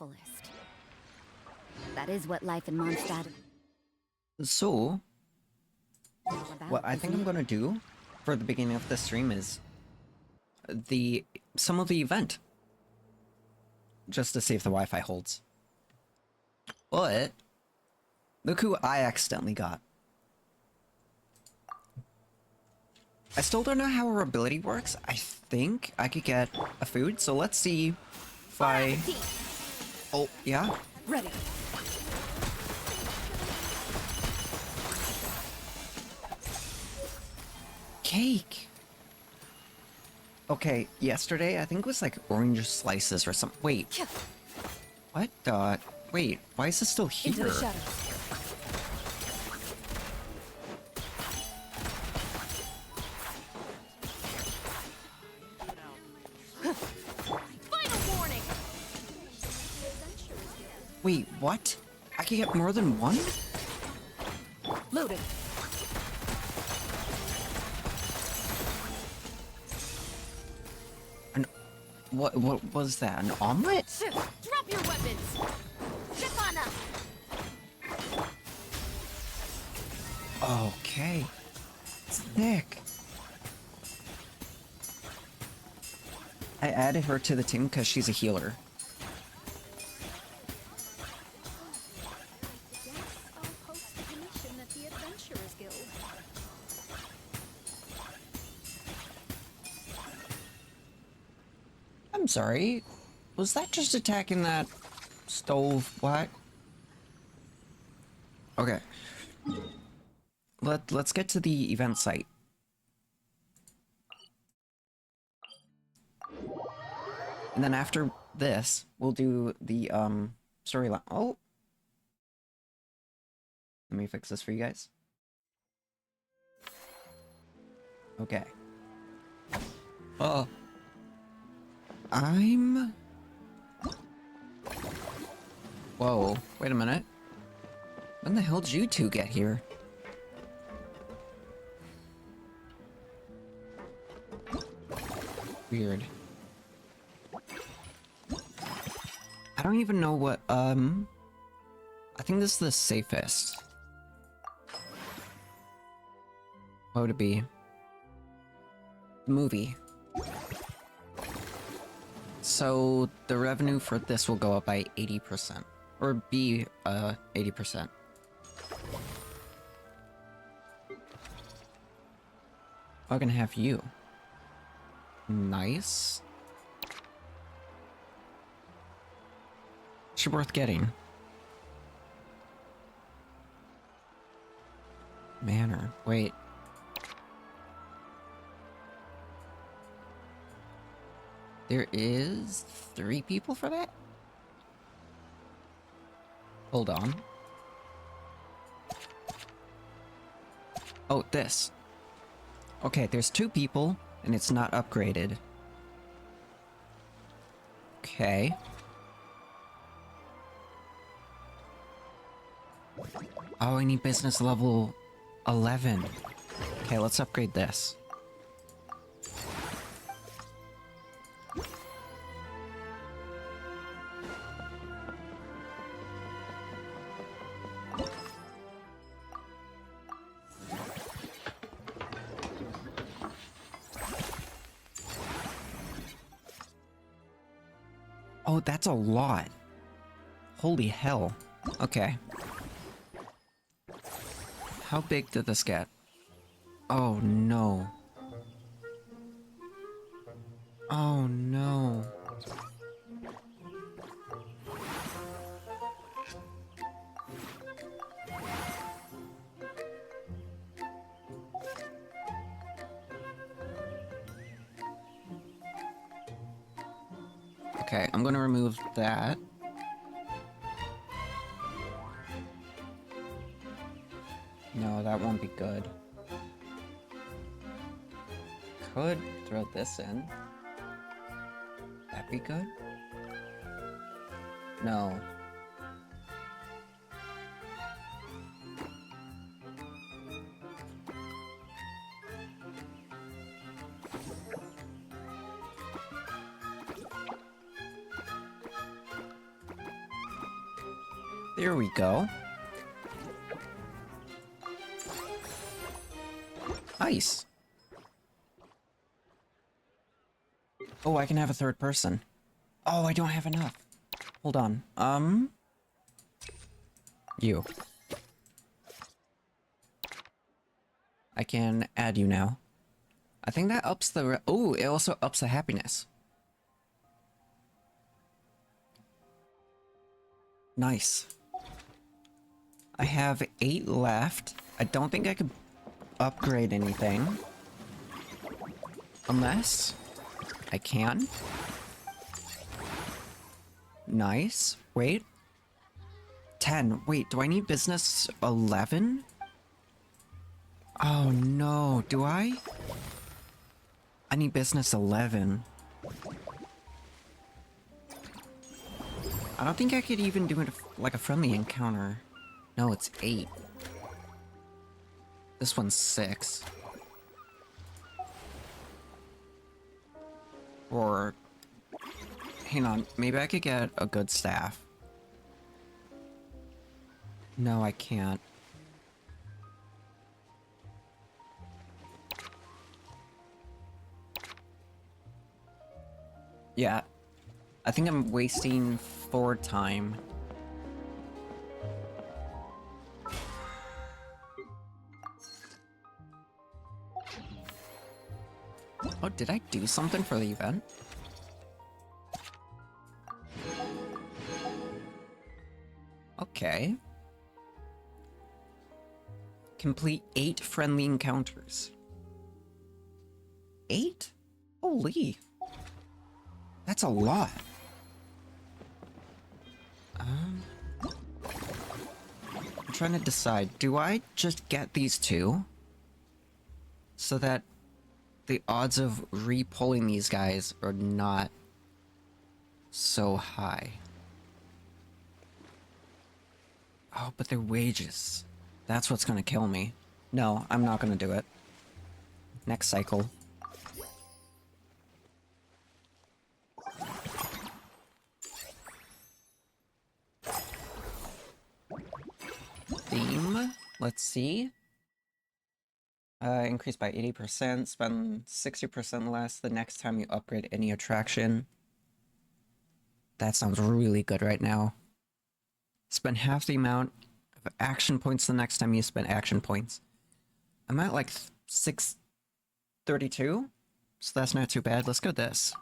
fullest. That is what life in Mondstadt So, is all about, what I think I'm gonna do for the beginning of the stream is some of the event. Just to see if the Wi-Fi holds. But look who I accidentally got. I still don't know how her ability works. I think I could get a food, so let's see if I... Oh, yeah? Ready. Cake! Okay, yesterday I think it was like orange slices or something. Wait. What the... Wait, why is this still here? Into the shadows. Final warning. Wait, what? I can get more than one? Loaded. What was that? An omelet? Drop your weapons. Ship on up. Okay. It's thick. I added her to the team because she's a healer. Yes, I'll post the commission at the Adventurers Guild. I'm sorry. Was that just attacking that stove? What? Okay. Let's get to the event site. And then after this, we'll do the storyline. Oh. Let me fix this for you guys. Okay. Whoa, wait a minute. When the hell did you two get here? Weird. I don't even know what, I think this is the safest. What would it be? The movie. So the revenue for this will go up by 80%. Or be 80%. I can have you. Nice. She worth getting. Manor. Wait. There is 3 people for that? Hold on. Oh, this. Okay, there's 2 people, and it's not upgraded. Okay. Oh, I need business level 11. Okay, let's upgrade this. Oh, that's a lot. Holy hell. Okay. How big did this get? Oh no. Oh no. Okay, I'm gonna remove that. No, that won't be good. Could throw this in. That'd be good. No. There we go. Nice. Oh, I can have a third person. Oh, I don't have enough. Hold on. You. I can add you now. I think that ups the... Oh, it also ups the happiness. Nice. I have 8 left. I don't think I could upgrade anything. Unless I can. Nice. Wait. 10. Wait, do I need business 11? Oh no, do I? I need business 11. I don't think I could even do it like a friendly encounter. No, it's 8. This one's 6. Or... hang on, maybe I could get a good staff. No, I can't. Yeah, I think I'm wasting 4 time. Oh, did I do something for the event? Okay. Complete 8 friendly encounters. 8? Holy. That's a lot. I'm trying to decide, do I just get these 2? So that the odds of re-pulling these guys are not so high. Oh, but their wages. That's what's gonna kill me. No, I'm not gonna do it. Next cycle. Theme. Let's see. Increase by 80%, spend 60% less the next time you upgrade any attraction. That sounds really good right now. Spend half the amount of action points the next time you spend action points. I'm at like 632, so that's not too bad. Let's go this.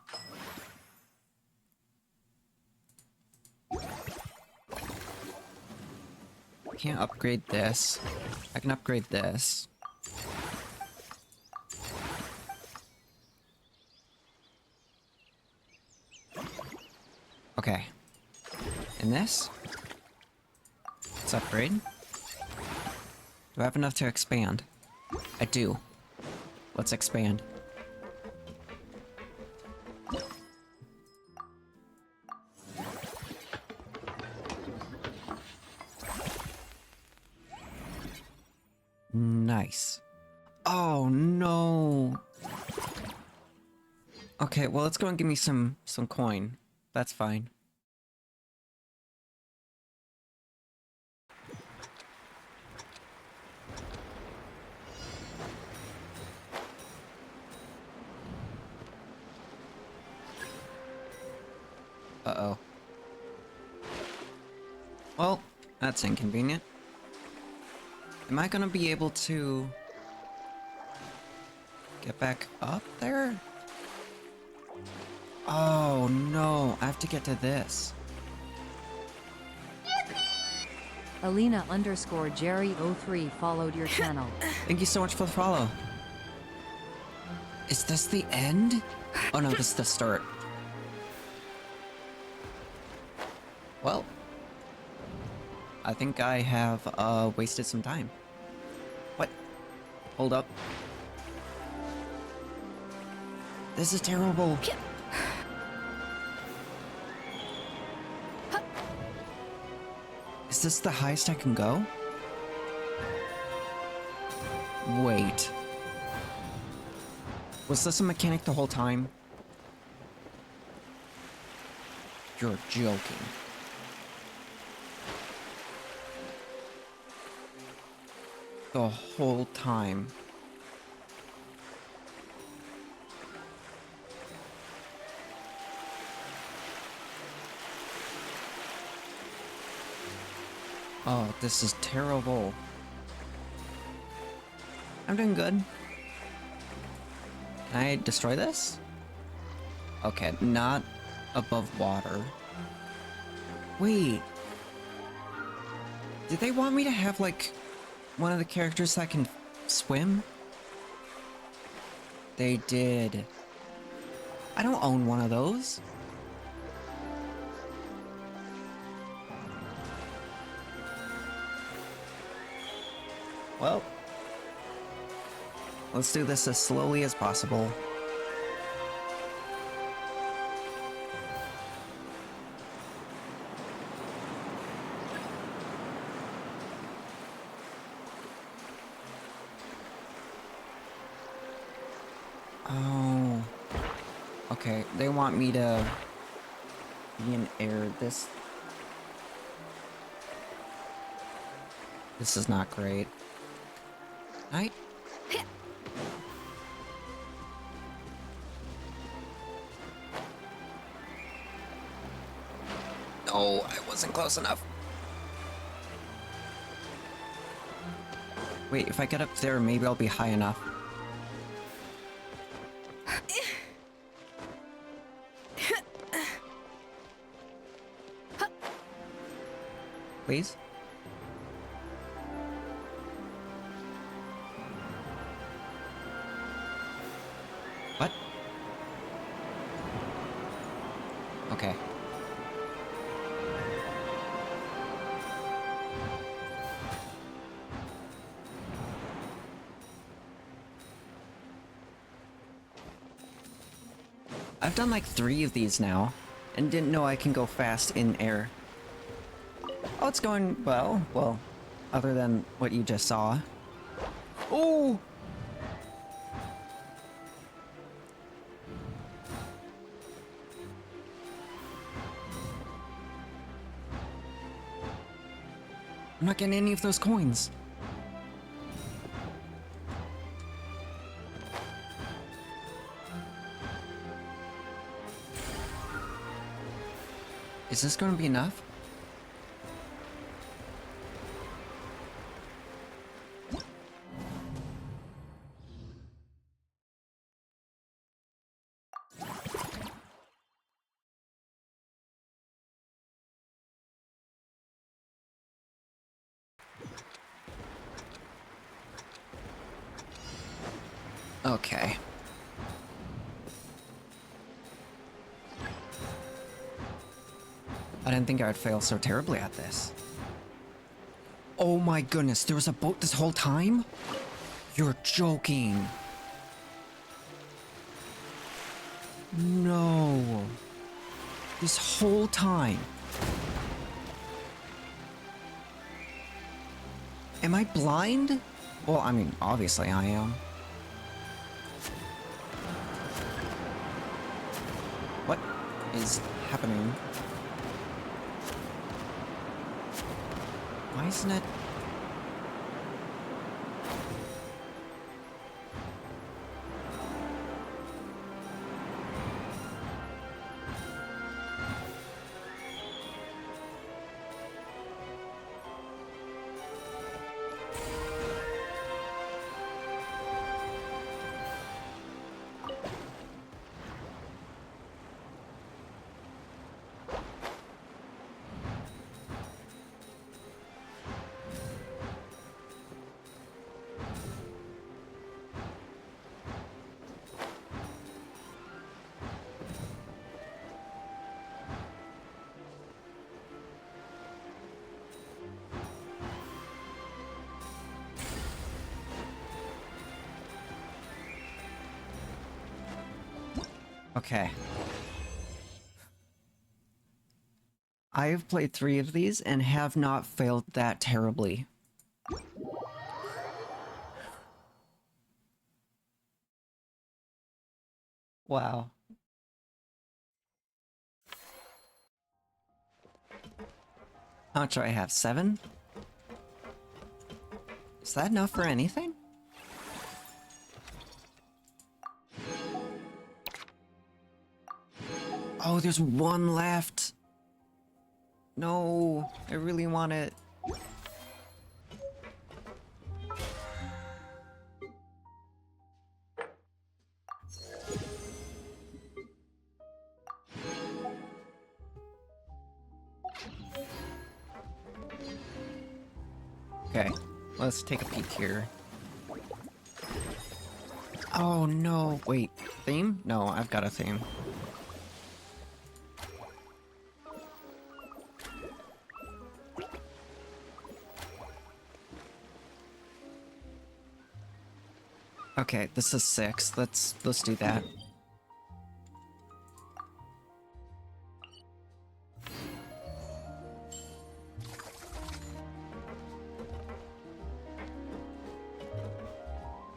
Can't upgrade this. I can upgrade this. Okay. And this? Let's upgrade. Do I have enough to expand? I do. Let's expand. Nice. Oh no. Okay, well let's go and give me some coin. That's fine. Uh-oh. Well, that's inconvenient. Am I gonna be able to get back up there? Oh no, I have to get to this. Alina_Jerry03 followed your channel. Thank you so much for the follow. Is this the end? Oh no, this is the start. Well, I think I have wasted some time. What? Hold up. This is terrible. Is this the highest I can go? Wait. Was this a mechanic the whole time? You're joking. the whole time. Oh, this is terrible. I'm doing good. Can I destroy this? Okay, not above water. Wait. Did they want me to have, like, one of the characters that can swim? They did. I don't own one of those. Well, let's do this as slowly as possible. Oh. Okay, they want me to be in air. This is not great. No, I wasn't close enough. Wait, if I get up there, maybe I'll be high enough. Please? What? Okay. I've done like 3 of these now, and didn't know I can go fast in air. Oh, it's going well. Well, other than what you just saw. Oh! I'm not getting any of those coins. Is this going to be enough? Okay. I didn't think I would fail so terribly at this. Oh my goodness, there was a boat this whole time? You're joking. No. This whole time. Am I blind? Well, I mean, obviously I am. What is happening? Why isn't it? Okay. I have played 3 of these and have not failed that terribly. Wow. How much do I have? 7? Is that enough for anything? Oh, there's one left. No, I really want it. Okay, let's take a peek here. Oh no, wait, theme? No, I've got a theme. Okay, this is 6. Let's do that.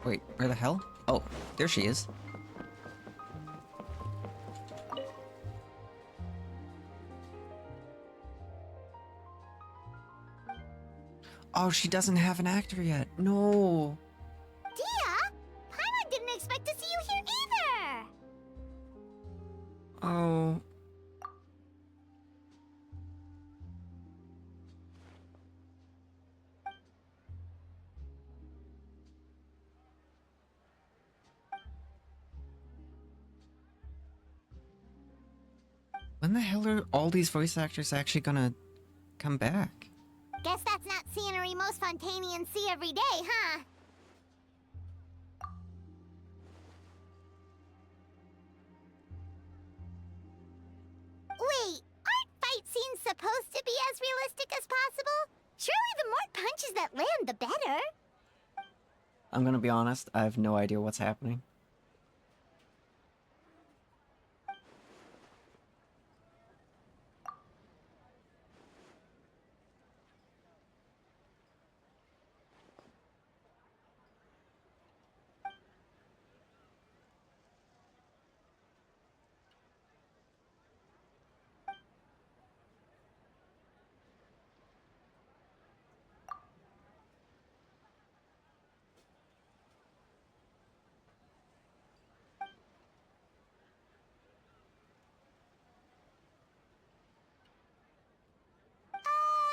Wait, where the hell? Oh, there she is. Oh, she doesn't have an actor yet. No. Dia? Paimon didn't expect to see you here either! Oh. When the hell are all these voice actors actually gonna come back? Guess that's not scenery most Fontainians see every day, huh? Wait, aren't fight scenes supposed to be as realistic as possible? Surely the more punches that land, the better. I'm gonna be honest, I have no idea what's happening.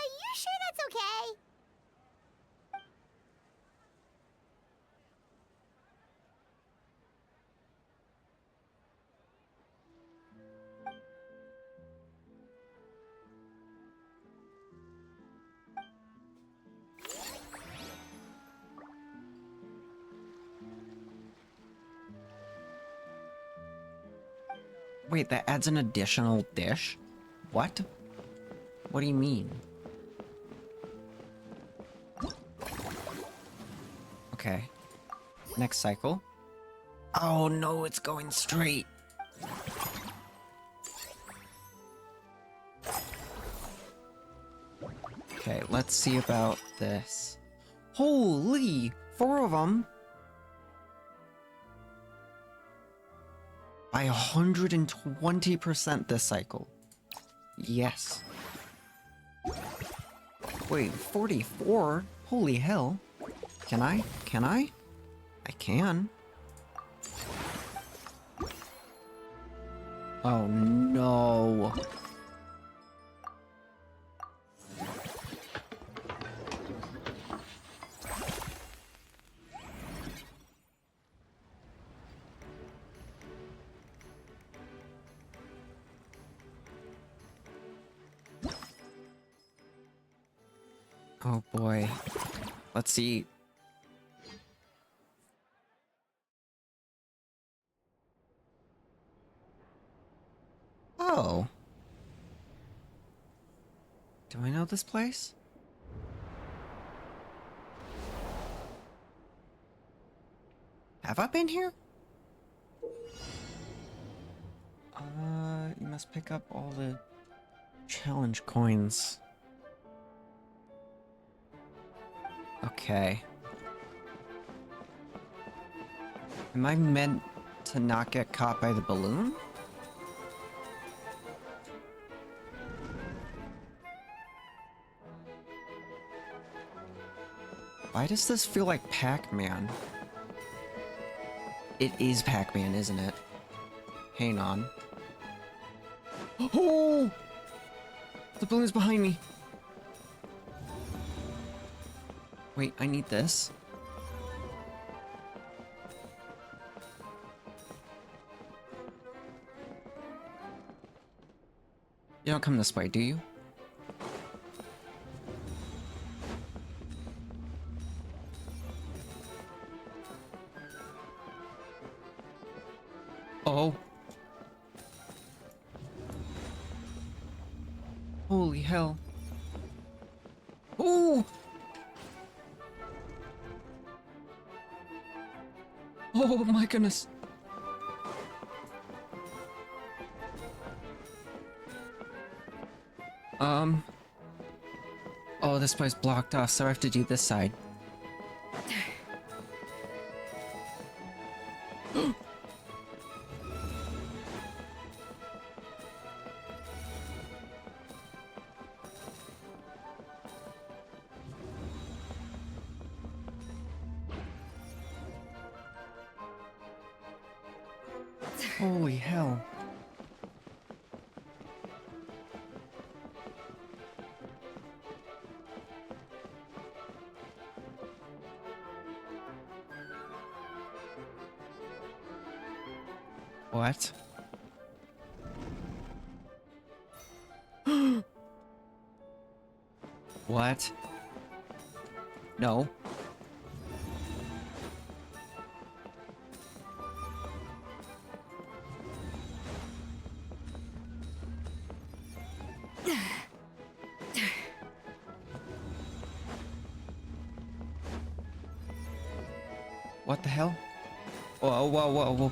You sure that's okay? Wait, that adds an additional dish? What? What do you mean? Okay. Next cycle. Oh no, it's going straight. Okay, let's see about this. Holy! 4 of them! By 120% this cycle. Yes. Wait, 44? Holy hell. Can I? Can I? I can. Oh no. Oh boy. Let's see. Oh. Do I know this place? Have I been here? You must pick up all the challenge coins. Okay. Am I meant to not get caught by the balloon? Why does this feel like Pac-Man? It is Pac-Man, isn't it? Hang on. Oh! The balloon's behind me. Wait, I need this. You don't come this way, do you? Oh. Holy hell. Oh! Oh my goodness. Oh, this place blocked off, so I have to do this side. Holy hell. What? What? No. What the hell? Whoa, whoa, whoa, whoa.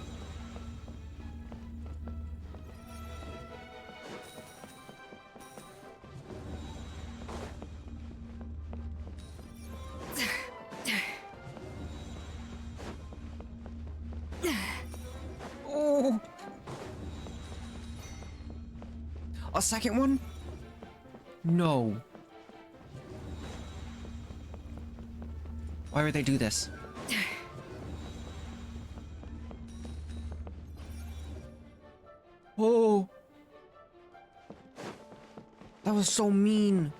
Oh! A second one? No. Why would they do this? Oh! That was so mean.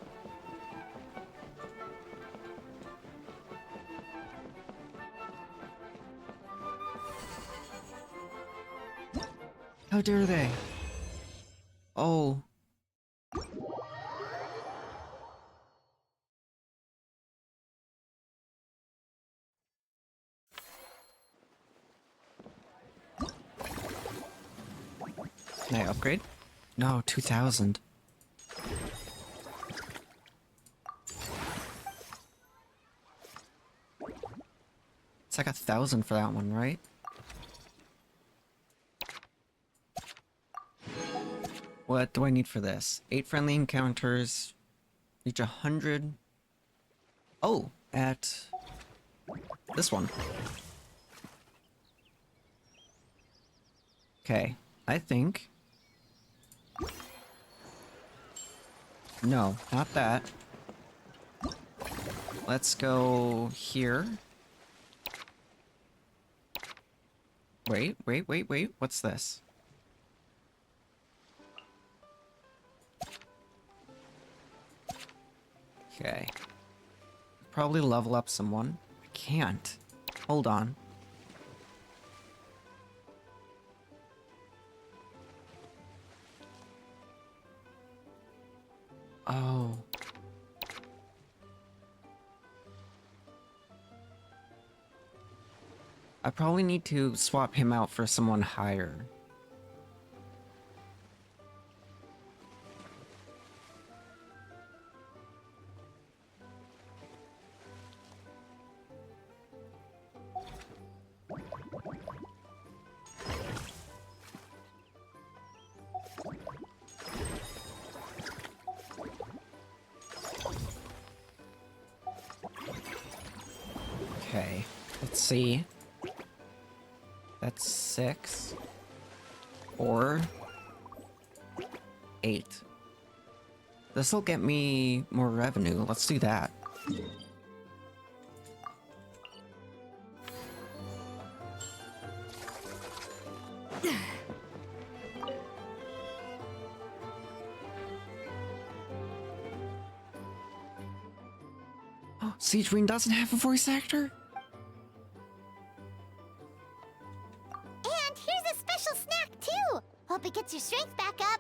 How dare they? Oh. Can I upgrade? No, 2,000. It's like 1,000 for that one, right? What do I need for this? 8 friendly encounters. Reach 100. Oh, at this one. Okay, I think. No, not that. Let's go here. Wait, wait, wait, wait. What's this? Okay. Probably level up someone. I can't. Hold on. Oh. I probably need to swap him out for someone higher. Okay, let's see. That's 6. Or 8. This'll get me more revenue. Let's do that. Siege Queen doesn't have a voice actor? And here's a special snack, too! Hope it gets your strength back up.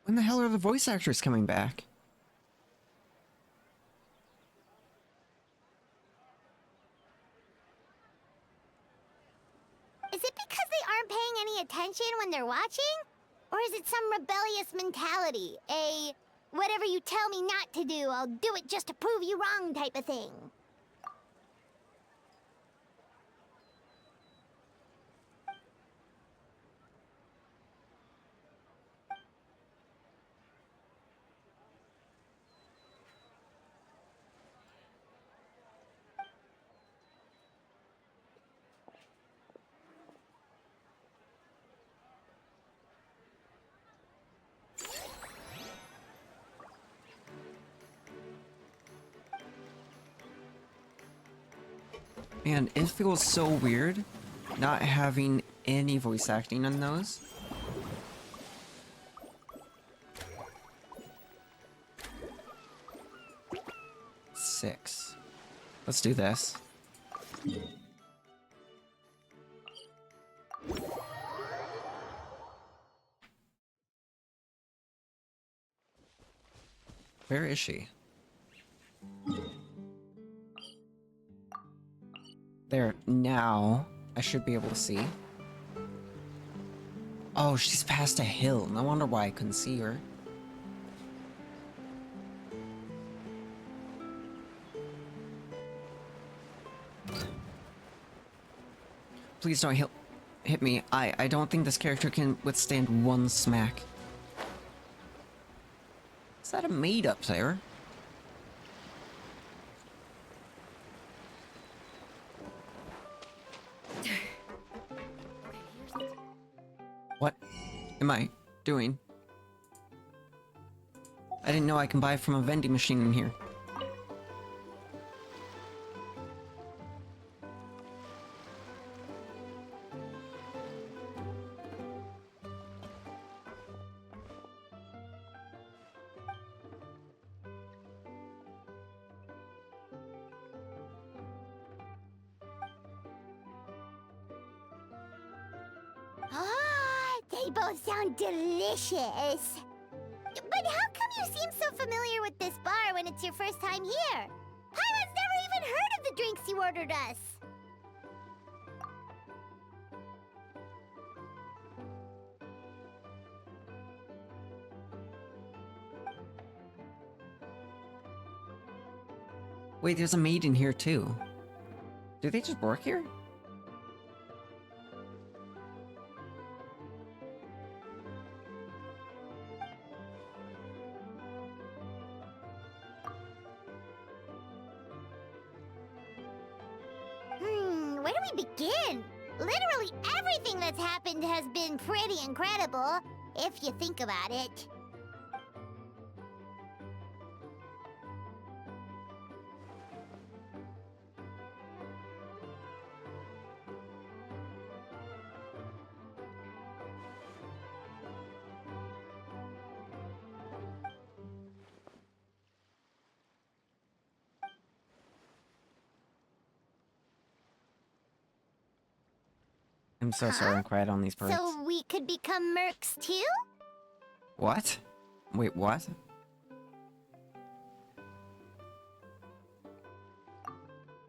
When the hell are the voice actors coming back? Is it because they aren't paying any attention when they're watching? Or is it some rebellious mentality? A whatever you tell me not to do, I'll do it just to prove you wrong type of thing? Man, it feels so weird not having any voice acting on those. Six. Let's do this. Where is she? There, now I should be able to see. Oh, she's past a hill. No wonder why I couldn't see her. Please don't hit me. I don't think this character can withstand one smack. Is that a maid up there? What am I doing? I didn't know I can buy from a vending machine in here. Ah, they both sound delicious. But how come you seem so familiar with this bar when it's your first time here? Paimon's never even heard of the drinks you ordered us. Wait, there's a maid in here too. Do they just work here? Where do we begin? Literally everything that's happened has been pretty incredible, if you think about it. I'm so sorry I cried on these parts. So we could become mercs too? What? Wait, what?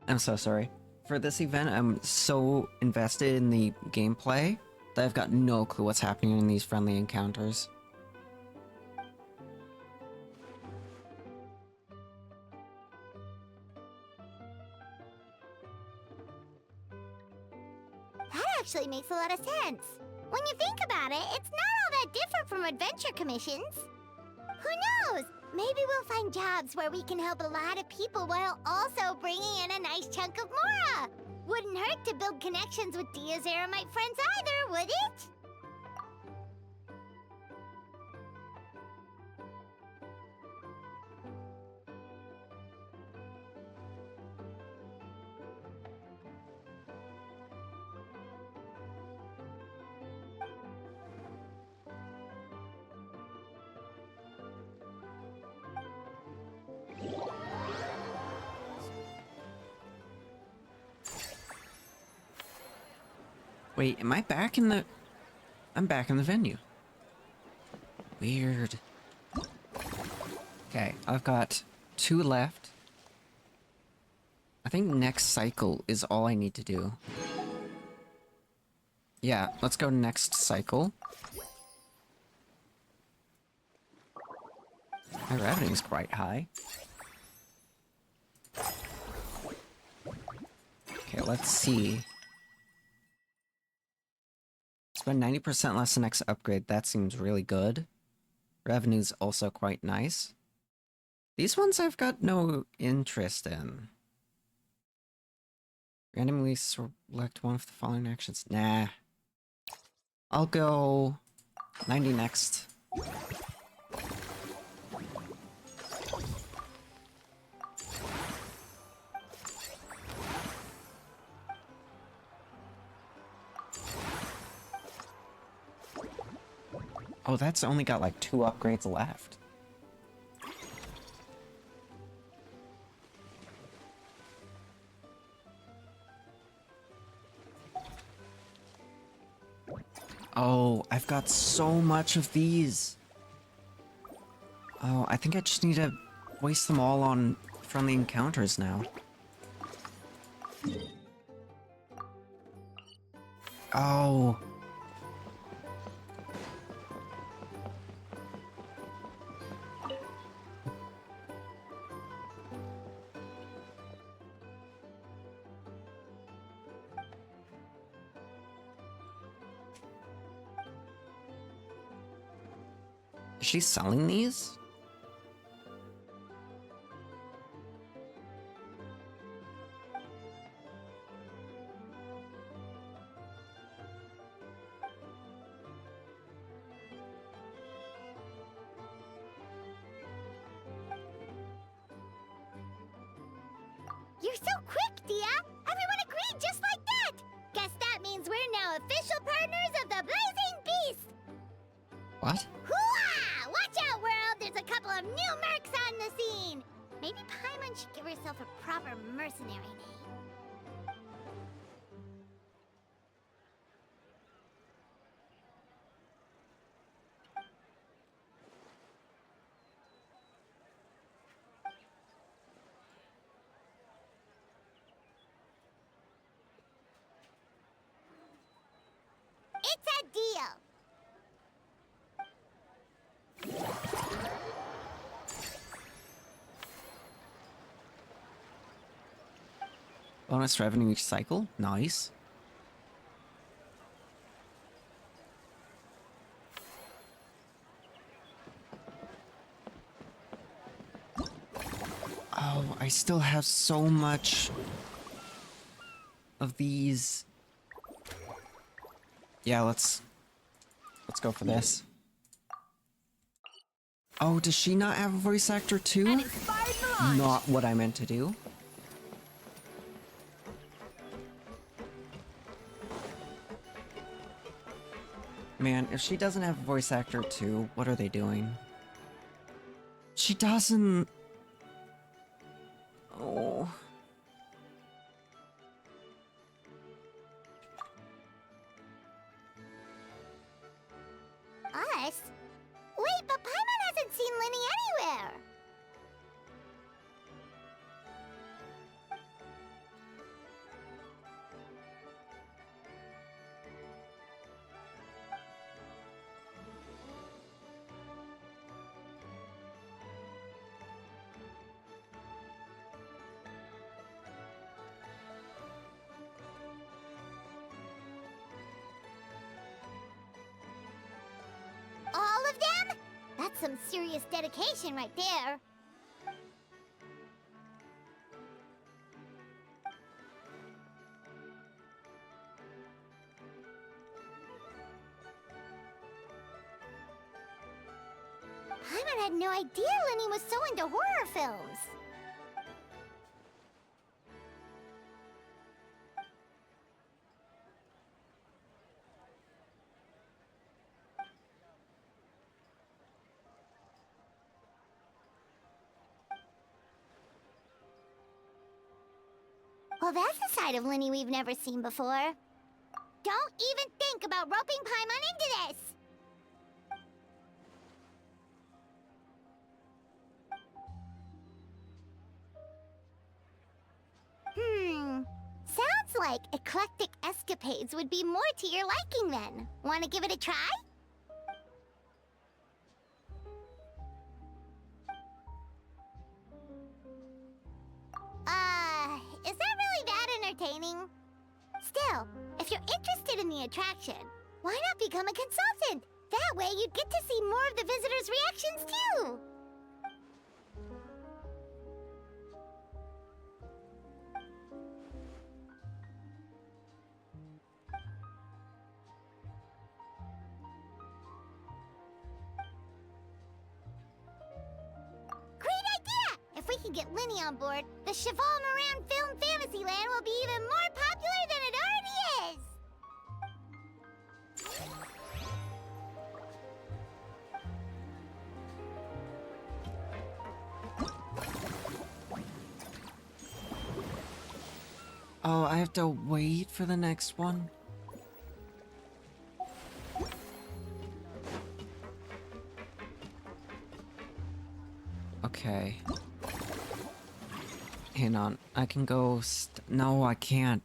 I'm so sorry. For this event, I'm so invested in the gameplay that I've got no clue what's happening in these friendly encounters. That actually makes a lot of sense. When you think about it, it's not all that different from adventure commissions. Who knows? Maybe we'll find jobs where we can help a lot of people while also bringing in a nice chunk of Mora. Wouldn't hurt to build connections with Dia's Eremite friends either, would it? Wait, am I back in the... I'm back in the venue. Weird. Okay, I've got 2 left. I think next cycle is all I need to do. Yeah, let's go next cycle. My revenue is quite high. Okay, let's see. Spend 90% less the next upgrade. That seems really good. Revenue's also quite nice. These ones I've got no interest in. Randomly select one of the following actions. Nah. I'll go 90 next. Oh, that's only got like 2 upgrades left. Oh, I've got so much of these. Oh, I think I just need to waste them all on friendly encounters now. Oh. Is she selling these? You're so quick, Dia! Everyone agreed just like that! Guess that means we're now official partners of the Blazing Beast! What? Hooah! Watch out, world! There's a couple of new mercs on the scene! Maybe Paimon should give herself a proper mercenary name. It's a deal! Bonus revenue each cycle? Nice. Oh, I still have so much of these. Yeah, let's go for this. Oh, does she not have a voice actor too? Not what I meant to do. Man, if she doesn't have a voice actor too, what are they doing? She doesn't. Oh. Us? Wait, but Paimon hasn't seen Linny anywhere! All of them? That's some serious dedication right there. Paimon had no idea Lenny was so into horror films. Well, that's a side of Lenny we've never seen before. don't even think about roping Paimon into this! Sounds like eclectic escapades would be more to your liking then. Want to give it a try? Is that really that entertaining? Still, if you're interested in the attraction, why not become a consultant? That way you'd get to see more of the visitors' reactions too! If we can get Linny on board, the Cheval Moran Film Fantasyland will be even more popular than it already is! Oh, I have to wait for the next one? Okay. Hang on, I can go no, I can't.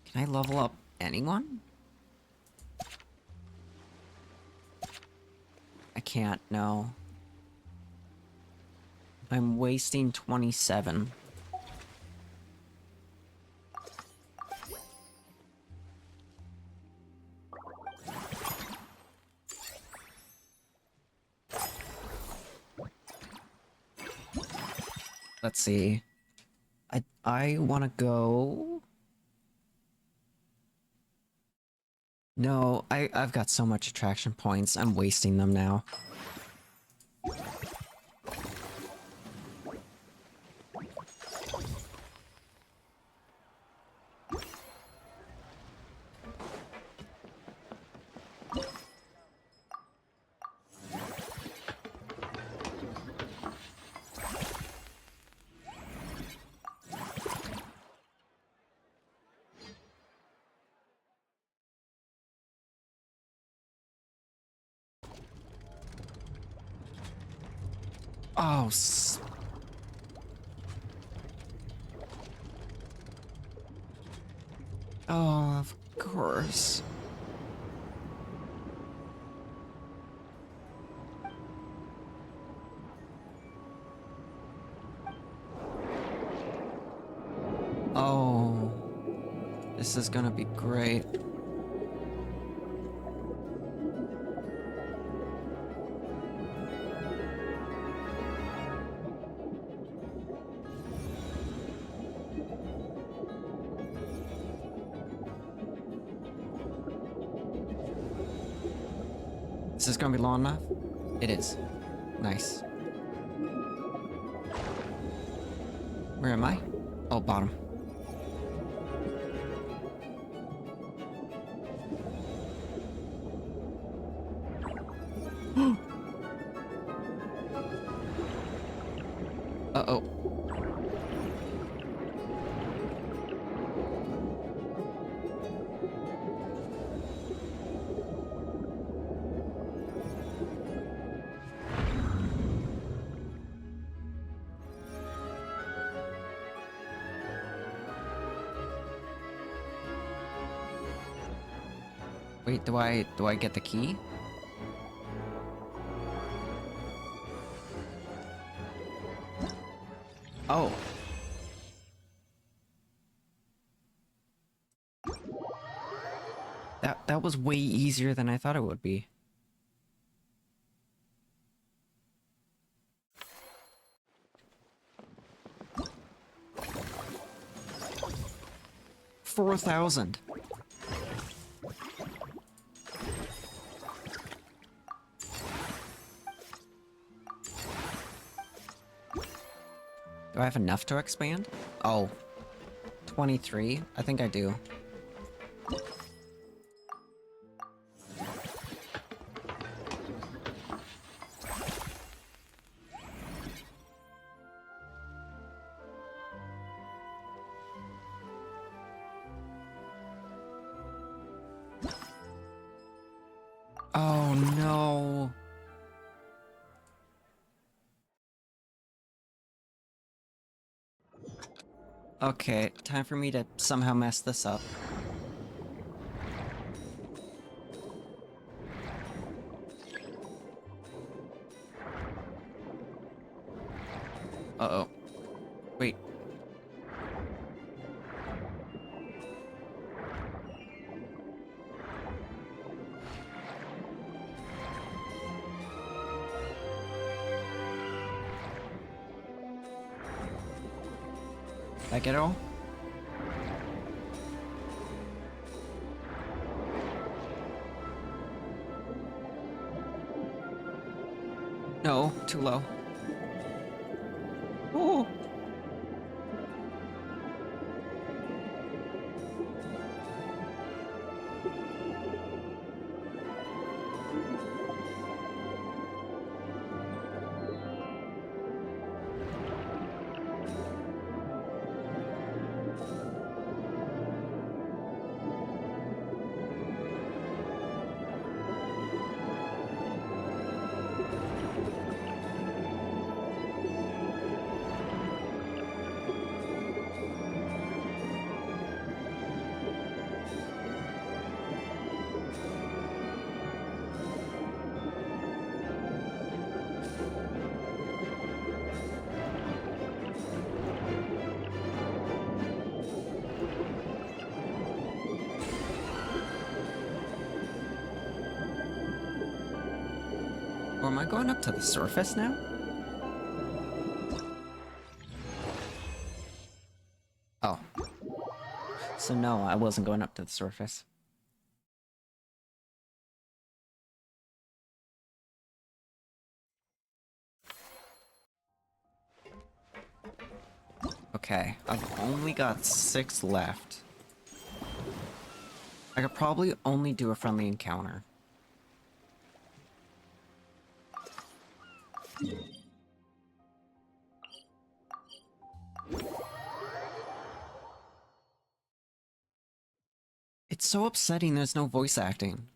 Can I level up anyone? I can't, no. I'm wasting 27. Let's see. I want to go. No, I've got so much attraction points. I'm wasting them now. Oh, oh, of course. Oh, this is gonna be great. Is this gonna be long enough? It is. Nice. Where am I? Oh, bottom. Uh-oh. Wait, do I get the key? Oh. That was way easier than I thought it would be. $4,000. Do I have enough to expand? Oh. 23? I think I do. no. Okay, time for me to somehow mess this up. Uh-oh. Wait. Did I get it all? No, too low. Oh. Or am I going up to the surface now? Oh. So no, I wasn't going up to the surface. Okay, I've only got 6 left. I could probably only do a friendly encounter. It's so upsetting there's no voice acting.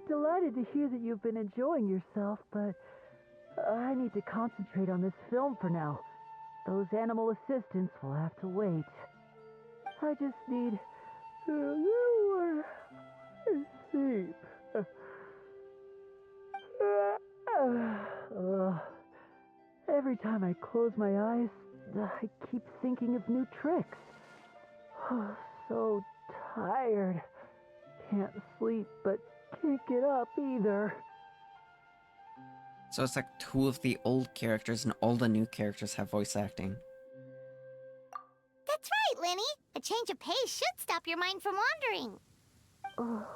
Delighted to hear that you've been enjoying yourself, but I need to concentrate on this film for now. Those animal assistants will have to wait. I just need a little more sleep. Every time I close my eyes, I keep thinking of new tricks. So tired. Can't sleep, but can't get up either. So it's like 2 of the old characters and all the new characters have voice acting. That's right, Lenny. A change of pace should stop your mind from wandering.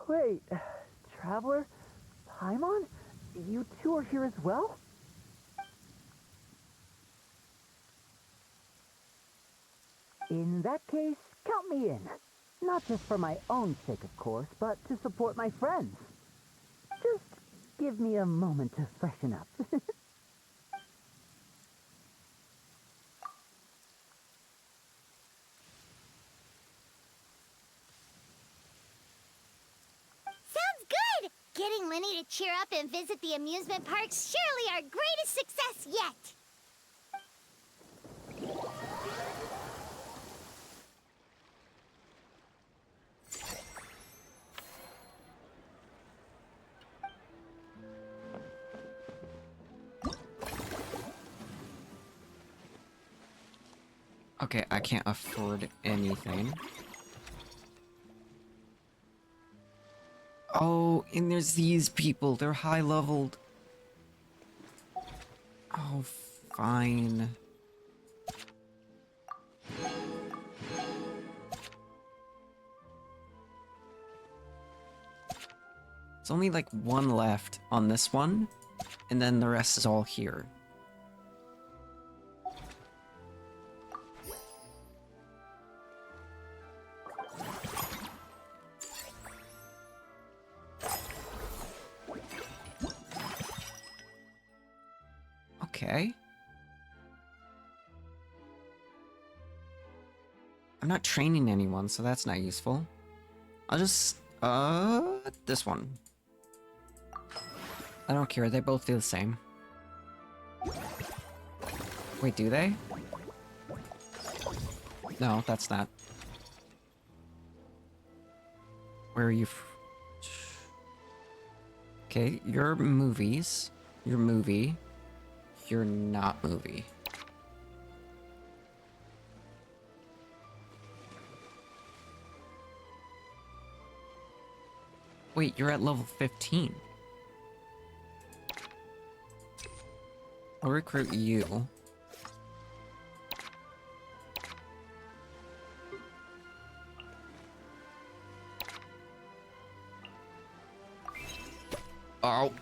Wait, Traveler? Paimon? You two are here as well? In that case, count me in. Not just for my own sake, of course, but to support my friends. Just give me a moment to freshen up. Sounds good! Getting Lenny to cheer up and visit the amusement park's surely our greatest success yet! Okay, I can't afford anything. Oh, and there's these people. They're high leveled. Oh, fine. It's only like one left on this one, and then the rest is all here. Okay. I'm not training anyone, so that's not useful. I'll just, this one. I don't care, they both do the same. Wait, do they? No, that's not. Where are you? Okay, you're movies. You're movie. You're not movie. Wait, you're at level 15. I'll recruit you. Oh.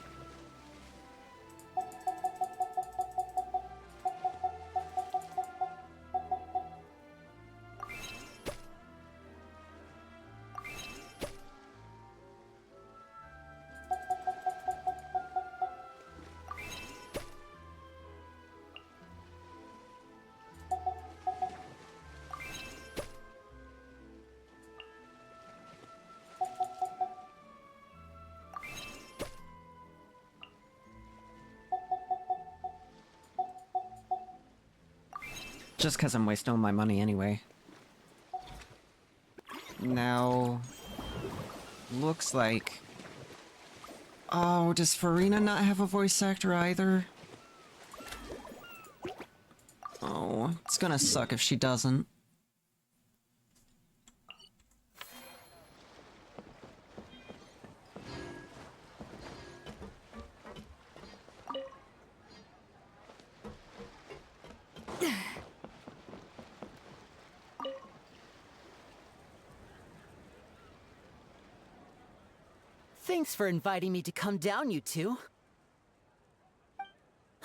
Just because I'm wasting all my money anyway. Now... looks like... Oh, does Farina not have a voice actor either? Oh, it's gonna suck if she doesn't. Thanks for inviting me to come down, you two.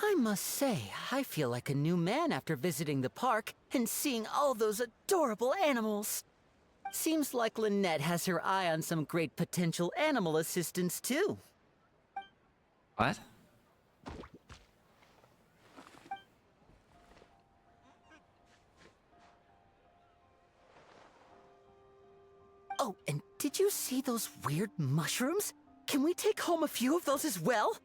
I must say, I feel like a new man after visiting the park and seeing all those adorable animals. Seems like Lynette has her eye on some great potential animal assistants, too. What? Oh, and did you see those weird mushrooms? Can we take home a few of those as well?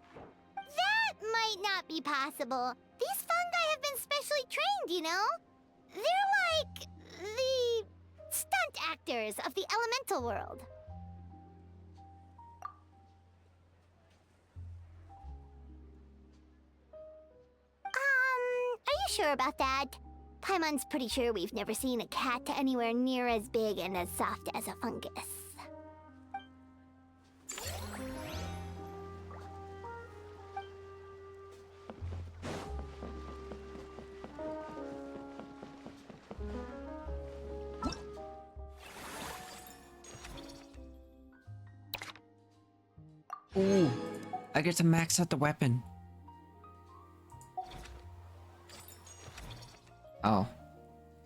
That might not be possible. These fungi have been specially trained, you know? They're like the stunt actors of the elemental world. Are you sure about that? Paimon's pretty sure we've never seen a cat anywhere near as big and as soft as a fungus. Ooh, I get to max out the weapon. Oh,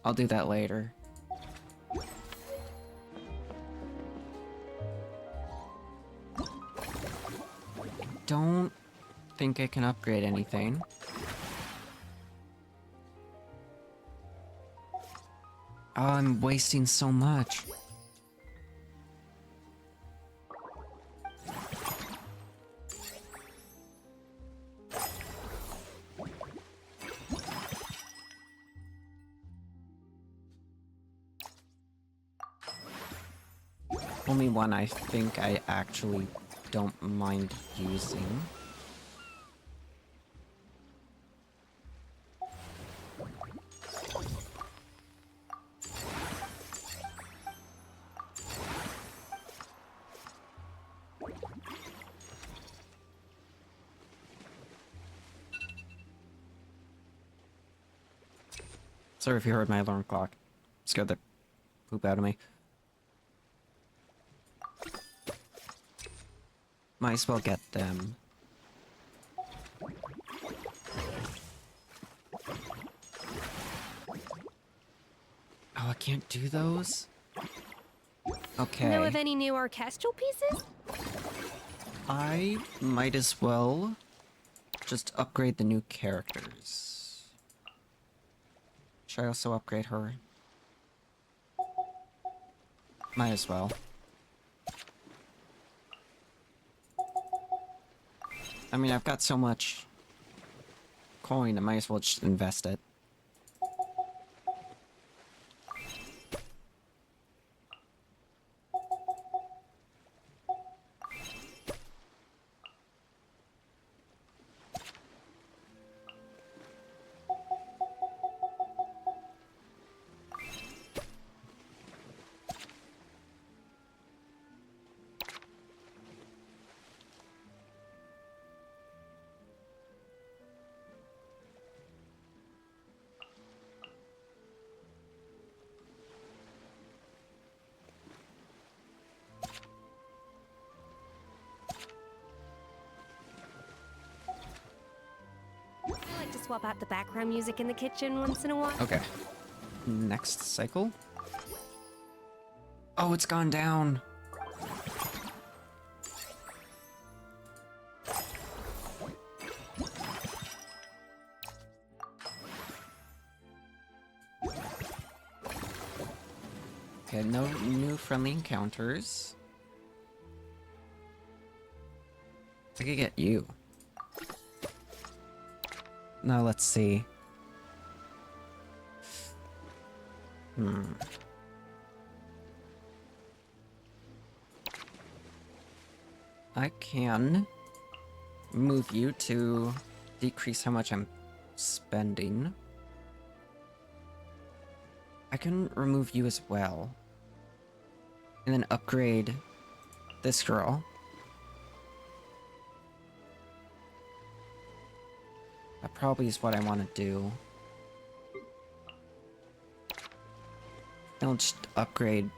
I'll do that later. Don't think I can upgrade anything. Oh, I'm wasting so much. Only one I think I actually don't mind using. Sorry if you heard my alarm clock. Scared the poop out of me. Might as well get them. Oh, I can't do those? Okay. Know of any new orchestral pieces? I might as well just upgrade the new characters. Should I also upgrade her? Might as well. I mean, I've got so much coin, I might as well just invest it. I like to swap out the background music in the kitchen once in a while. Okay. Next cycle? Oh, it's gone down. Okay, no new friendly encounters. I could get you. Now let's see. I can move you to decrease how much I'm spending. I can remove you as well. And then upgrade this girl. That probably is what I want to do. I'll just upgrade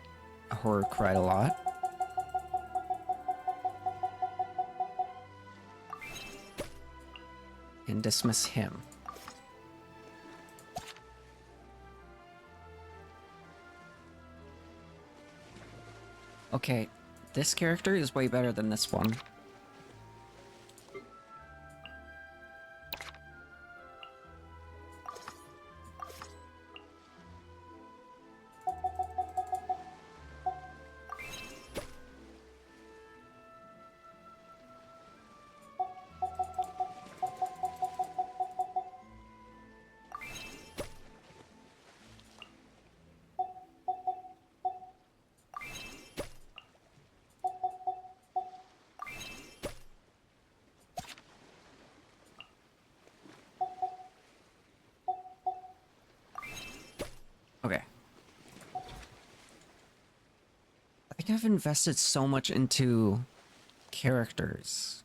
her quite a lot. And dismiss him. Okay, this character is way better than this one. Okay. I think I've invested so much into characters.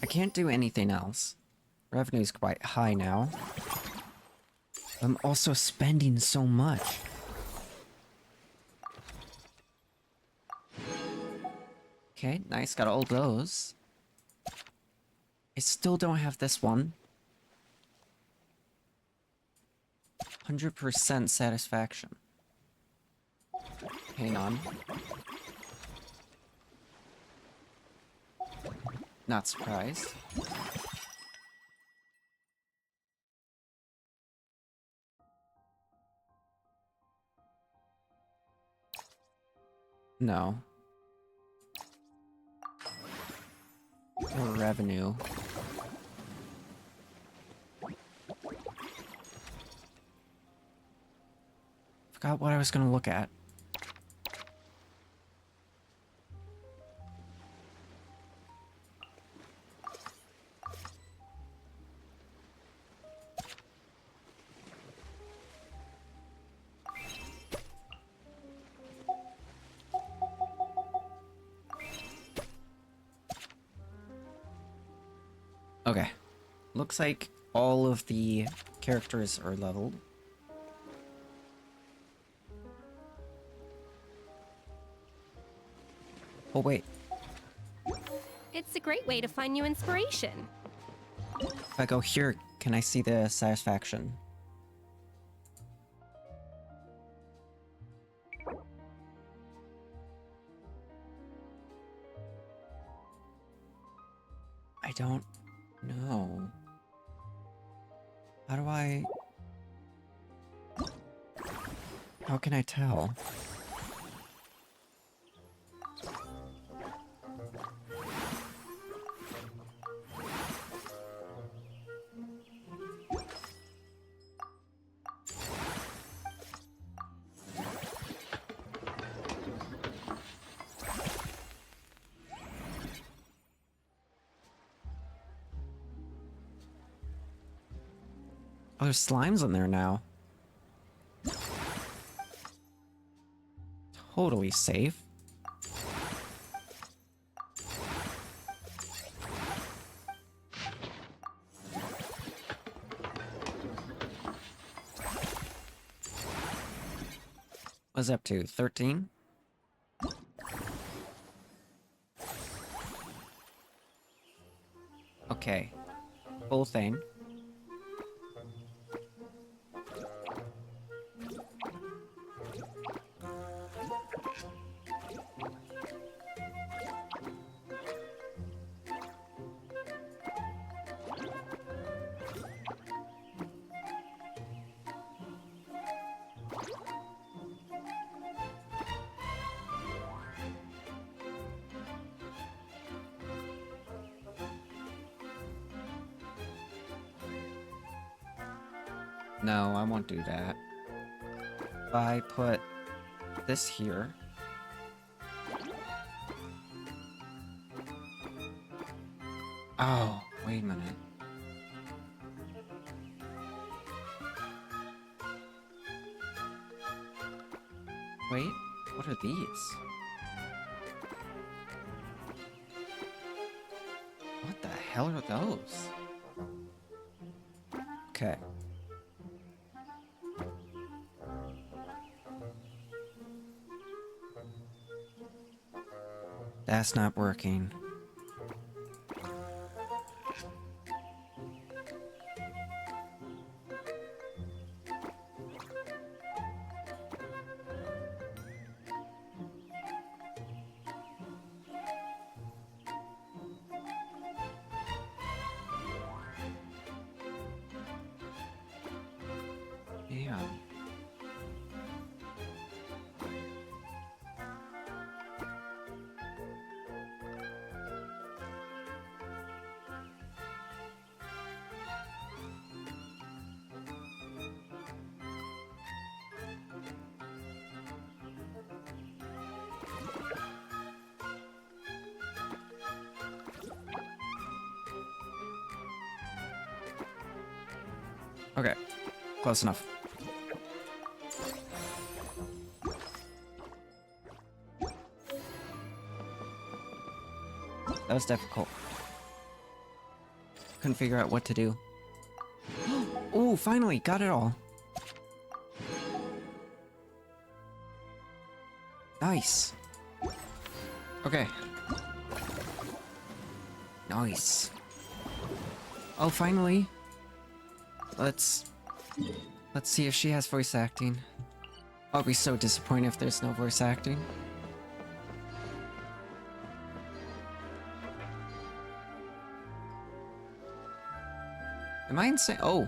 I can't do anything else. Revenue's quite high now. I'm also spending so much. Okay, nice, got all those. I still don't have this one. 100% satisfaction. Hang on. Not surprised. No. More revenue. Forgot what I was gonna look at. Okay. Looks like all of the characters are leveled. Oh, wait. It's a great way to find new inspiration. If I go here, can I see the satisfaction? I don't know. How do I... How can I tell? Oh, there's slimes in there now. Totally safe. What's up to 13? Okay. Full thing. No, I won't do that. If I put this here... Oh, wait a minute. Wait, what are these? What the hell are those? Okay. That's not working. Yeah. Okay, close enough. That was difficult. Couldn't figure out what to do. Oh, finally, got it all. Nice. Okay. Nice. Oh, finally. Let's see if she has voice acting. I'll be so disappointed if there's no voice acting. Am I insane? Oh.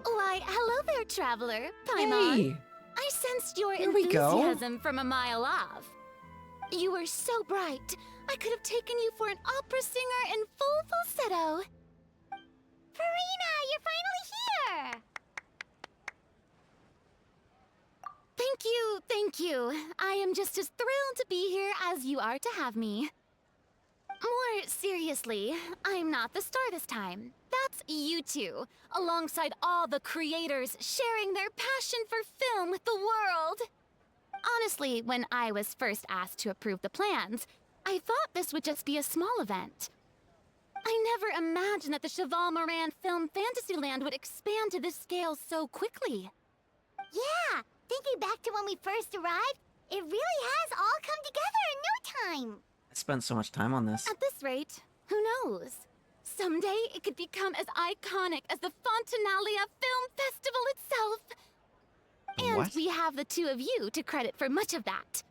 Why, hello there, traveler. Paimon. Hey! I sensed your Here we go. enthusiasm from a mile off. You were so bright. I could have taken you for an opera singer in full falsetto. Farina, you're finally here! Thank you. I am just as thrilled to be here as you are to have me. More seriously, I'm not the star this time. That's you two, alongside all the creators sharing their passion for film with the world. Honestly, when I was first asked to approve the plans, I thought this would just be a small event. I never imagined that the Cheval Moran Film Fantasyland would expand to this scale so quickly. Yeah, thinking back to when we first arrived, it really has all come together in no time. I spent so much time on this. At this rate, who knows? Someday it could become as iconic as the Fontanalia Film Festival itself. And What? we have the two of you to credit for much of that.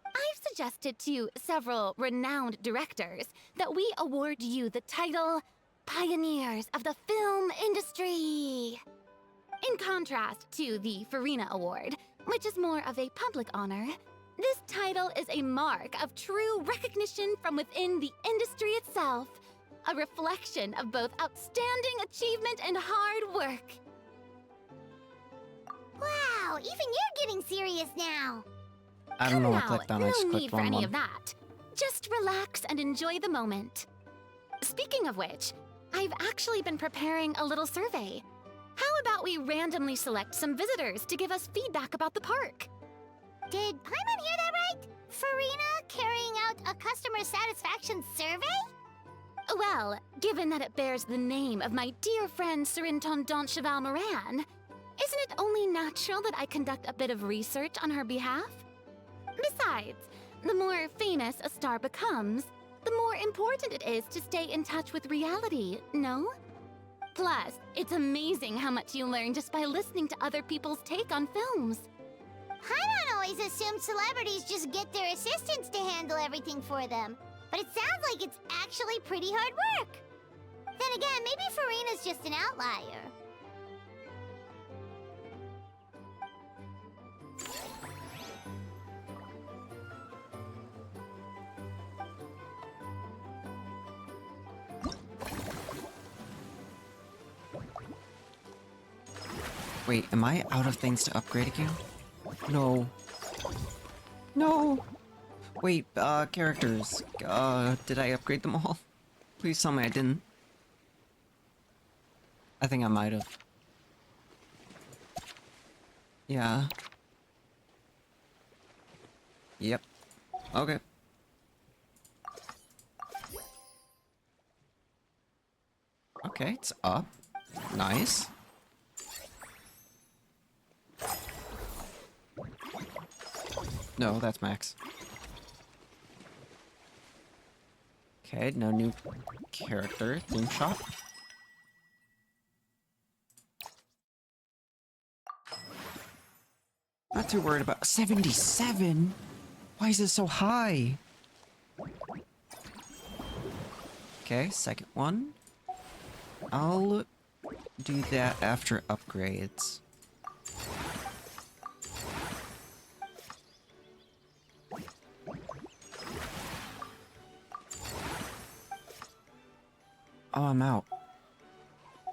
I've suggested to several renowned directors that we award you the title Pioneers of the Film Industry. In contrast to the Farina Award, which is more of a public honor, this title is a mark of true recognition from within the industry itself, a reflection of both outstanding achievement and hard work. Wow, even you're getting serious now. I don't know what I Now, clicked on. I no just need clicked for on any one. of that. Just relax and enjoy the moment. Speaking of which, I've actually been preparing a little survey. How about we randomly select some visitors to give us feedback about the park? Did Paimon hear that right? Farina carrying out a customer satisfaction survey? Well, given that it bears the name of my dear friend Surintendant Cheval Moran, isn't it only natural that I conduct a bit of research on her behalf? Besides, the more famous a star becomes, the more important it is to stay in touch with reality, no? Plus, it's amazing how much you learn just by listening to other people's take on films. Paimon always assumed celebrities just get their assistants to handle everything for them. But it sounds like it's actually pretty hard work. Then again, maybe Farina's just an outlier. Wait, am I out of things to upgrade again? No. No! Wait, characters. Did I upgrade them all? Please tell me I didn't. I think I might have. Yeah. Yep. Okay. Okay, it's up. Nice. No, that's max. Okay, no new character. Theme shop. Not too worried about 77. Why is it so high? Okay, second one. I'll do that after upgrades. Oh, I'm out.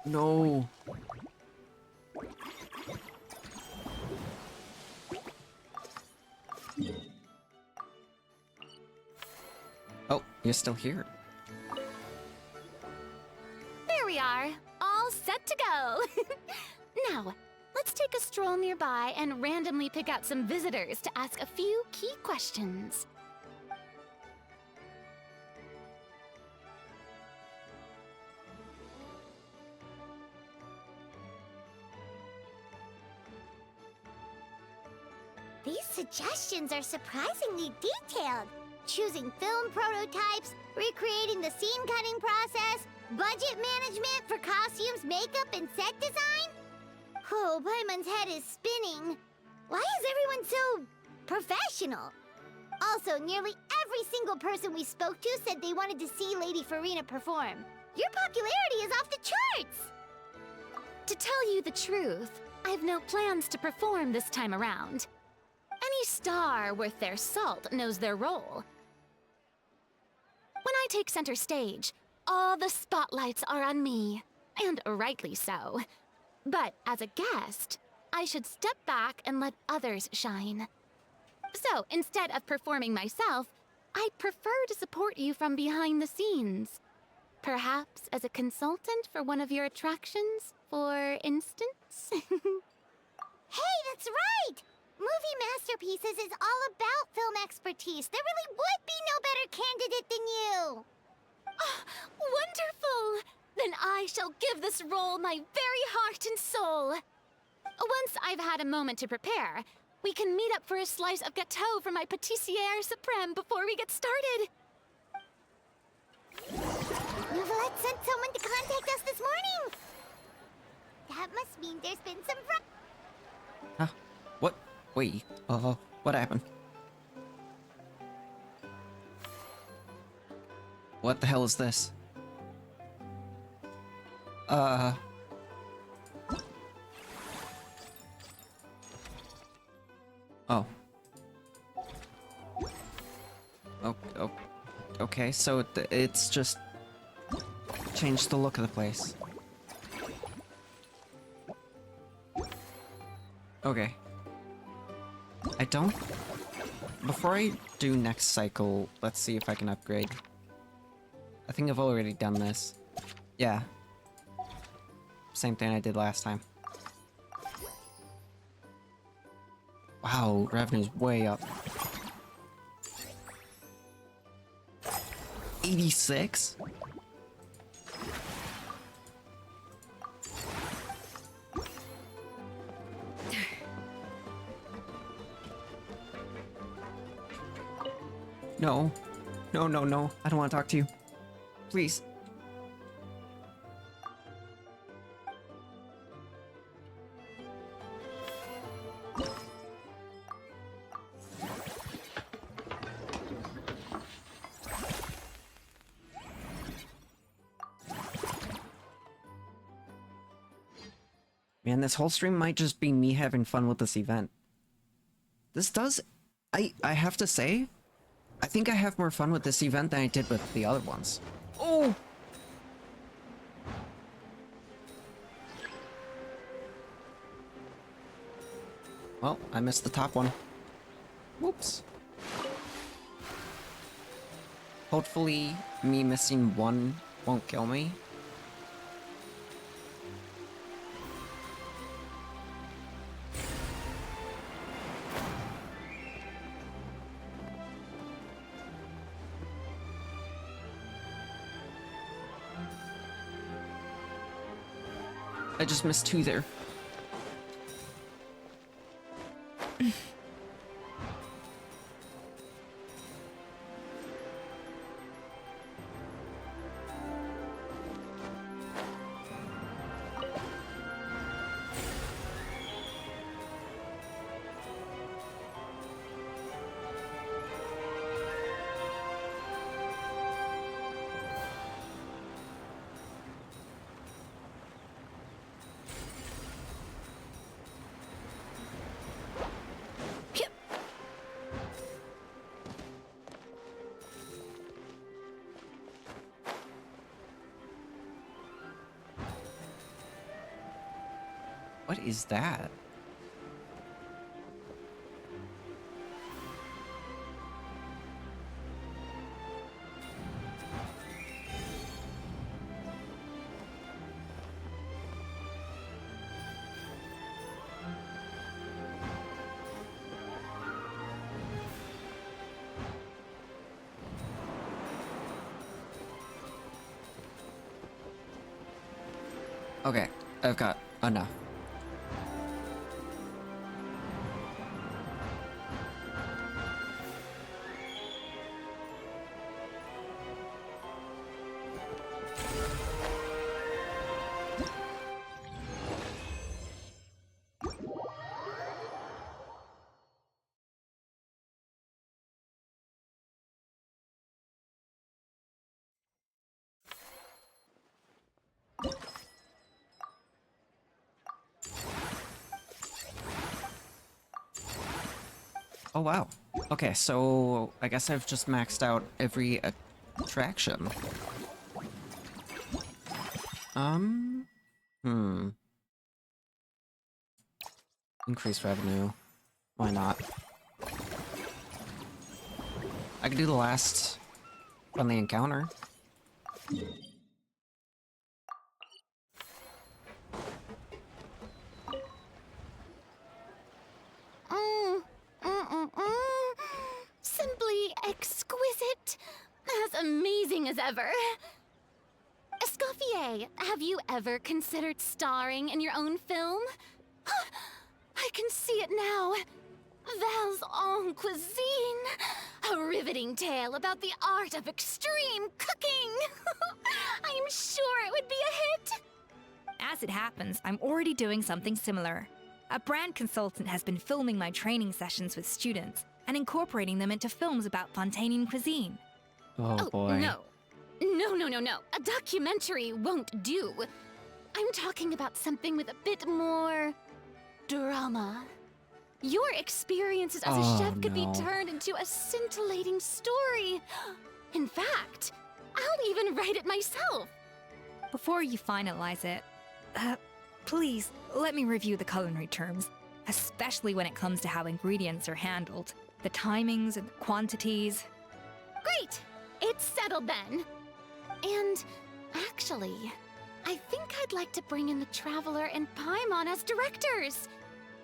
No. Oh, you're still here. There we are, all set to go. Now, let's take a stroll nearby and randomly pick out some visitors to ask a few key questions. These suggestions are surprisingly detailed. Choosing film prototypes, recreating the scene cutting process, budget management for costumes, makeup, and set design? Oh, Paimon's head is spinning. Why is everyone so professional? Also, nearly every single person we spoke to said they wanted to see Lady Farina perform. Your popularity is off the charts! To tell you the truth, I've no plans to perform this time around. Any star worth their salt knows their role. When I take center stage, all the spotlights are on me, and rightly so. But as a guest, I should step back and let others shine. So instead of performing myself, I'd prefer to support you from behind the scenes. Perhaps as a consultant for one of your attractions, for instance? Hey, that's right! Movie masterpieces is all about film expertise. There really would be no better candidate than you. Oh, wonderful! Then I shall give this role my very heart and soul. Once I've had a moment to prepare, we can meet up for a slice of gâteau from my pâtissière suprême before we get started. Novelette sent someone to contact us this morning. That must mean there's been some Huh? What? Wait. What happened? What the hell is this? Oh. Oh, okay, so it's just changed the look of the place. Okay. I don't... Before I do next cycle, let's see if I can upgrade. I think I've already done this. Yeah. Same thing I did last time. Wow, revenue's way up. 86? No. No, no, no. I don't want to talk to you. Please. Man, this whole stream might just be me having fun with this event. This does... I have to say, I think I have more fun with this event than I did with the other ones. Oh! Well, I missed the top one. Whoops. Hopefully, me missing one won't kill me. I just missed two there. What is that? Okay, I've got enough. Oh wow. Okay, so I guess I've just maxed out every attraction. Increase revenue. Why not? I could do the last friendly encounter. as ever. Escoffier, have you ever considered starring in your own film? I can see it now. Val's en cuisine. A riveting tale about the art of extreme cooking. I'm sure it would be a hit. As it happens, I'm already doing something similar. A brand consultant has been filming my training sessions with students and incorporating them into films about Fantainian cuisine. Oh boy. No. No. A documentary won't do. I'm talking about something with a bit more drama. Your experiences as a chef could be turned into a scintillating story. In fact, I'll even write it myself. Before you finalize it, please let me review the culinary terms, especially when it comes to how ingredients are handled, the timings and the quantities. Great! It's settled then. And actually, I think I'd like to bring in the Traveler and Paimon as directors.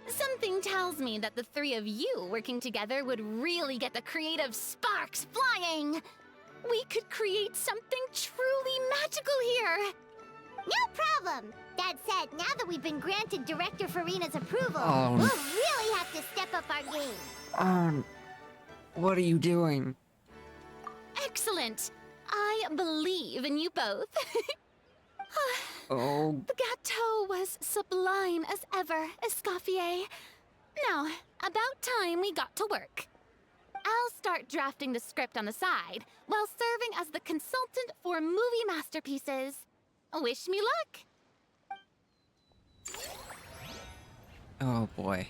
Something tells me that the three of you working together would really get the creative sparks flying. We could create something truly magical here. No problem. That said, now that we've been granted Director Farina's approval, Oh. we'll really have to step up our game. What are you doing? Excellent. I believe in you both. Oh, The gâteau was sublime as ever, Escoffier. Now, about time we got to work. I'll start drafting the script on the side, while serving as the consultant for movie masterpieces. Wish me luck! oh boy.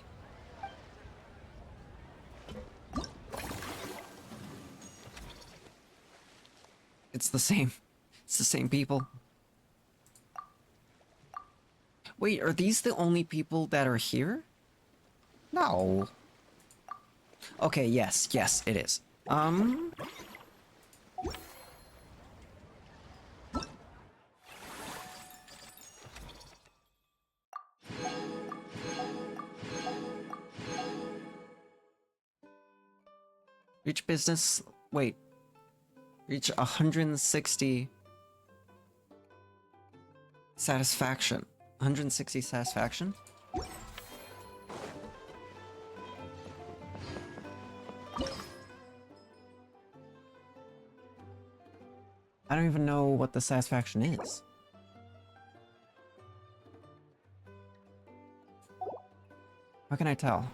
It's the same. It's the same people. Wait, are these the only people that are here? No. Okay, yes, it is. Reach business... Wait. Reach 160... satisfaction. 160 satisfaction? I don't even know what the satisfaction is. How can I tell?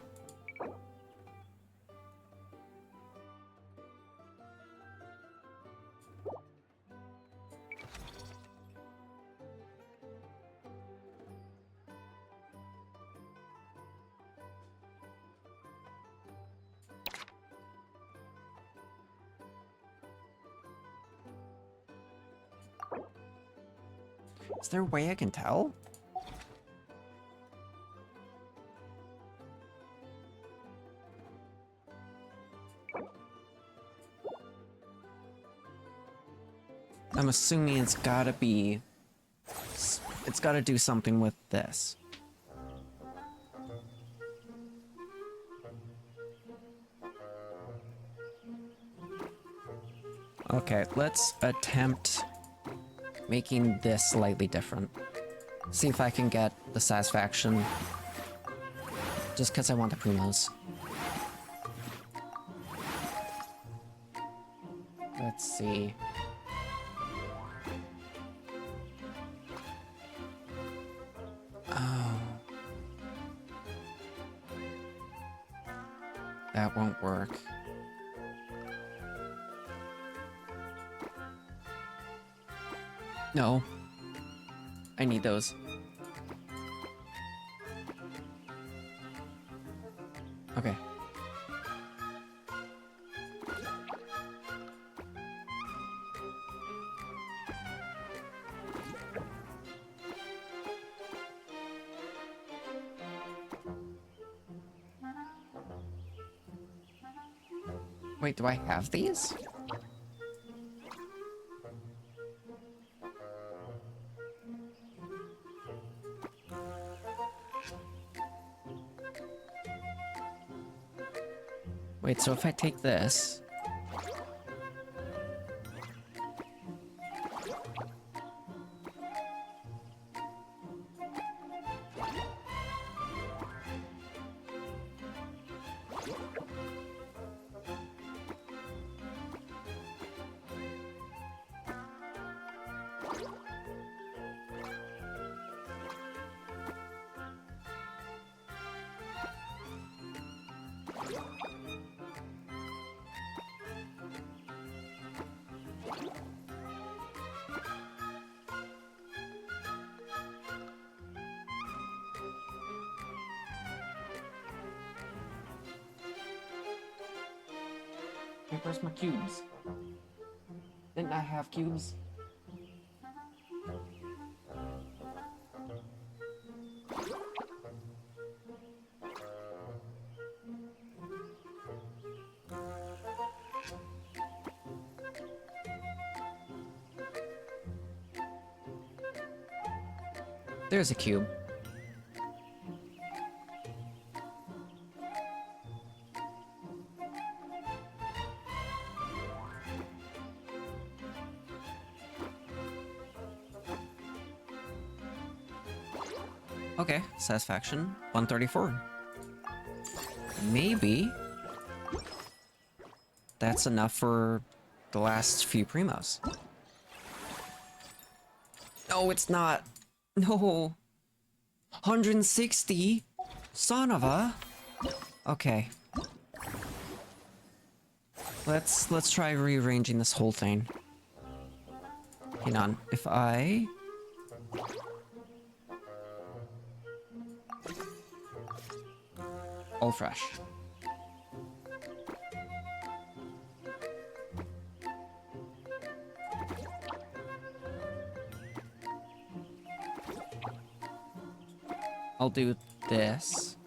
Is there a way I can tell? I'm assuming it's gotta be... It's gotta do something with this. Okay, let's attempt making this slightly different. See if I can get the satisfaction. Just because I want the primos. Let's see. Oh. That won't work. No. I need those. Okay. Wait, do I have these? Wait, so if I take this... Okay, where's my cubes? Didn't I have cubes? There's a cube. Okay, satisfaction 134. Maybe that's enough for the last few primos. No, it's not. No. 160? Son of a. Okay. Let's try rearranging this whole thing. Hang on. If I all fresh. I'll do this.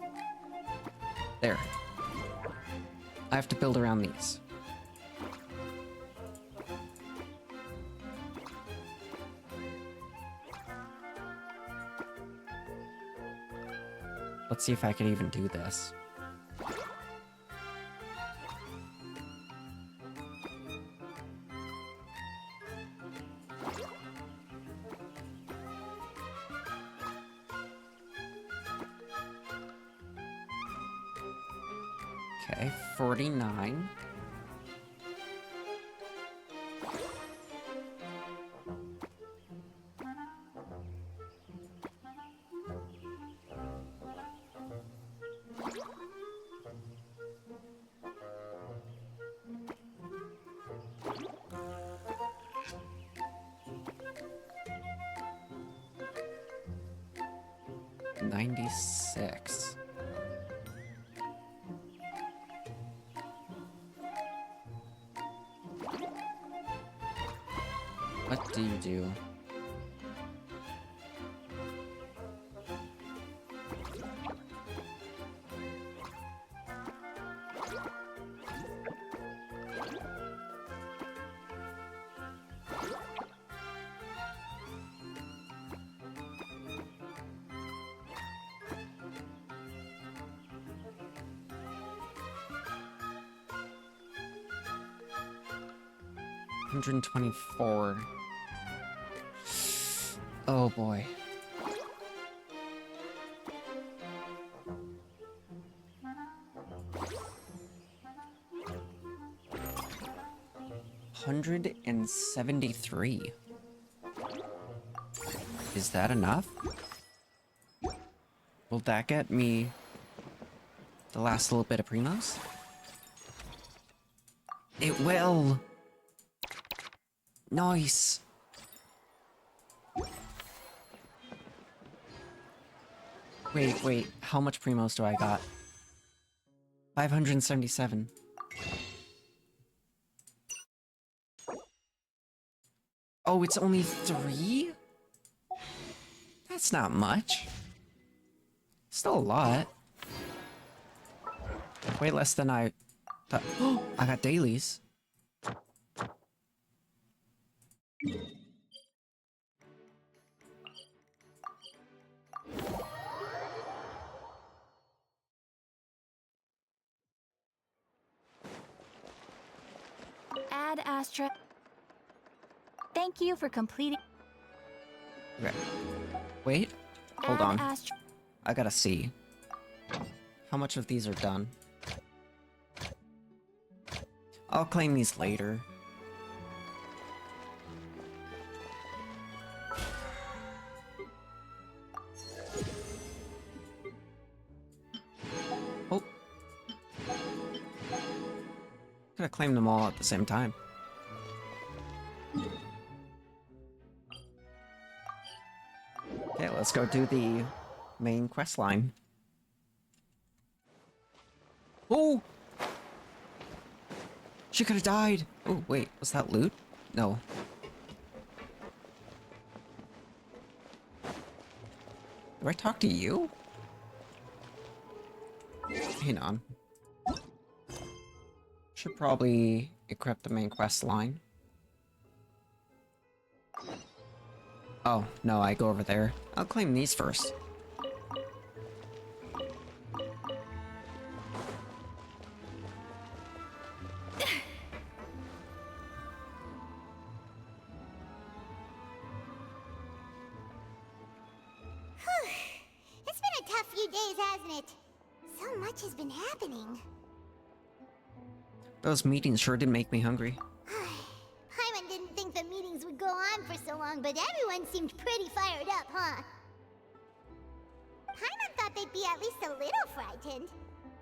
There. I have to build around these. Let's see if I can even do this. Okay, 49. $96. What do you do? $124. Oh boy. $173. Is that enough? Will that get me the last little bit of primos? It will! Nice! Wait, how much primos do I got? 577. Oh, it's only 3? That's not much. Still a lot. Way less than I thought. Oh, I got dailies. Ad Astra. Thank you for completing. Okay. Wait. Hold Ad on. Astra. I gotta see. How much of these are done? I'll claim these later. Oh. Could have claimed them all at the same time. Okay, let's go do the main quest line. Oh! She could have died. Oh, wait, was that loot? No. Do I talk to you? Hang on. Should probably equip the main quest line. Oh, no, I go over there. I'll claim these first. It's been a tough few days, hasn't it? So much has been happening. Those meetings sure did make me hungry. Paimon didn't think the meetings would go on for so long, but everyone seemed pretty fired up, huh? Paimon thought they'd be at least a little frightened.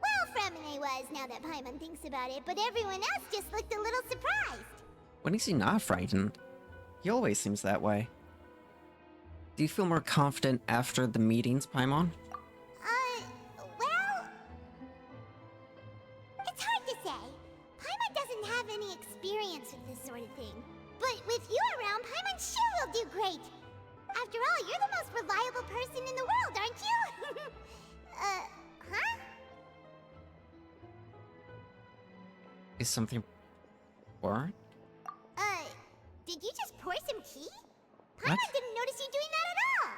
Well, Fremine was, now that Paimon thinks about it, but everyone else just looked a little surprised. When is he not frightened? He always seems that way. Do you feel more confident after the meetings, Paimon? Well... It's hard to say. Paimon doesn't have any experience with this sort of thing. But with you around, Paimon sure will do great. After all, you're the most reliable person in the world, aren't you? Huh? Is something... What? Did you just pour some tea? What? Paimon didn't notice you doing that at all.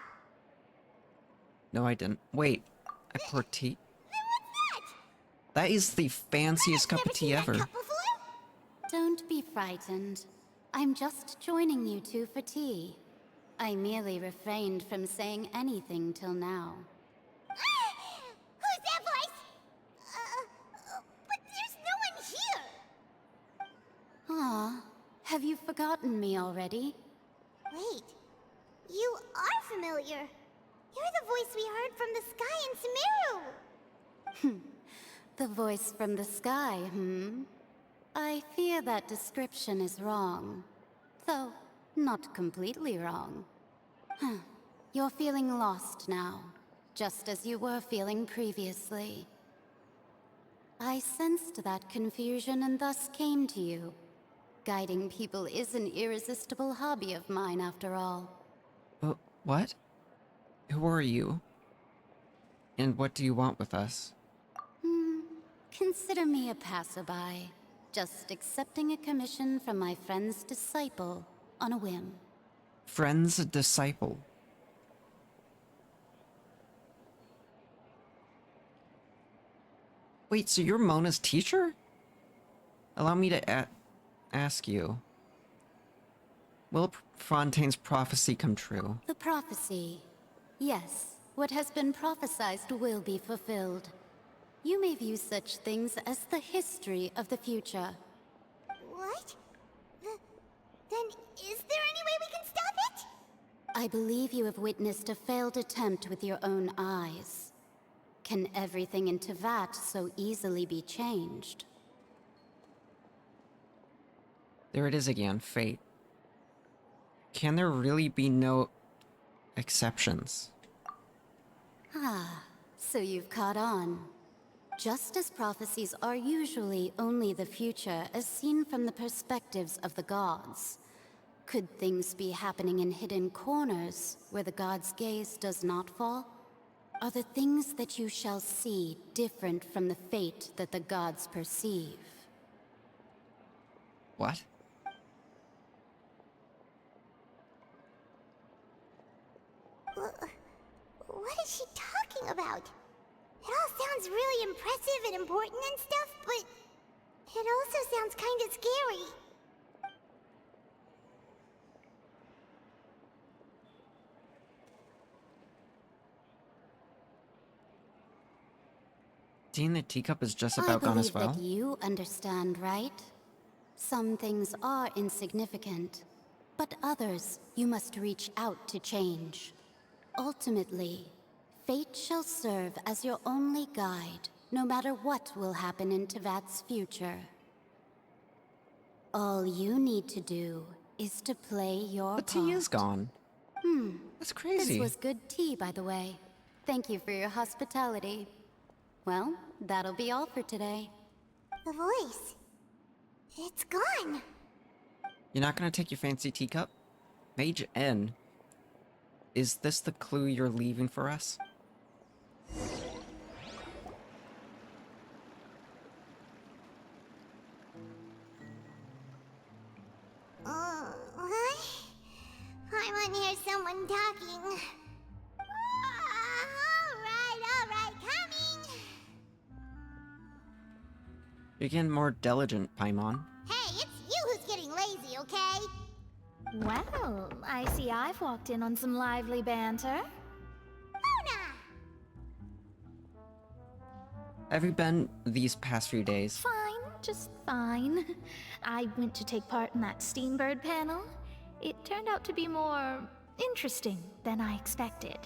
No, I didn't. Wait, I poured tea? Then what's that? That is the fanciest cup of tea ever. Don't be frightened. I'm just joining you two for tea. I merely refrained from saying anything till now. Who's that voice? But there's no one here. Aw, have you forgotten me already? Wait, you are familiar. You're the voice we heard from the sky in Sumeru. The voice from the sky, I fear that description is wrong. Though, not completely wrong. You're feeling lost now, just as you were feeling previously. I sensed that confusion and thus came to you. Guiding people is an irresistible hobby of mine, after all. What? Who are you? And what do you want with us? Consider me a passerby. Just accepting a commission from my friend's disciple on a whim. Friend's disciple. Wait, so you're Mona's teacher? Allow me to ask you. Will Fantain's prophecy come true? The prophecy. Yes, what has been prophesied will be fulfilled. You may view such things as the history of the future. What? Then is there any way we can stop it? I believe you have witnessed a failed attempt with your own eyes. Can everything in Teyvat so easily be changed? There it is again, fate. Can there really be no exceptions? Ah, so you've caught on. Just as prophecies are usually only the future as seen from the perspectives of the gods, could things be happening in hidden corners where the gods' gaze does not fall? Are the things that you shall see different from the fate that the gods perceive? What? What is she talking about? It all sounds really impressive and important and stuff, but it also sounds kind of scary. Seeing the teacup is just about gone as well? I believe that you understand, right? Some things are insignificant, but others you must reach out to change. Ultimately, fate shall serve as your only guide, no matter what will happen in Teyvat's future. All you need to do is to play your The part. tea is gone. That's crazy. This was good tea, by the way. Thank you for your hospitality. Well, that'll be all for today. The voice. It's gone. You're not gonna take your fancy teacup? Mage N. Is this the clue you're leaving for us? What? I want to hear someone talking. Alright, coming! You're getting more diligent, Paimon. Hey, it's you who's getting lazy, okay? Well, I see I've walked in on some lively banter. Mona! Have you been these past few days? Fine, just fine. I went to take part in that Steambird panel. It turned out to be more interesting than I expected.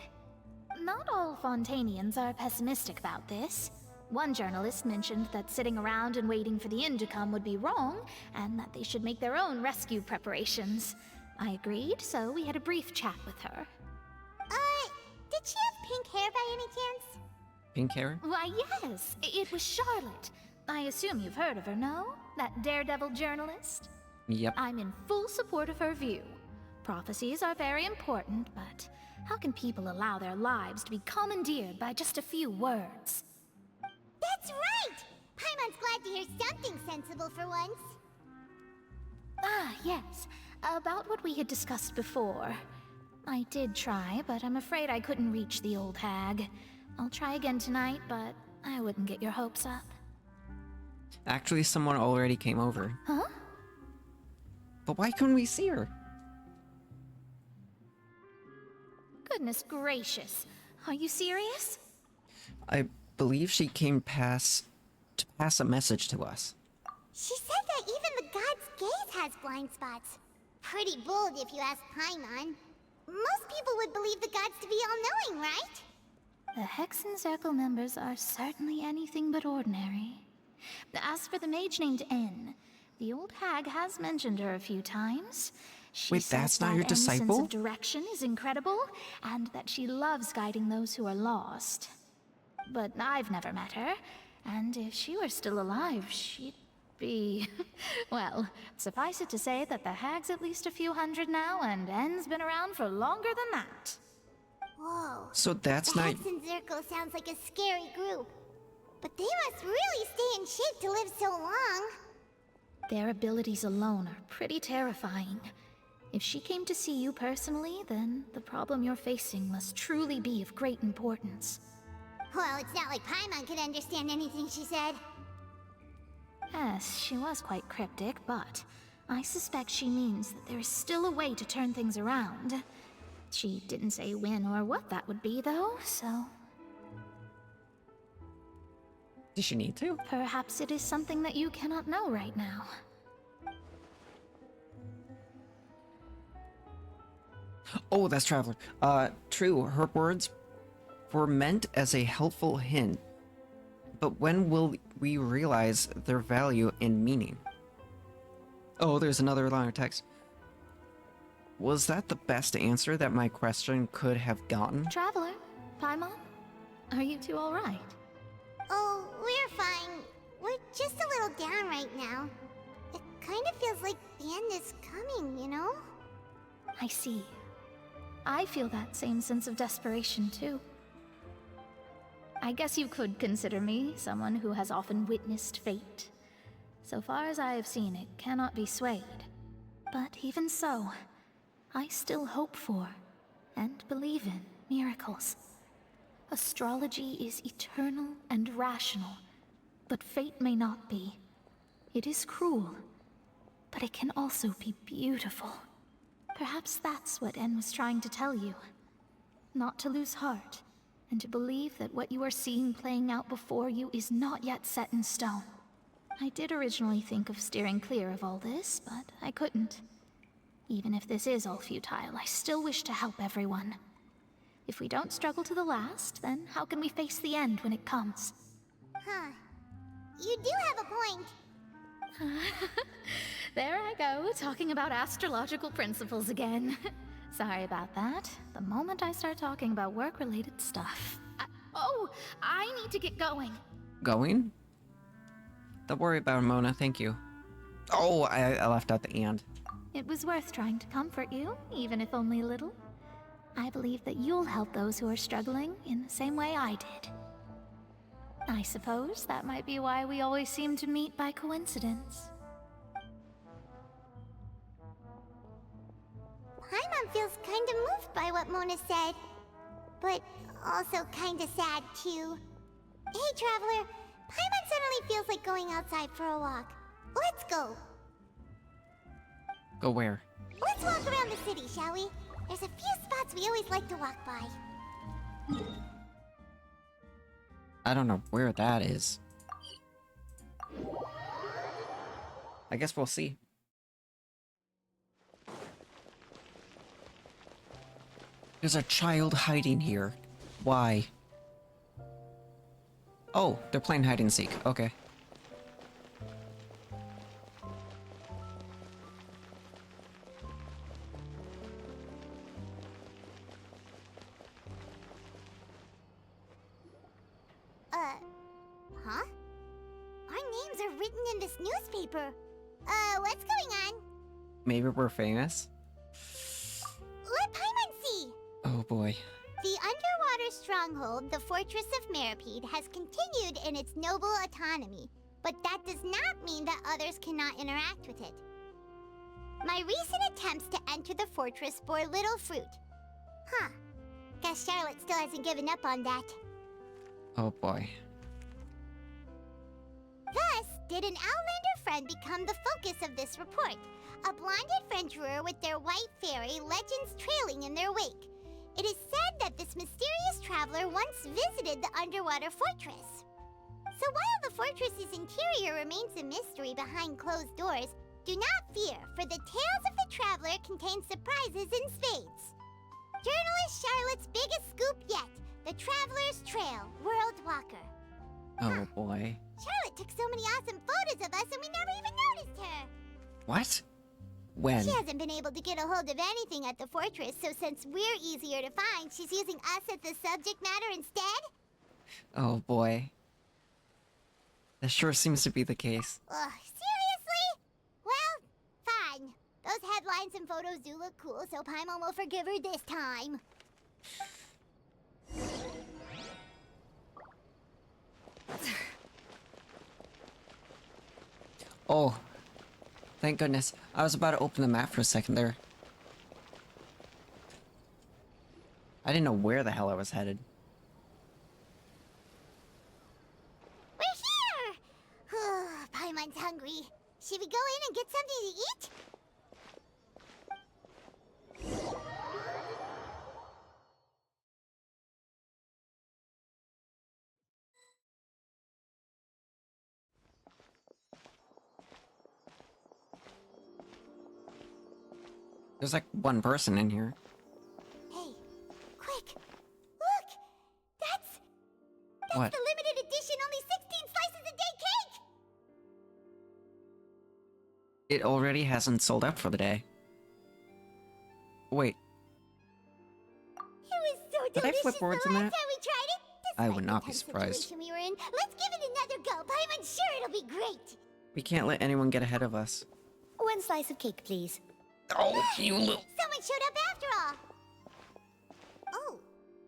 Not all Fontainians are pessimistic about this. One journalist mentioned that sitting around and waiting for the end to come would be wrong, and that they should make their own rescue preparations. I agreed, so we had a brief chat with her. Did she have pink hair by any chance? Pink hair? Why, yes, it was Charlotte. I assume you've heard of her, no? That daredevil journalist? Yep. I'm in full support of her view. Prophecies are very important, but how can people allow their lives to be commandeered by just a few words? That's right! Paimon's glad to hear something sensible for once. Ah, yes. About what we had discussed before. I did try, but I'm afraid I couldn't reach the old hag. I'll try again tonight, but I wouldn't get your hopes up. Actually, someone already came over. Huh? But why couldn't we see her? Goodness gracious. Are you serious? I believe she came to pass a message to us. She said that even the god's gaze has blind spots. Pretty bold if you ask Paimon. Most people would believe the gods to be all-knowing, right? The Hexen Circle members are certainly anything but ordinary. As for the mage named N, the old hag has mentioned her a few times. She Wait, says that's not that your N's sense disciple? of direction is incredible, and that she loves guiding those who are lost. But I've never met her, and if she were still alive, she'd be... well, suffice it to say that the hag's at least a few hundred now, and N's been around for longer than that. Whoa. So that's The not... Hexen Circle sounds like a scary group. But they must really stay in shape to live so long. Their abilities alone are pretty terrifying. If she came to see you personally, then the problem you're facing must truly be of great importance. Well, it's not like Paimon could understand anything she said. Yes, she was quite cryptic, but I suspect she means that there is still a way to turn things around. She didn't say when or what that would be, though, so... Does she need to? perhaps it is something that you cannot know right now. Oh, that's Traveler. True, her words were meant as a helpful hint. But when will we realize their value and meaning? Oh, there's another line of text. Was that the best answer that my question could have gotten? Traveler, Paimon, are you two alright? Oh, we're fine. We're just a little down right now. It kind of feels like the end is coming, you know? I see. I feel that same sense of desperation, too. I guess you could consider me someone who has often witnessed fate. So far as I have seen, it cannot be swayed. But even so, I still hope for, and believe in, miracles. Astrology is eternal and rational, but fate may not be. It is cruel, but it can also be beautiful. Perhaps that's what En was trying to tell you. Not to lose heart, and to believe that what you are seeing playing out before you is not yet set in stone. I did originally think of steering clear of all this, but I couldn't. Even if this is all futile, I still wish to help everyone. If we don't struggle to the last, then how can we face the end when it comes? Huh. You do have a point. There I go, talking about astrological principles again. Sorry about that. The moment I start talking about work-related stuff... I need to get going. Going? Don't worry about it, Mona, thank you. Oh, I left out the and. It was worth trying to comfort you, even if only a little. I believe that you'll help those who are struggling in the same way I did. I suppose that might be why we always seem to meet by coincidence. Paimon feels kind of moved by what Mona said, but also kind of sad too. Hey, Traveler, Paimon suddenly feels like going outside for a walk. Let's go. Go where? Let's walk around the city, shall we? There's a few spots we always like to walk by. I don't know where that is. I guess we'll see. There's a child hiding here. Why? Oh, they're playing hide and seek. Okay. Huh? Our names are written in this newspaper. What's going on? Maybe we're famous? Let Paimon see! Oh boy. The underwater stronghold, the Fortress of Meripede, has continued in its noble autonomy, but that does not mean that others cannot interact with it. My recent attempts to enter the fortress bore little fruit. Huh. Guess Charlotte still hasn't given up on that. Oh boy. Thus, did an Outlander friend become the focus of this report? A blonde adventurer with their white fairy legends trailing in their wake. It is said that this mysterious traveler once visited the underwater fortress. So while the fortress's interior remains a mystery behind closed doors, do not fear, for the tales of the traveler contain surprises in spades. Journalist Charlotte's biggest scoop yet, the Traveler's Trail, World Walker. Oh boy. Charlotte took so many awesome photos of us and we never even noticed her. What? When? She hasn't been able to get a hold of anything at the fortress, so since we're easier to find, she's using us as the subject matter instead? Oh boy. That sure seems to be the case. Ugh, seriously? Well, fine. Those headlines and photos do look cool, so Paimon will forgive her this time. Oh. Thank goodness. I was about to open the map for a second there. I didn't know where the hell I was headed. We're here! Paimon's hungry. Should we go in and get something to eat? There's like one person in here. Hey, quick! Look! That's What? the limited edition only 16 slices a day cake! It already hasn't sold out for the day. Wait, It was so did I delicious flip words the in last that? time we tried it! I Despite would the not be tense surprised. situation we were in, let's give it another go. Paimon's sure it'll be great. We can't let anyone get ahead of us. One slice of cake, please. Oh, you little... Someone showed up after all. Oh,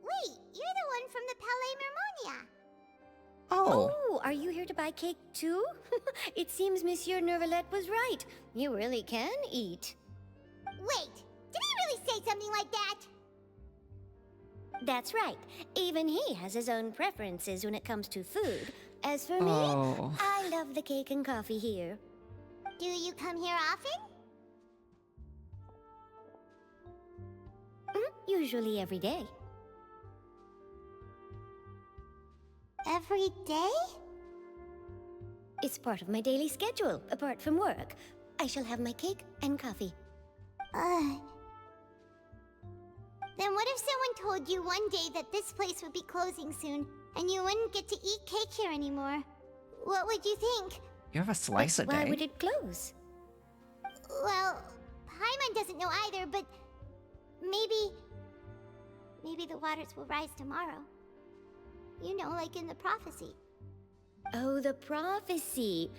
wait, you're the one from the Palais Mermonia. Oh. Oh, are you here to buy cake too? It seems Monsieur Nervalette was right. You really can eat. Wait, did he really say something like that? That's right. Even he has his own preferences when it comes to food. As for me, Oh. I love the cake and coffee here. Do you come here often? Usually every day. Every day? It's part of my daily schedule, apart from work. I shall have my cake and coffee. Then what if someone told you one day that this place would be closing soon, and you wouldn't get to eat cake here anymore? What would you think? You have a slice a Why day? would it close? Well, Paimon doesn't know either, but maybe the waters will rise tomorrow. You know, like in the prophecy. Oh, the prophecy.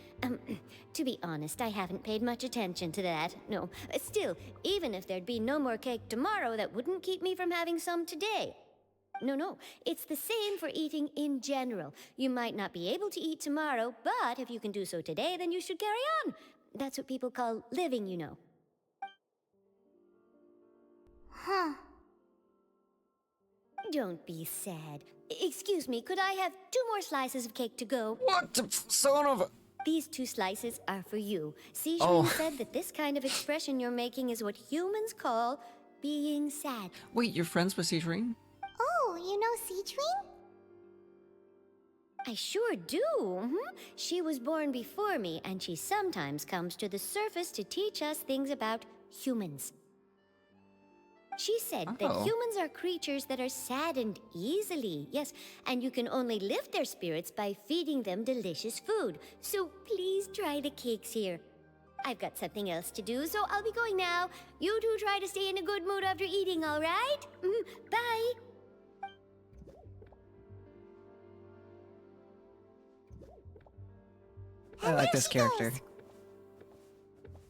To be honest, I haven't paid much attention to that. No, still, even if there'd be no more cake tomorrow, that wouldn't keep me from having some today. No, it's the same for eating in general. You might not be able to eat tomorrow, but if you can do so today, then you should carry on. That's what people call living, you know. Huh. Don't be sad. Excuse me, could I have 2 more slices of cake to go? What the son of a... These 2 slices are for you. Citrin Oh. said that this kind of expression you're making is what humans call being sad. Wait, you're friends with Citrin? Oh, you know Citrin? I sure do. She was born before me, and she sometimes comes to the surface to teach us things about humans. She said that Oh. humans are creatures that are saddened easily, yes, and you can only lift their spirits by feeding them delicious food. So please try the cakes here. I've got something else to do, so I'll be going now. You two try to stay in a good mood after eating, all right? Bye. I like this character.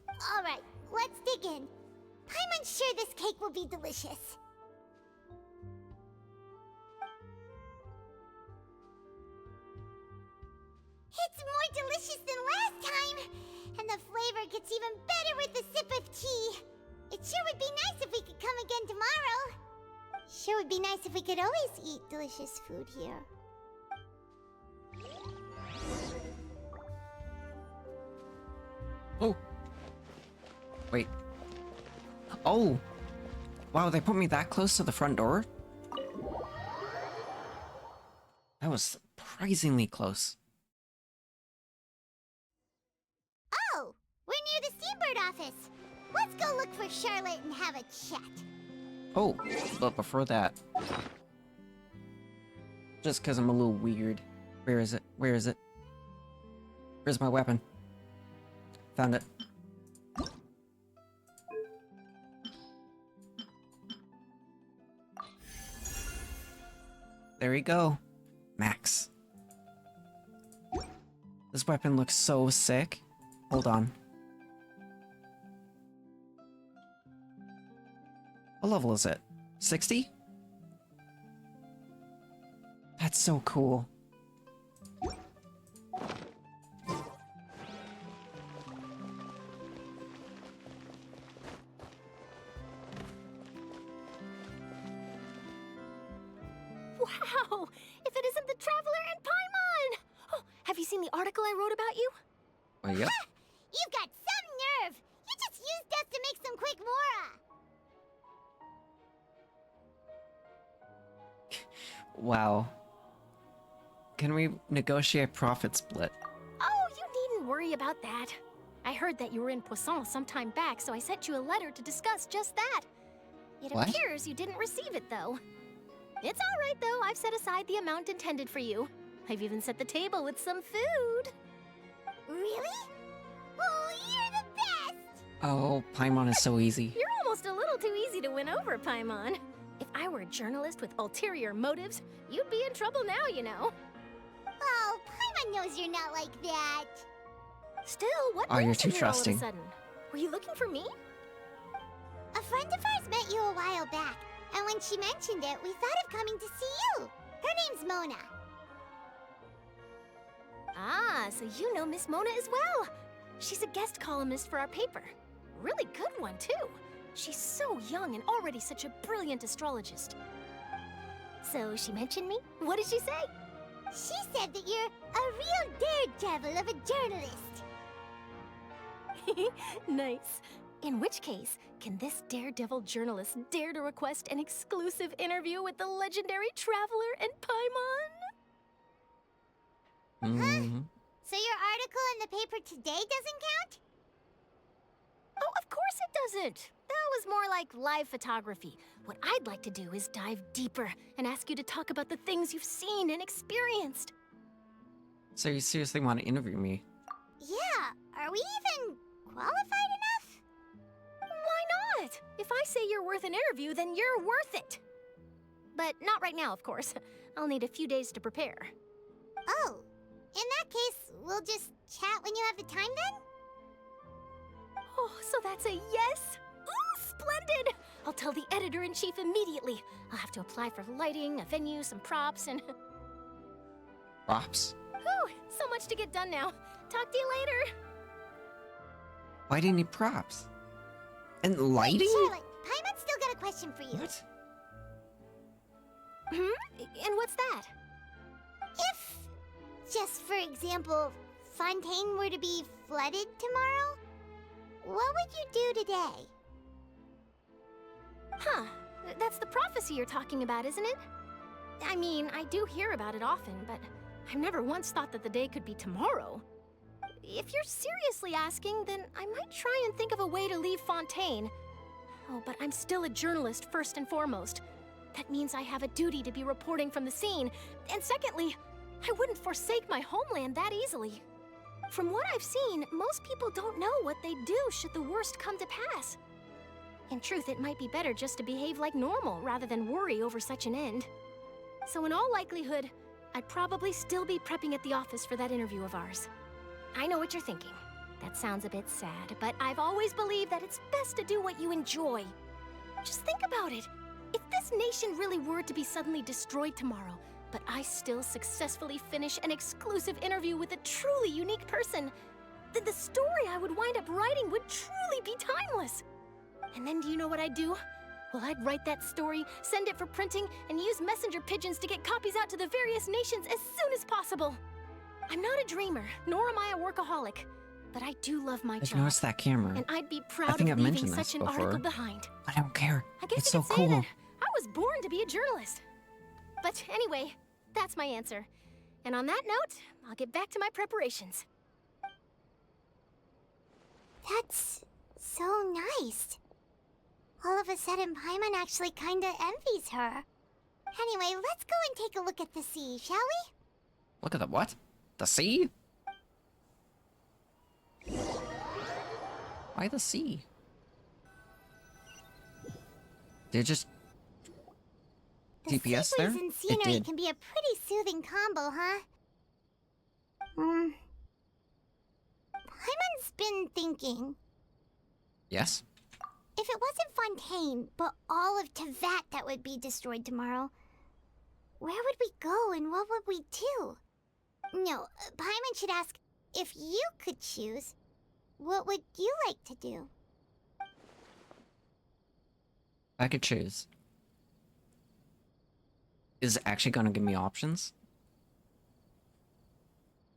All right, let's dig in. Paimon's sure this cake will be delicious. It's more delicious than last time, and the flavor gets even better with a sip of tea. It sure would be nice if we could come again tomorrow. Sure would be nice if we could always eat delicious food here. Oh. Wait. Oh. Wow, they put me that close to the front door? That was surprisingly close. Oh, we're near the Seabird office. Let's go look for Charlotte and have a chat. Oh, but before that... Just because I'm a little weird. Where is it? Where is it? Where's my weapon? Found it. There we go. Max. This weapon looks so sick. Hold on. What level is it? 60? That's so cool. Wow! If it isn't the Traveler and Paimon! Oh, have you seen the article I wrote about you? Oh, yep. You've got some nerve. You just used us to make some quick mora. Wow. Can we negotiate profit split? Oh, you needn't worry about that. I heard that you were in Poisson some time back, so I sent you a letter to discuss just that. It What? appears you didn't receive it, though. It's all right, though. I've set aside the amount intended for you. I've even set the table with some food. Really? Oh, you're the best. Oh, Paimon is so easy. You're almost a little too easy to win over, Paimon. If I were a journalist with ulterior motives, you'd be in trouble now, you know. Oh, Paimon knows you're not like that. Still, what Oh, you're brings too you here trusting. all of a sudden? Were you looking for me? A friend of ours met you a while back, and when she mentioned it, we thought of coming to see you. Her name's Mona. Ah, so you know Miss Mona as well. She's a guest columnist for our paper. Really good one, too. She's so young and already such a brilliant astrologist. So she mentioned me? What did she say? She said that you're a real daredevil of a journalist. Nice. In which case, can this daredevil journalist dare to request an exclusive interview with the legendary Traveler and Paimon? Mhm. So your article in the paper today doesn't count? Oh, of course it doesn't. That was more like live photography. What I'd like to do is dive deeper and ask you to talk about the things you've seen and experienced. So you seriously want to interview me? Yeah, are we even qualified enough? Why not? If I say you're worth an interview, then you're worth it. But not right now, of course. I'll need a few days to prepare. Oh, in that case, we'll just chat when you have the time then? Oh, so that's a yes? Ooh, splendid! I'll tell the editor-in-chief immediately. I'll have to apply for lighting, a venue, some props, and... Props? Whew, so much to get done now. Talk to you later. Why do you need props? And lighting? Charlotte, Paimon's still got a question for you. What? And what's that? If, just for example, Fantain were to be flooded tomorrow, what would you do today? Huh. That's the prophecy you're talking about, isn't it? I mean, I do hear about it often, but I've never once thought that the day could be tomorrow. If you're seriously asking, then I might try and think of a way to leave Fantain. Oh, but I'm still a journalist first and foremost. That means I have a duty to be reporting from the scene. And secondly, I wouldn't forsake my homeland that easily. From what I've seen, most people don't know what they'd do should the worst come to pass. In truth, it might be better just to behave like normal rather than worry over such an end. So in all likelihood, I'd probably still be prepping at the office for that interview of ours. I know what you're thinking. That sounds a bit sad, but I've always believed that it's best to do what you enjoy. Just think about it. If this nation really were to be suddenly destroyed tomorrow, but I still successfully finish an exclusive interview with a truly unique person, then the story I would wind up writing would truly be timeless. And then do you know what I'd do? Well, I'd write that story, send it for printing, and use messenger pigeons to get copies out to the various nations as soon as possible. I'm not a dreamer, nor am I a workaholic, but I do love my I've job. noticed that camera. And I'd be I proud think of I've leaving mentioned such this an article before. behind. I don't care. I guess It's you so could say cool. that I was born to be a journalist. But anyway, that's my answer. And on that note, I'll get back to my preparations. That's so nice. All of a sudden, Paimon actually kinda envies her. Anyway, let's go and take a look at the sea, shall we? Look at the what? The sea? Why the sea? Did it just The DPS sea there? breeze and It scenery did. can be a pretty soothing combo, huh? Paimon's been thinking. Yes? If it wasn't Fantain, but all of Tevat that would be destroyed tomorrow, where would we go and what would we do? No, Paimon should ask, if you could choose, what would you like to do? I could choose. Is it actually gonna give me options?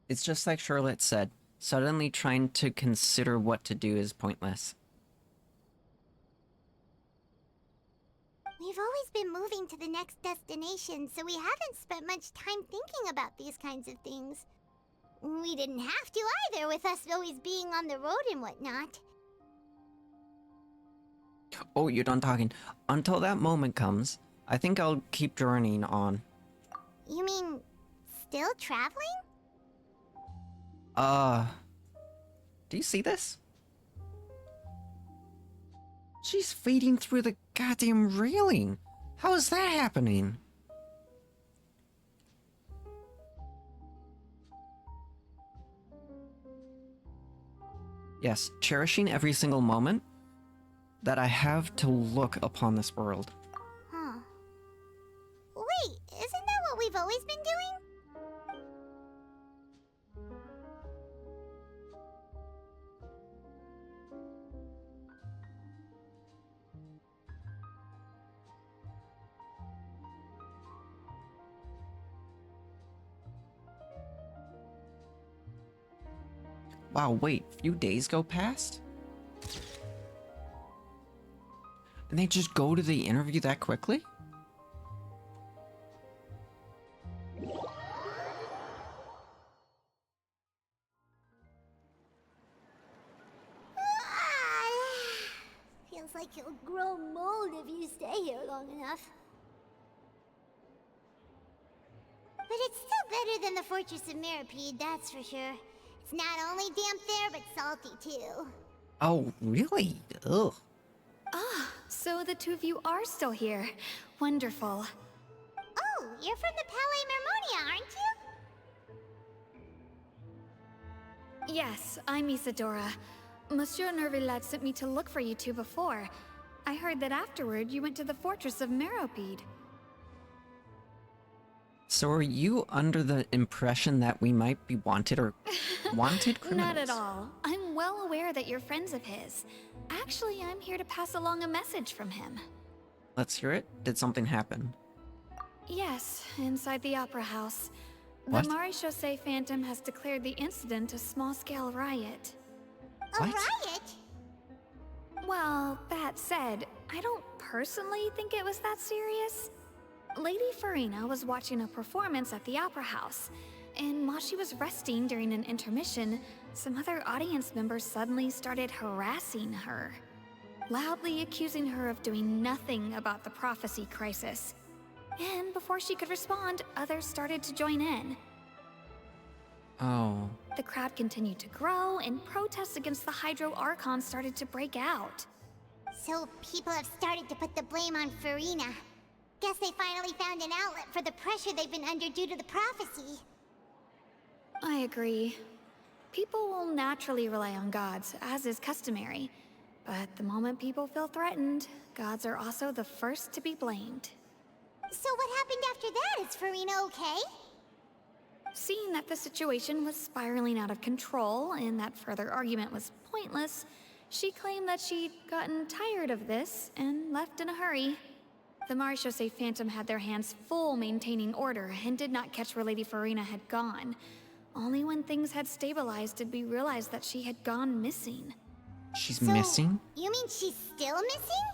It's just like Charlotte said, suddenly trying to consider what to do is pointless. We've always been moving to the next destination, so we haven't spent much time thinking about these kinds of things. We didn't have to either, with us always being on the road and whatnot. Oh, you're done talking. Until that moment comes, I think I'll keep journeying on. You mean, still traveling? Do you see this? She's fading through the goddamn railing. How is that happening? Yes, cherishing every single moment that I have to look upon this world. Huh. Wait, isn't that what we've always been doing? Wow, wait, few days go past? And they just go to the interview that quickly? Feels like you'll grow mold if you stay here long enough. But it's still better than the Fortress of Mirapede, that's for sure. It's not only damp there, but salty too. Oh, really? Ugh. Ah, so the two of you are still here. Wonderful. Oh, you're from the Palais Mermonia, aren't you? Yes, I'm Isadora. Monsieur Nervillet sent me to look for you two before. I heard that afterward you went to the fortress of Meropide. So are you under the impression that we might be wanted or wanted criminals? Not at all. I'm well aware that you're friends of his. Actually, I'm here to pass along a message from him. Let's hear it. Did something happen? Yes, inside the Opera House. What? The Maréchaussée Phantom has declared the incident a small-scale riot. A What? riot? Well, that said, I don't personally think it was that serious. Lady Farina was watching a performance at the Opera House, and while she was resting during an intermission, some other audience members suddenly started harassing her, loudly accusing her of doing nothing about the prophecy crisis. And before she could respond, others started to join in. Oh. The crowd continued to grow, and protests against the Hydro Archon started to break out. So people have started to put the blame on Farina. Guess they finally found an outlet for the pressure they've been under due to the prophecy. I agree. People will naturally rely on gods, as is customary. But the moment people feel threatened, gods are also the first to be blamed. So what happened after that? Is Farina okay? Seeing that the situation was spiraling out of control and that further argument was pointless, she claimed that she'd gotten tired of this and left in a hurry. The Maréchaussée Phantom had their hands full maintaining order and did not catch where Lady Farina had gone. Only when things had stabilized did we realize that she had gone missing. She's So, missing? You mean she's still missing?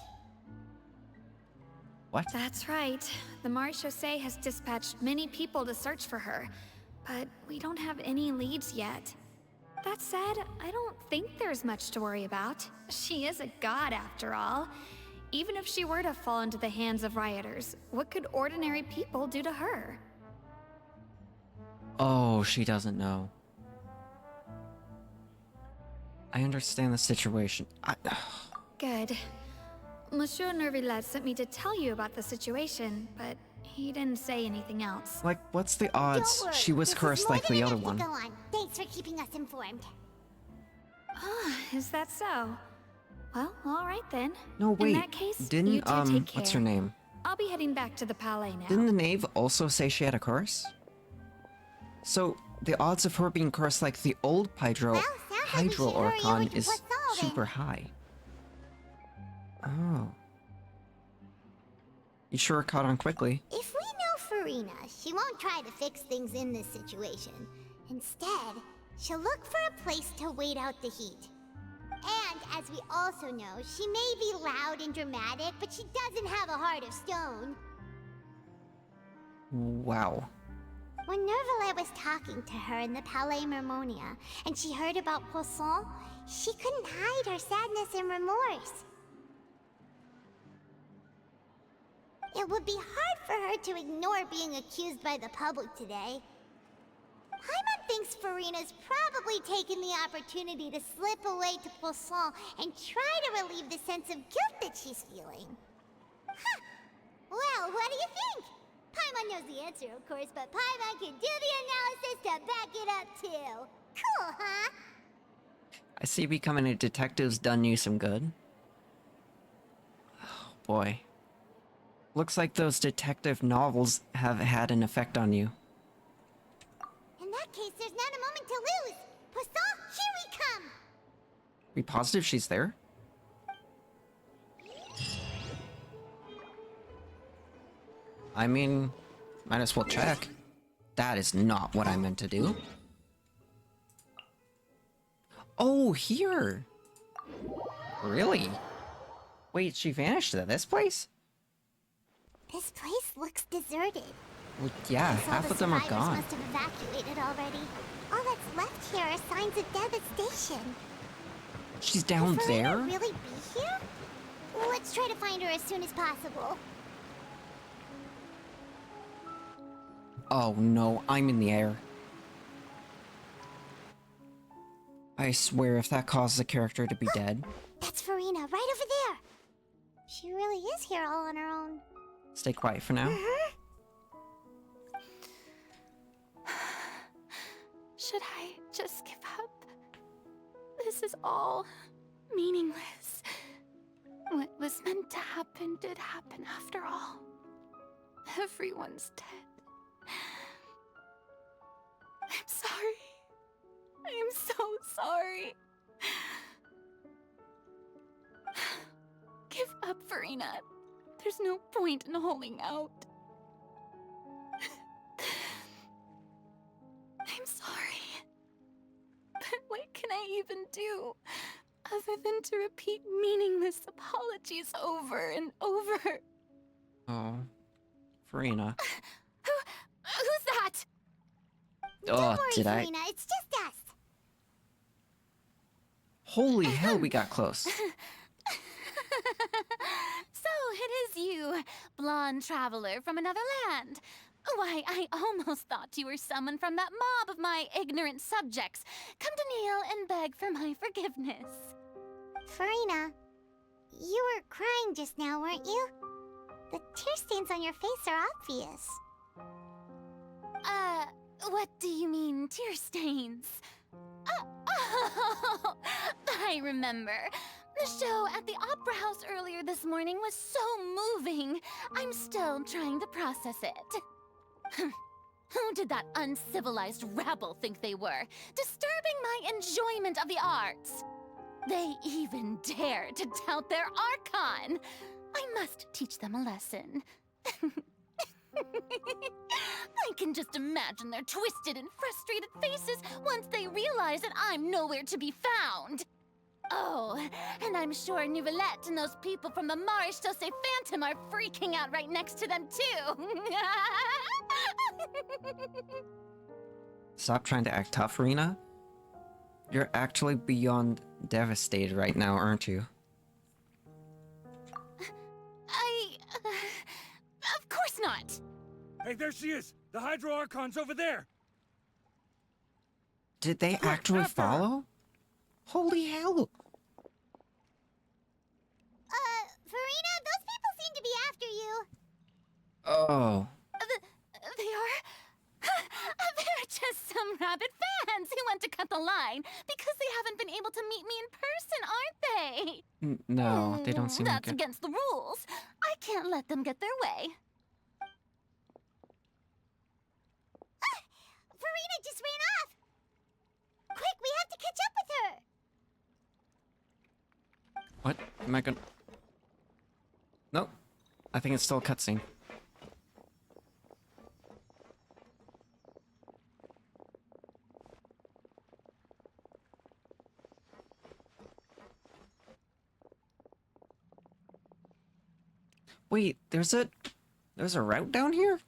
What? That's right. The Maréchaussée has dispatched many people to search for her, but we don't have any leads yet. That said, I don't think there's much to worry about. She is a god after all. Even if she were to fall into the hands of rioters, what could ordinary people do to her? Oh, she doesn't know. I understand the situation. Good. Monsieur Nervillet sent me to tell you about the situation, but he didn't say anything else. Like, what's the odds Don't worry, she was this is cursed more like than the other enough one? to go on. Thanks for keeping us informed. Ah, is that so? Well, all right then. No, wait. In that case, Didn't, you two take care. what's her name? I'll be heading back to the Palais now. Didn't the knave also say she had a curse? So, the odds of her being cursed like the old Well, sounds like we Hydro should hurry Archon up and is put Saul in. super high. Oh. You sure caught on quickly. If we know Farina, she won't try to fix things in this situation. Instead, she'll look for a place to wait out the heat. And as we also know, she may be loud and dramatic, but she doesn't have a heart of stone. Wow. When Nervillet was talking to her in the Palais Mermonia, and she heard about Poisson, she couldn't hide her sadness and remorse. It would be hard for her to ignore being accused by the public today. Paimon thinks Farina's probably taken the opportunity to slip away to Poisson and try to relieve the sense of guilt that she's feeling. Huh. Well, what do you think? Paimon knows the answer, of course, but Paimon can do the analysis to back it up, too. Cool, huh? I see becoming a detective's done you some good. Oh, boy. Looks like those detective novels have had an effect on you. In that case, there's not a moment to lose. Poisson, here we come! Are you positive she's there? I mean, might as well check. That is not what I meant to do. Oh, here! Really? Wait, she vanished to this place? This place looks deserted. Well, yeah, Guess all half the of them are survivors gone. must have evacuated already. All that's left here are signs of devastation. She's down Could Farina there? really be here? Let's try to find her as soon as possible. Oh no, I'm in the air. I swear if that causes a character to be dead. That's Farina, right over there. She really is here all on her own. Stay quiet for now. Should I just give up? This is all meaningless. What was meant to happen did happen after all. Everyone's dead. I'm sorry. I am so sorry. Give up, Farina. There's no point in holding out. I'm sorry. But what can I even do other than to repeat meaningless apologies over and over? Oh, Farina. Who's that? Oh, Don't worry, did I? Farina, it's just us. Holy hell, we got close. So it is you, blonde traveler from another land. Why, I almost thought you were someone from that mob of my ignorant subjects, come to kneel and beg for my forgiveness. Farina, you were crying just now, weren't you? The tear stains on your face are obvious. What do you mean, tear stains? Oh, I remember. The show at the Opera House earlier this morning was so moving. I'm still trying to process it. Who did that uncivilized rabble think they were, disturbing my enjoyment of the arts? They even dare to tout their Archon. I must teach them a lesson. I can just imagine their twisted and frustrated faces once they realize that I'm nowhere to be found. Oh, and I'm sure Nouvellette and those people from the Marish Chaussee Phantom are freaking out right next to them too. Stop trying to act tough, Farina. You're actually beyond devastated right now, aren't you? Of course not. Hey, there she is! The Hydro Archon's over there! Did they actually after her. follow? Holy hell! Farina, those people seem to be after you. Oh. They are... They're just some rabid fans who want to cut the line because they haven't been able to meet me in person, aren't they? No, they don't seem That's like it. against the rules. I can't let them get their way. Farina just ran off. Quick, we have to catch up with her. What? Am I gonna... Nope. I think it's still a cutscene. Wait, there's a route down here?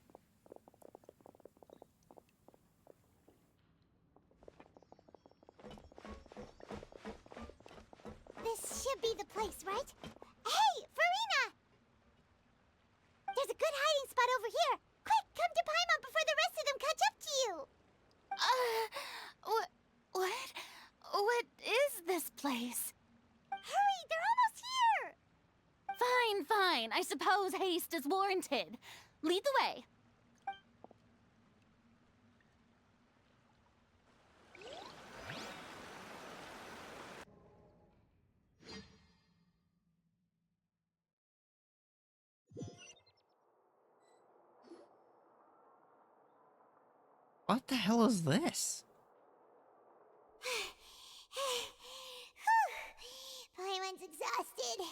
This should be the place, right? Hey, Farina! There's a good hiding spot over here. Quick, come to Paimon before the rest of them catch up to you. What? What is this place? Hurry, they're almost here. Fine, fine. I suppose haste is warranted. Lead the way. What the hell is this? Paimon's exhausted.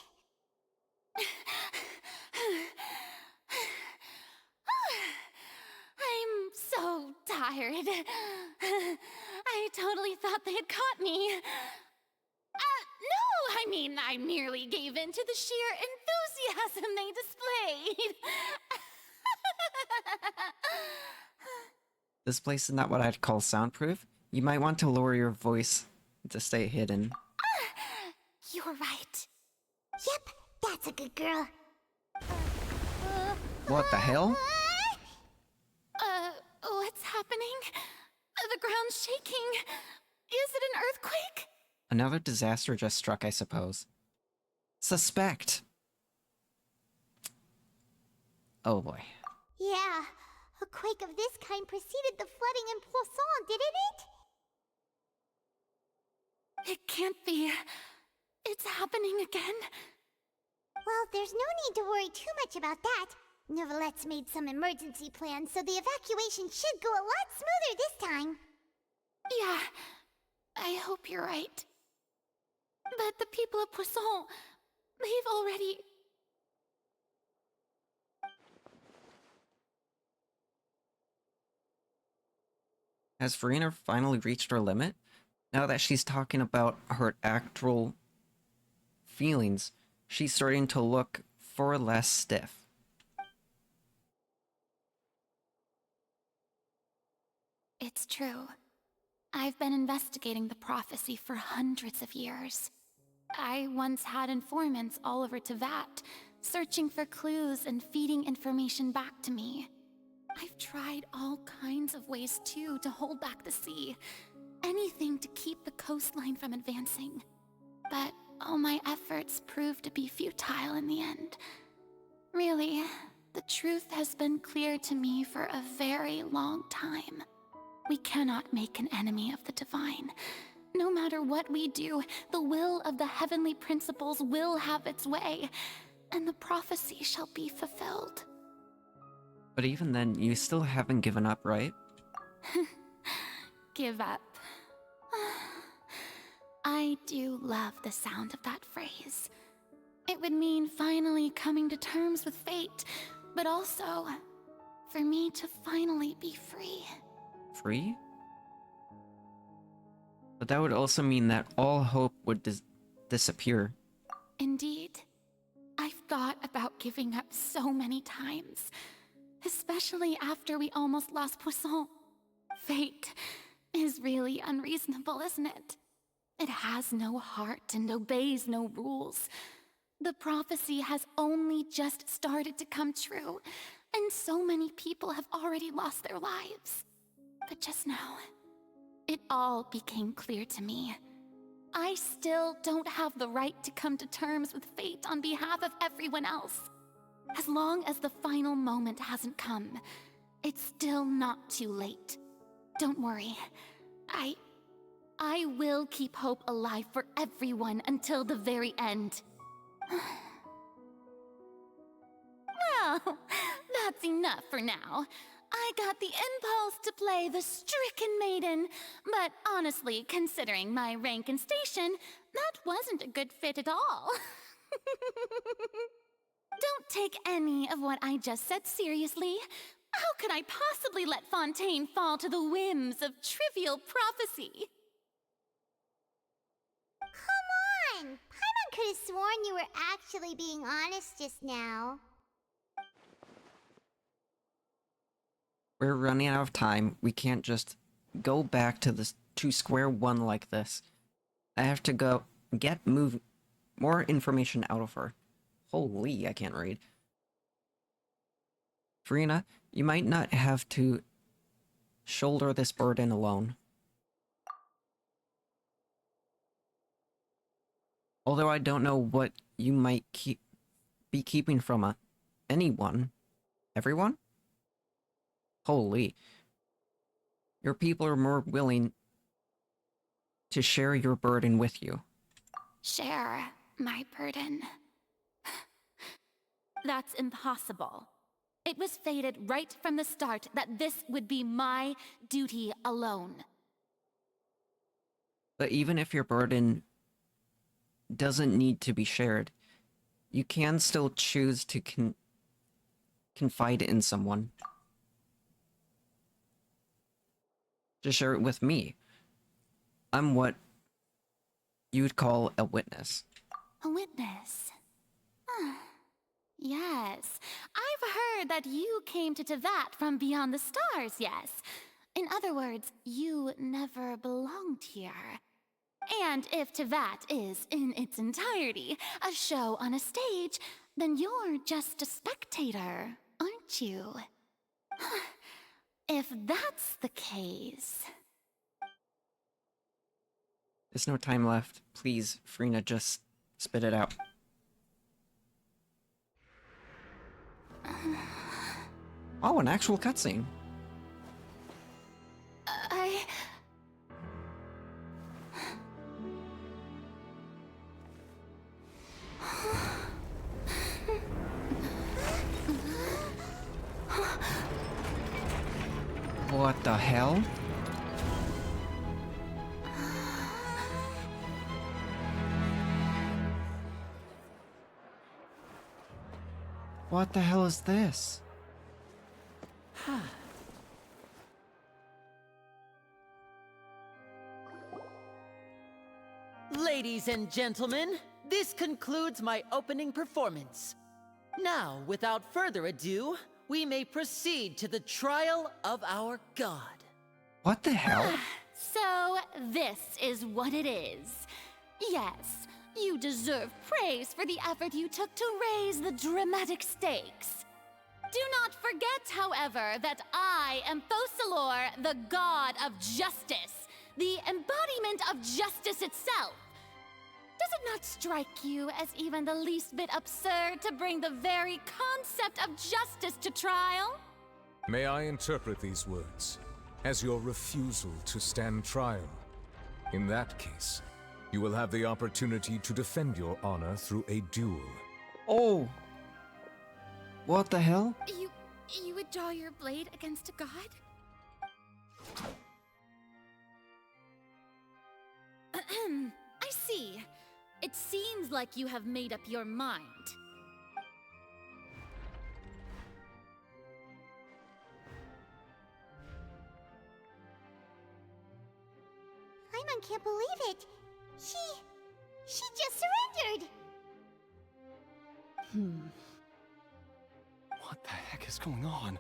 I'm so tired. I totally thought they had caught me. No, I mean, I merely gave in to the sheer enthusiasm they displayed. This place is not what I'd call soundproof. You might want to lower your voice to stay hidden. You're right. Yep, that's a good girl. What the hell? What's happening? The ground's shaking. Is it an earthquake? Another disaster just struck, I suppose. Suspect. Oh boy. Yeah, a quake of this kind preceded the flooding in Poisson, didn't it? It can't be. It's happening again. Well, there's no need to worry too much about that. Novelette's made some emergency plans, so the evacuation should go a lot smoother this time. Yeah, I hope you're right. But the people of Poisson, they've already... Has Farina finally reached her limit? Now that she's talking about her actual feelings, she's starting to look far less stiff. It's true. I've been investigating the prophecy for hundreds of years. I once had informants all over Teyvat, searching for clues and feeding information back to me. I've tried all kinds of ways, too, to hold back the sea. Anything to keep the coastline from advancing. But all my efforts proved to be futile in the end. Really, the truth has been clear to me for a very long time. We cannot make an enemy of the divine. No matter what we do, the will of the heavenly principles will have its way, and the prophecy shall be fulfilled. But even then, you still haven't given up, right? Give up. I do love the sound of that phrase. It would mean finally coming to terms with fate, but also for me to finally be free. Free? But that would also mean that all hope would disappear. Indeed. I've thought about giving up so many times, especially after we almost lost Poisson. Fate is really unreasonable, isn't it? It has no heart and obeys no rules. The prophecy has only just started to come true, and so many people have already lost their lives. But just now, it all became clear to me. I still don't have the right to come to terms with fate on behalf of everyone else. As long as the final moment hasn't come, it's still not too late. Don't worry. I will keep hope alive for everyone until the very end. Well, that's enough for now. I got the impulse to play the stricken maiden, but honestly, considering my rank and station, that wasn't a good fit at all. Don't take any of what I just said seriously. How could I possibly let Fantain fall to the whims of trivial prophecy? Come on! Paimon could have sworn you were actually being honest just now. We're running out of time. We can't just go back to square one like this. I have to go get more information out of her. Holy, I can't read. Farina, you might not have to shoulder this burden alone. Although I don't know what you might be keeping from anyone. Everyone? Holy. Your people are more willing to share your burden with you. Share my burden. That's impossible. It was fated right from the start that this would be my duty alone. But even if your burden doesn't need to be shared, you can still choose to confide in someone. Just share it with me. I'm what you'd call a witness. A witness? Yes. I've heard that you came to Teyvat from beyond the stars, yes. In other words, you never belonged here. And if Teyvat is, in its entirety, a show on a stage, then you're just a spectator, aren't you? If that's the case... There's no time left. Please, Farina, just spit it out. Oh, an actual cutscene. the hell? What the hell is this? Ladies and gentlemen, this concludes my opening performance. Now, without further ado, we may proceed to the trial of our god. What the hell? So, this is what it is. Yes, you deserve praise for the effort you took to raise the dramatic stakes. Do not forget, however, that I am Focalor, the god of justice, the embodiment of justice itself. Does it not strike you as even the least bit absurd to bring the very concept of justice to trial? May I interpret these words as your refusal to stand trial? In that case, you will have the opportunity to defend your honor through a duel. Oh! What the hell? You would draw your blade against a god? I see. It seems like you have made up your mind. Paimon can't believe it. She just surrendered. What the heck is going on?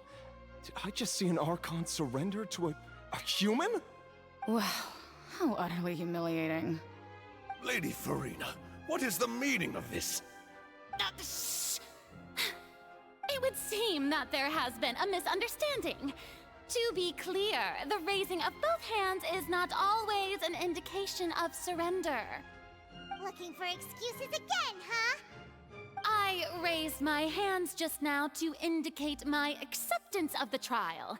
Did I just see an Archon surrender to a human? Wow, how utterly humiliating. Lady Farina, what is the meaning of this? It would seem that there has been a misunderstanding. To be clear, the raising of both hands is not always an indication of surrender. Looking for excuses again, huh? I raised my hands just now to indicate my acceptance of the trial.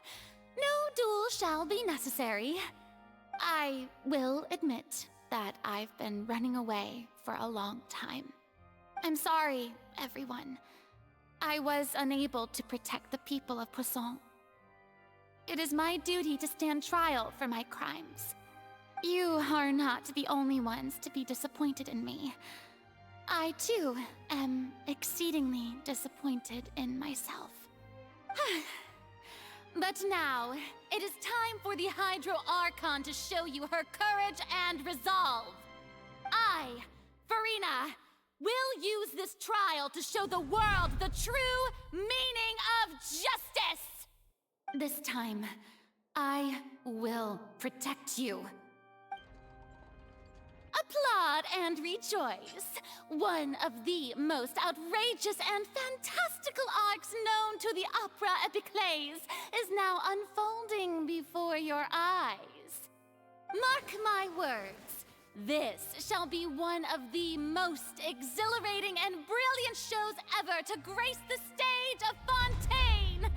No duel shall be necessary. I will admit that I've been running away for a long time. I'm sorry, everyone. I was unable to protect the people of Poisson. It is my duty to stand trial for my crimes. You are not the only ones to be disappointed in me. I, too, am exceedingly disappointed in myself. But now, it is time for the Hydro Archon to show you her courage and resolve. I, Farina, will use this trial to show the world the true meaning of justice! This time, I will protect you. Applaud and rejoice. One of the most outrageous and fantastical arcs known to the opera epiclese is now unfolding before your eyes. Mark my words, this shall be one of the most exhilarating and brilliant shows ever to grace the stage of Fantain.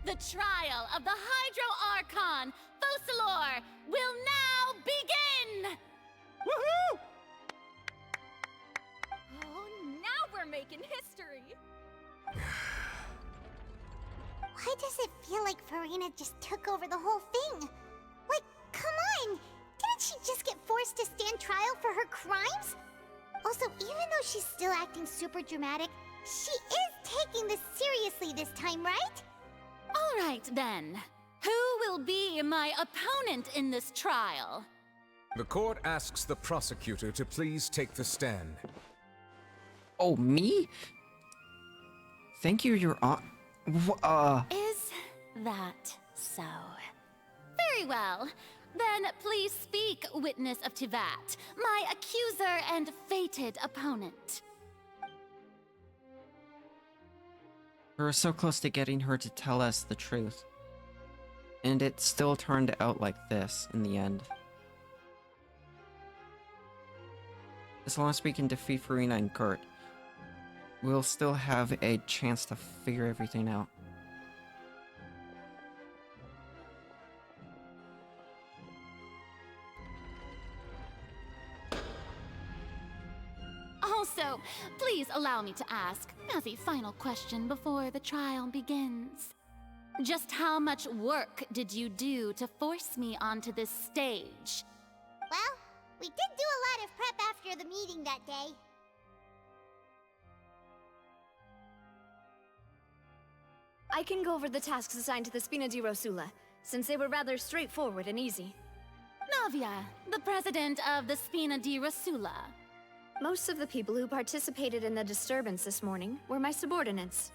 The trial of the Hydro Archon, Focalor, will now begin! Woohoo! Oh, now we're making history! Why does it feel like Farina just took over the whole thing? Like, come on! Didn't she just get forced to stand trial for her crimes? Also, even though she's still acting super dramatic, she is taking this seriously this time, right? All right, then. Who will be my opponent in this trial? The court asks the prosecutor to please take the stand. Oh, me? Thank you, Your Honor. Is that so? Very well. Then please speak, witness of Tivat, my accuser and fated opponent. We were so close to getting her to tell us the truth. And it still turned out like this in the end. As long as we can defeat Farina and Gert, we'll still have a chance to figure everything out. Also, please allow me to ask, as a final question before the trial begins. Just how much work did you do to force me onto this stage? Well, we did do a lot of prep after the meeting that day. I can go over the tasks assigned to the Spina di Rosula, since they were rather straightforward and easy. Navia, the president of the Spina di Rosula. Most of the people who participated in the disturbance this morning were my subordinates.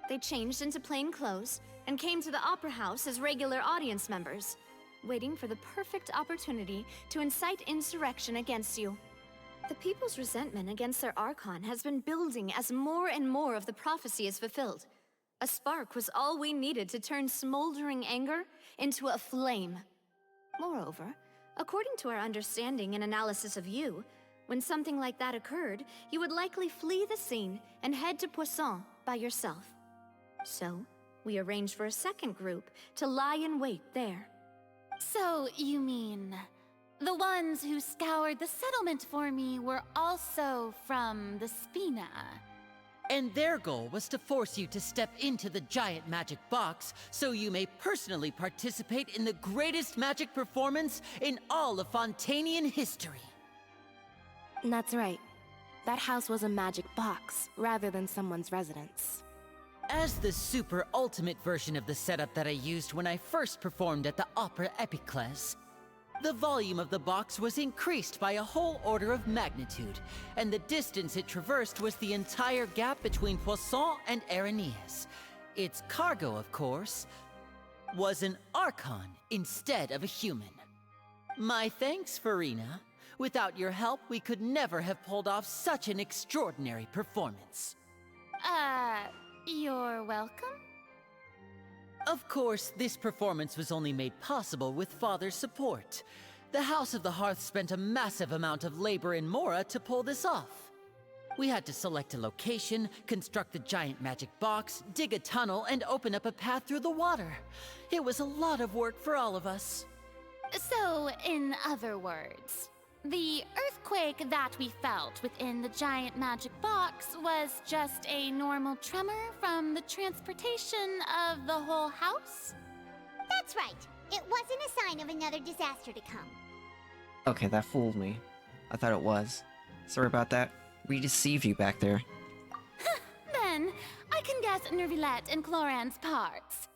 They changed into plain clothes and came to the Opera House as regular audience members, waiting for the perfect opportunity to incite insurrection against you. The people's resentment against their Archon has been building as more and more of the prophecy is fulfilled. A spark was all we needed to turn smoldering anger into a flame. Moreover, according to our understanding and analysis of you, when something like that occurred, you would likely flee the scene and head to Poisson by yourself. So, we arranged for a second group to lie in wait there. So, you mean, the ones who scoured the settlement for me were also from the Spina? And their goal was to force you to step into the giant magic box so you may personally participate in the greatest magic performance in all of Fontainian history. That's right. That house was a magic box, rather than someone's residence. As the super ultimate version of the setup that I used when I first performed at the Opera Epiclese, the volume of the box was increased by a whole order of magnitude, and the distance it traversed was the entire gap between Poisson and Aranias. Its cargo, of course, was an Archon instead of a human. My thanks, Farina. Without your help, we could never have pulled off such an extraordinary performance. You're welcome? Of course, this performance was only made possible with Father's support. The House of the Hearth spent a massive amount of labor in Mora to pull this off. We had to select a location, construct the giant magic box, dig a tunnel, and open up a path through the water. It was a lot of work for all of us. So, in other words, the earthquake that we felt within the giant magic box was just a normal tremor from the transportation of the whole house? That's right. It wasn't a sign of another disaster to come. Okay, that fooled me. I thought it was. Sorry about that. We deceived you back there. Then, I can guess Nervilette and Cloran's parts.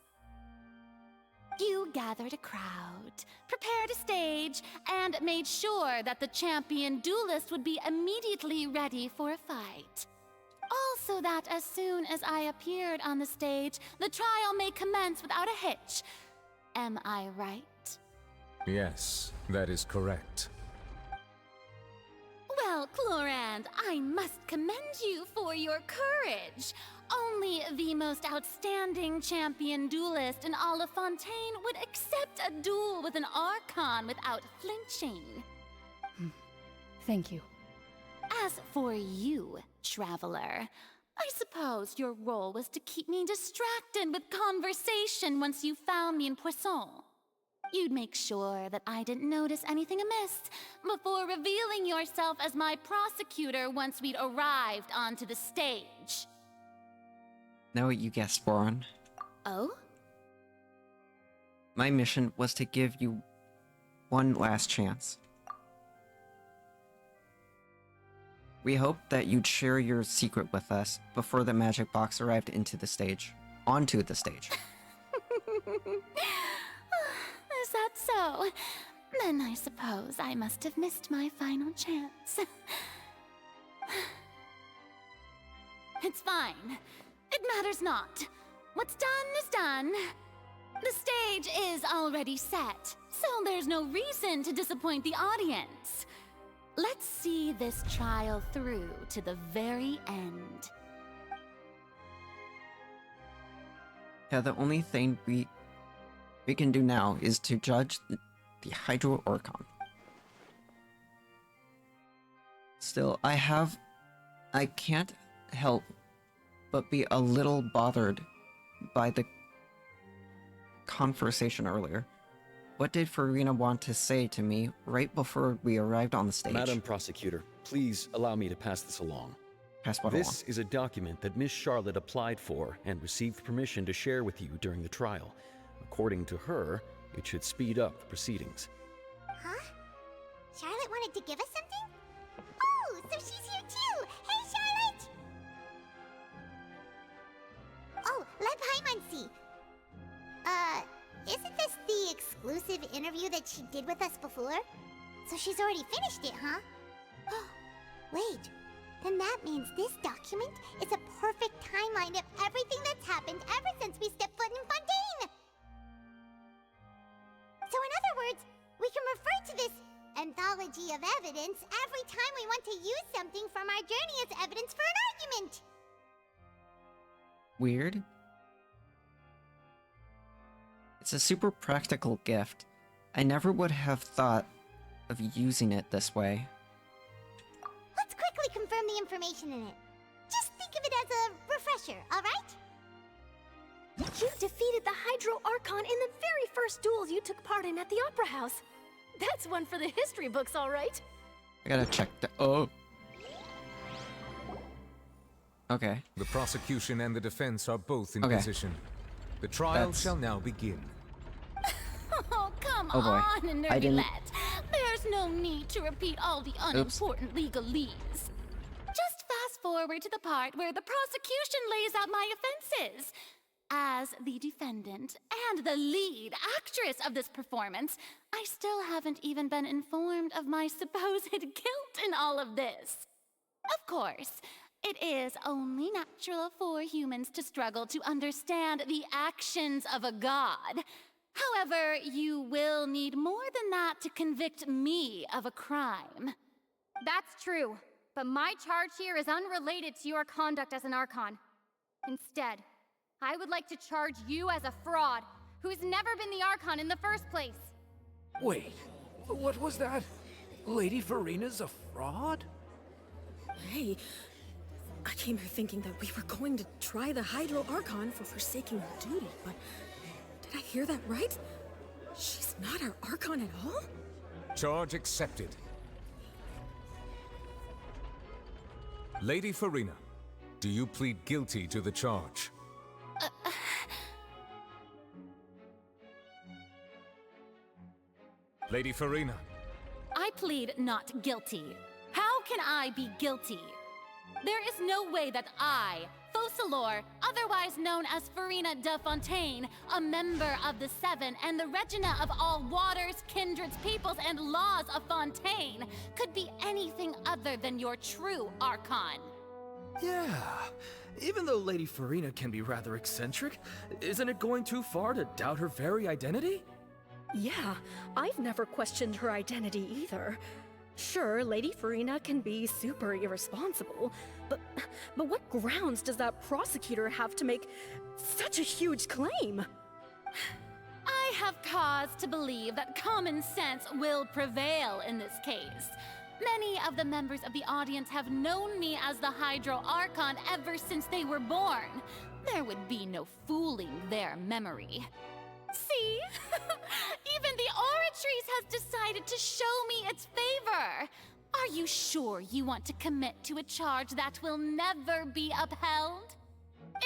You gathered a crowd, prepared a stage, and made sure that the champion duelist would be immediately ready for a fight. Also that as soon as I appeared on the stage, the trial may commence without a hitch. Am I right? Yes, that is correct. Well, Clorand, I must commend you for your courage. Only the most outstanding champion duelist in all of Fontaine would accept a duel with an Archon without flinching. Thank you. As for you, Traveler, I suppose your role was to keep me distracted with conversation once you found me in Poisson. You'd make sure that I didn't notice anything amiss before revealing yourself as my prosecutor once we'd arrived onto the stage. Know what you guessed, Boron. Oh? My mission was to give you one last chance. We hoped that you'd share your secret with us before the magic box arrived onto the stage. Is that so? Then I suppose I must have missed my final chance. It's fine. It matters not. What's done is done. The stage is already set, so there's no reason to disappoint the audience. Let's see this trial through to the very end. Yeah, the only thing we can do now is to judge the Hydro Archon. Still, I can't help but be a little bothered by the conversation earlier. What did Farina want to say to me right before we arrived on the stage? Madam Prosecutor, please allow me to pass this along. Pass what This is a document that Miss Charlotte applied for and received permission to share with you during the trial. According to her, it should speed up the proceedings. Huh? Charlotte wanted to give us something? Oh, so she's here too! Hey, Charlotte! Oh, let Paimon see. Isn't this the exclusive interview that she did with us before? So she's already finished it, huh? Wait, then that means this document is a perfect timeline of everything that's happened ever since we stepped foot in Fantain! So in other words, we can refer to this anthology of evidence every time we want to use something from our journey as evidence for an argument! Weird. It's a super practical gift. I never would have thought of using it this way. Let's quickly confirm the information in it. Just think of it as a refresher, alright? You defeated the Hydro Archon in the very first duels you took part in at the Opera House. That's one for the history books, alright? I gotta check the. Oh. Okay. The prosecution and the defense are both in Okay. position. The trial That's- shall now begin. Oh, come Oh, boy. on, I didn't- Nerdylette. There's no need to repeat all the unimportant legalese. Just fast forward to the part where the prosecution lays out my offenses. As the defendant and the lead actress of this performance, I still haven't even been informed of my supposed guilt in all of this. Of course, it is only natural for humans to struggle to understand the actions of a god. However, you will need more than that to convict me of a crime. That's true, but my charge here is unrelated to your conduct as an Archon. Instead, I would like to charge you as a fraud who's never been the Archon in the first place. Wait, what was that? Lady Farina's a fraud? Hey, I came here thinking that we were going to try the Hydro Archon for forsaking her duty, but did I hear that right? She's not our Archon at all? Charge accepted. Lady Farina, do you plead guilty to the charge? Lady Farina. I plead not guilty. How can I be guilty? There is no way that I, Focalor, otherwise known as Farina de Fantain, a member of the Seven and the Regina of all waters, kindreds, peoples, and laws of Fantain, could be anything other than your true Archon. Yeah. Even though Lady Farina can be rather eccentric, isn't it going too far to doubt her very identity? Yeah, I've never questioned her identity either. Sure, Lady Farina can be super irresponsible, but what grounds does that prosecutor have to make such a huge claim? I have cause to believe that common sense will prevail in this case. Many of the members of the audience have known me as the Hydro Archon ever since they were born. There would be no fooling their memory. See? Even the Oratrice has decided to show me its favor. Are you sure you want to commit to a charge that will never be upheld?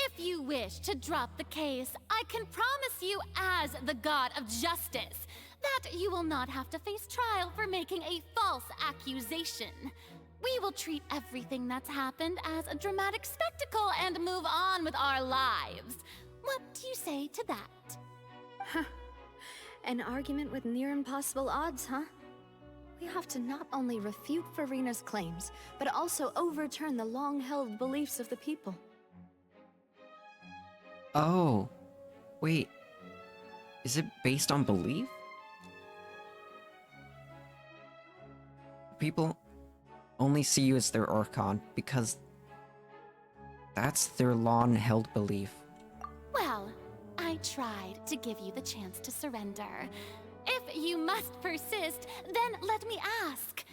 If you wish to drop the case, I can promise you as the God of Justice that you will not have to face trial for making a false accusation. We will treat everything that's happened as a dramatic spectacle and move on with our lives. What do you say to that? Huh. An argument with near impossible odds, huh? We have to not only refute Farina's claims, but also overturn the long-held beliefs of the people. Oh. Wait. Is it based on belief? People only see you as their Archon because that's their long-held belief. Well, I tried to give you the chance to surrender. If you must persist, then let me ask.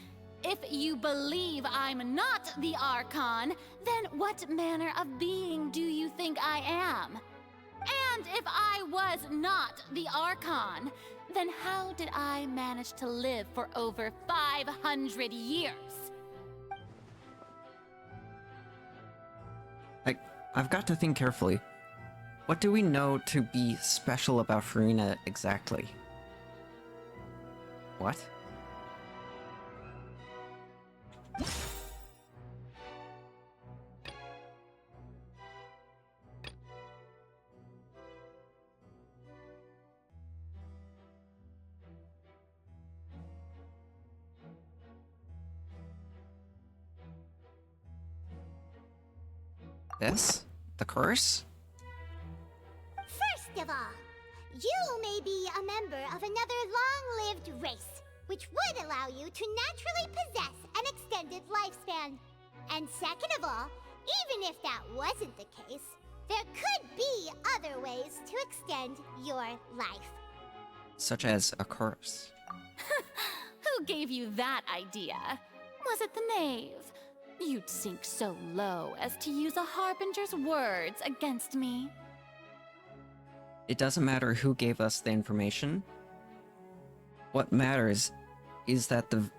If you believe I'm not the Archon, then what manner of being do you think I am? And if I was not the Archon, then how did I manage to live for over 500 years? I've got to think carefully. What do we know to be special about Farina exactly? What? This? The curse? First of all, you may be a member of another long-lived race, which would allow you to naturally possess an extended lifespan. And second of all, even if that wasn't the case, there could be other ways to extend your life. Such as a curse. Who gave you that idea? Was it the knave? You'd sink so low as to use a harbinger's words against me. It doesn't matter who gave us the information. What matters is that the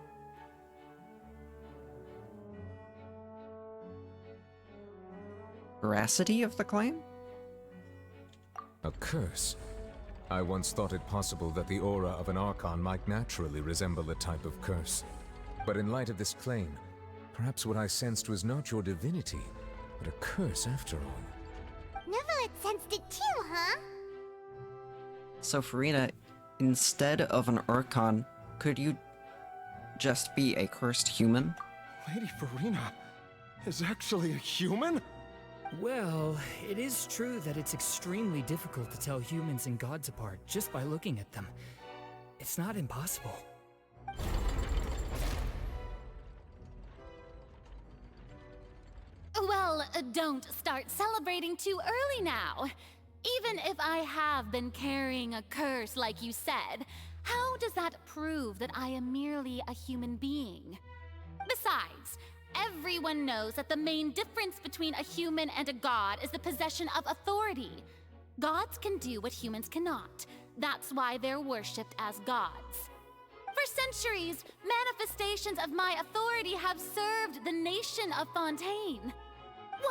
veracity of the claim? A curse? I once thought it possible that the aura of an Archon might naturally resemble a type of curse. But in light of this claim, perhaps what I sensed was not your divinity, but a curse after all. Neverlet sensed it too, huh? So Farina, instead of an Archon, could you just be a cursed human? Lady Farina is actually a human? Well, it is true that it's extremely difficult to tell humans and gods apart just by looking at them. It's not impossible. Well, don't start celebrating too early now. Even if I have been carrying a curse like you said, how does that prove that I am merely a human being? Besides, everyone knows that the main difference between a human and a god is the possession of authority. Gods can do what humans cannot. That's why they're worshipped as gods. For centuries, manifestations of my authority have served the nation of Fantain.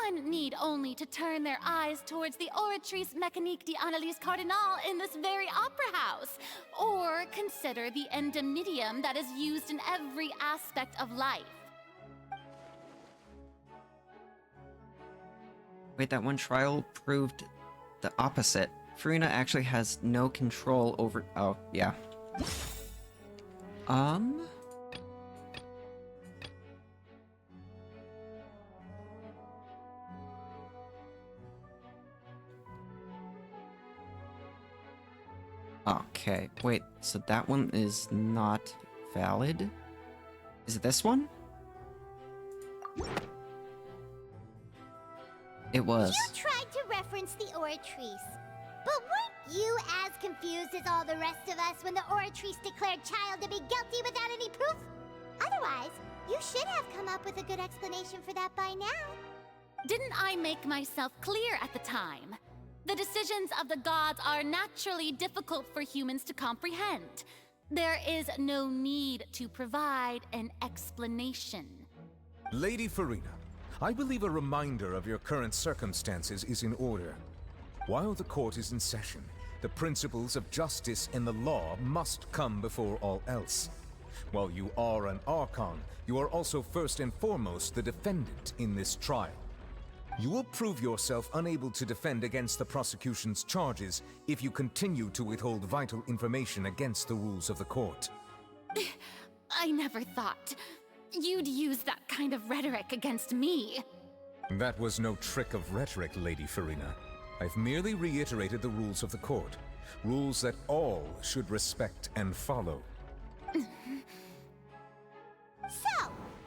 One need only to turn their eyes towards the Oratrice Mécanique d'Analyse Cardinal in this very opera house, or consider the endemnitium that is used in every aspect of life. Wait, that one trial proved the opposite. Farina actually has no control over... Oh, yeah. Okay, wait, so that one is not valid? Is it this one? It was. You tried to reference the Oratrice, but weren't you as confused as all the rest of us when the Oratrice declared Child to be guilty without any proof? Otherwise, you should have come up with a good explanation for that by now. Didn't I make myself clear at the time? The decisions of the gods are naturally difficult for humans to comprehend. There is no need to provide an explanation. Lady Farina, I believe a reminder of your current circumstances is in order. While the court is in session, the principles of justice and the law must come before all else. While you are an Archon, you are also first and foremost the defendant in this trial. You will prove yourself unable to defend against the prosecution's charges if you continue to withhold vital information against the rules of the court. I never thought you'd use that kind of rhetoric against me. That was no trick of rhetoric, Lady Farina. I've merely reiterated the rules of the court. Rules that all should respect and follow. So,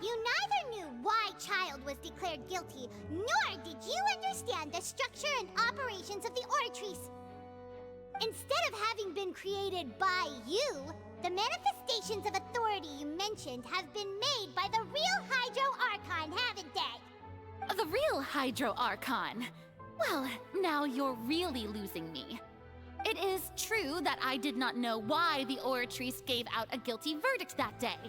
you neither knew why Child was declared guilty, nor did you understand the structure and operations of the Oratrice. Instead of having been created by you, the manifestations of authority you mentioned have been made by the real Hydro Archon, haven't they? The real Hydro Archon? Well, now you're really losing me. It is true that I did not know why the Oratrice gave out a guilty verdict that day.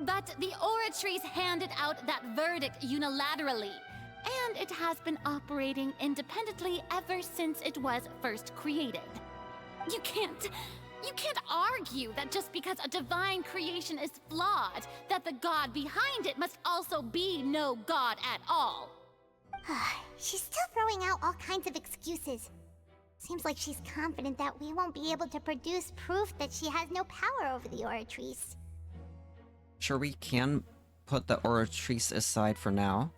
But the Oratrice handed out that verdict unilaterally. and it has been operating independently ever since it was first created. You can't argue that just because a divine creation is flawed, that the god behind it must also be no god at all. She's still throwing out all kinds of excuses. Seems like she's confident that we won't be able to produce proof that she has no power over the Oratrice. Sure, we can put the Oratrice aside for now.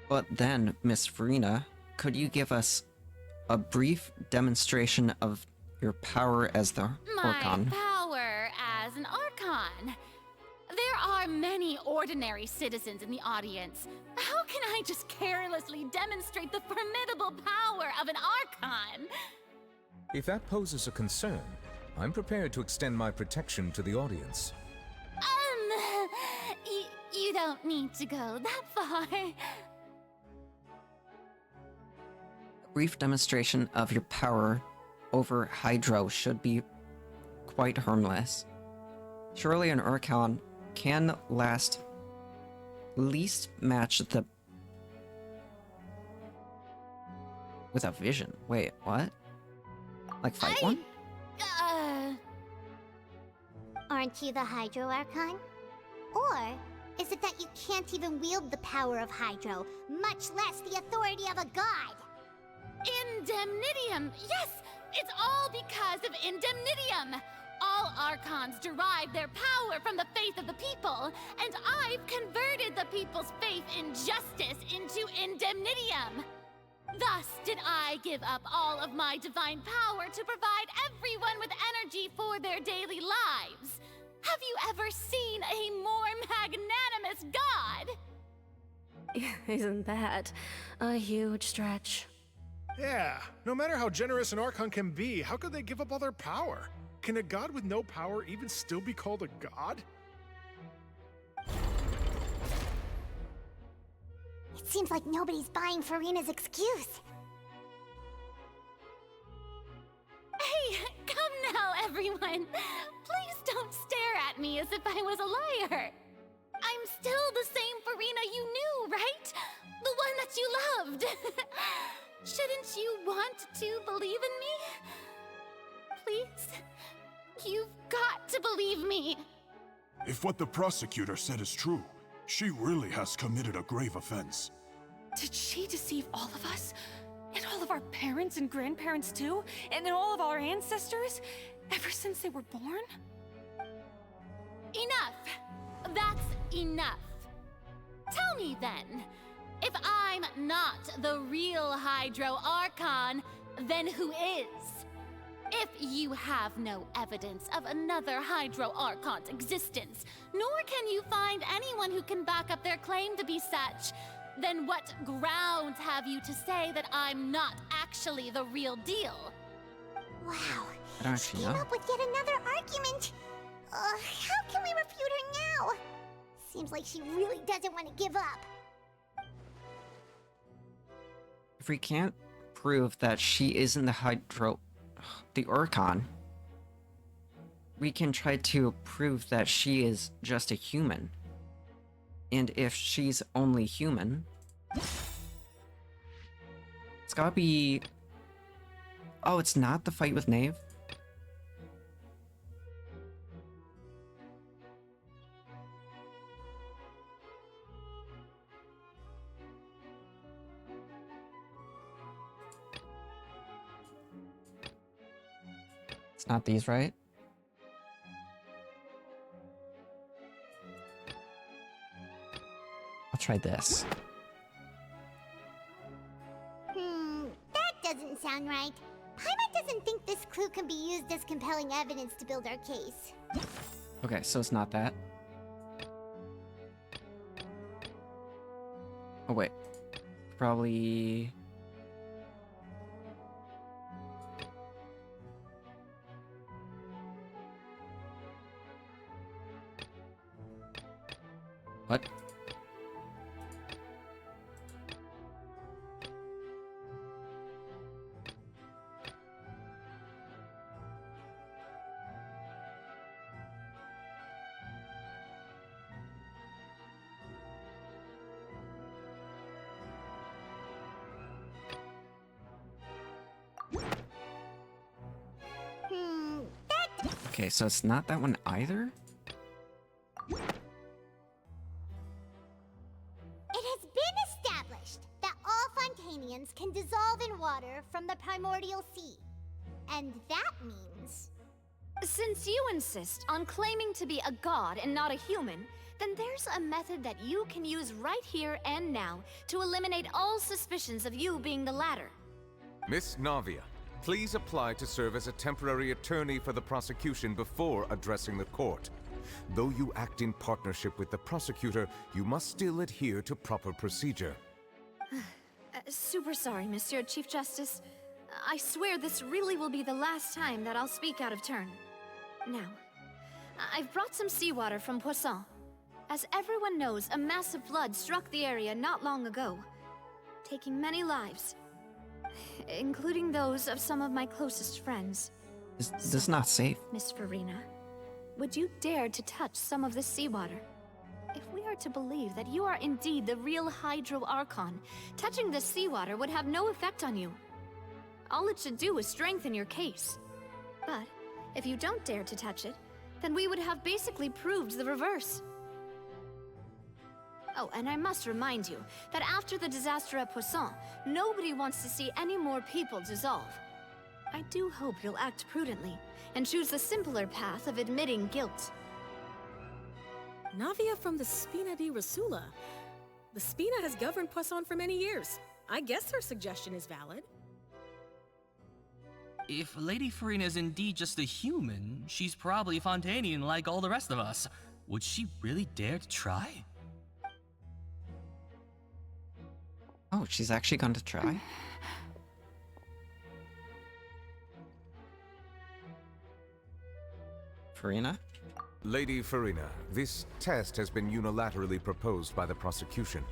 But then, Miss Farina, could you give us a brief demonstration of your power as the Archon? My power as an Archon. There are many ordinary citizens in the audience. How can I just carelessly demonstrate the formidable power of an Archon? If that poses a concern, I'm prepared to extend my protection to the audience. You don't need to go that far. A brief demonstration of your power over Hydro should be quite harmless. Surely an Archon can least match the... with a vision. Wait, what? Like fight one? Aren't you the Hydro Archon? Or is it that you can't even wield the power of Hydro, much less the authority of a god? Indemnitium! Yes! It's all because of Indemnitium! All Archons derive their power from the faith of the people, and I've converted the people's faith in justice into Indemnitium! Thus did I give up all of my divine power to provide everyone with energy for their daily lives. Have you ever seen a more magnanimous god? Isn't that a huge stretch? Yeah, no matter how generous an Archon can be, how could they give up all their power? Can a god with no power even still be called a god? It seems like nobody's buying Farina's excuse. Hey, come now, everyone. Please don't stare at me as if I was a liar. I'm still the same Farina you knew, right? The one that you loved. Shouldn't you want to believe in me? Please? You've got to believe me. If what the prosecutor said is true, she really has committed a grave offense. Did she deceive all of us? And all of our parents and grandparents too? And all of our ancestors? Ever since they were born? Enough. That's enough. Tell me then, if I'm not the real Hydro Archon, then who is? If you have no evidence of another Hydro Archon's existence, nor can you find anyone who can back up their claim to be such, then what grounds have you to say that I'm not actually the real deal? Wow. I don't actually Came know. up with yet another argument. How can we refute her now? Seems like she really doesn't want to give up. If we can't prove that she isn't the Archon, we can try to prove that she is just a human. And if she's only human, it's gotta be... Oh, it's not the fight with Knave? It's not these, right? I'll try this. That doesn't sound right. Paimon doesn't think this clue can be used as compelling evidence to build our case. Okay, so it's not that. Oh wait. Probably... What? Okay, so it's not that one either? It has been established that all Fantainians can dissolve in water from the primordial sea. And that means... Since you insist on claiming to be a god and not a human, then there's a method that you can use right here and now to eliminate all suspicions of you being the latter. Miss Navia, please apply to serve as a temporary attorney for the prosecution before addressing the court. Though you act in partnership with the prosecutor, you must still adhere to proper procedure. Super sorry, Monsieur Chief Justice. I swear this really will be the last time that I'll speak out of turn. Now, I've brought some seawater from Poisson. As everyone knows, a massive flood struck the area not long ago, taking many lives, including those of some of my closest friends. This is not safe. Miss Farina, would you dare to touch some of this seawater? If we are to believe that you are indeed the real Hydro Archon, touching this seawater would have no effect on you. All it should do is strengthen your case. But if you don't dare to touch it, then we would have basically proved the reverse. Oh, and I must remind you that after the disaster at Poisson, nobody wants to see any more people dissolve. I do hope you'll act prudently and choose the simpler path of admitting guilt. Navia from the Spina di Rasula. The Spina has governed Poisson for many years. I guess her suggestion is valid. If Lady Farina is indeed just a human, she's probably Fontainian like all the rest of us. Would she really dare to try? Oh, she's actually going to try? Farina? Lady Farina, this test has been unilaterally proposed by the prosecution.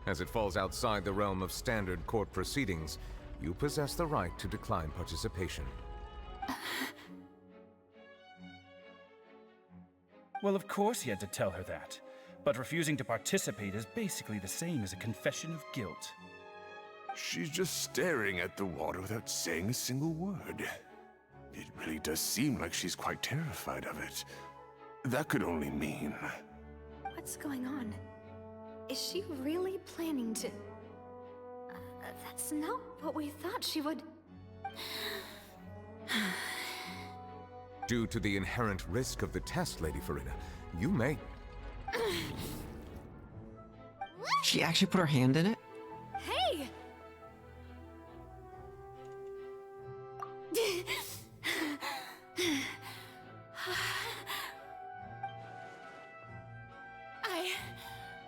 As it falls outside the realm of standard court proceedings, you possess the right to decline participation. Well, of course he had to tell her that. But refusing to participate is basically the same as a confession of guilt. She's just staring at the water without saying a single word. It really does seem like she's quite terrified of it. That could only mean... What's going on? Is she really planning to... that's not what we thought she would... Due to the inherent risk of the test, Lady Farina, you may... She actually put her hand in it? Hey!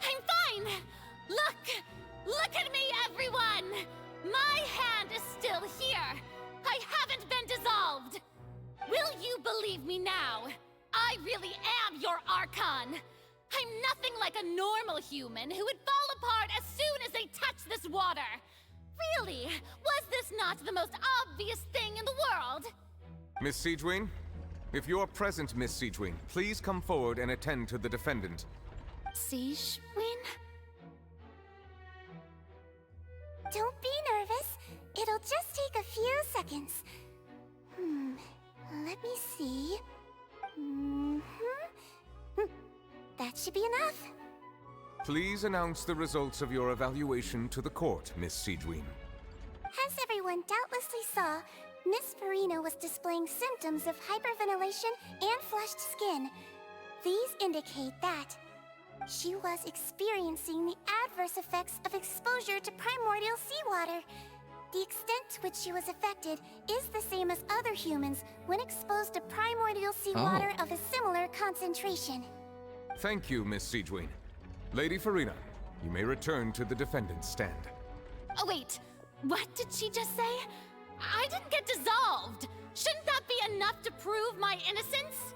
I'm fine! Look at me, everyone! My hand is still here! I haven't been dissolved! Will you believe me now? I really am your Archon! I'm nothing like a normal human who would fall apart as soon as they touch this water! Really? Was this not the most obvious thing in the world? Miss Siegewin? If you're present, Miss Siegewin, please come forward and attend to the defendant. Siegewin? Don't be nervous. It'll just take a few seconds. Let me see. That should be enough. Please announce the results of your evaluation to the court, Miss Siegewin. As everyone doubtlessly saw, Miss Farina was displaying symptoms of hyperventilation and flushed skin. These indicate that she was experiencing the adverse effects of exposure to primordial seawater. The extent to which she was affected is the same as other humans when exposed to primordial seawater of a similar concentration. Thank you, Miss Siegewin. Lady Farina, you may return to the defendant's stand. Oh wait, what did she just say? I didn't get dissolved! Shouldn't that be enough to prove my innocence?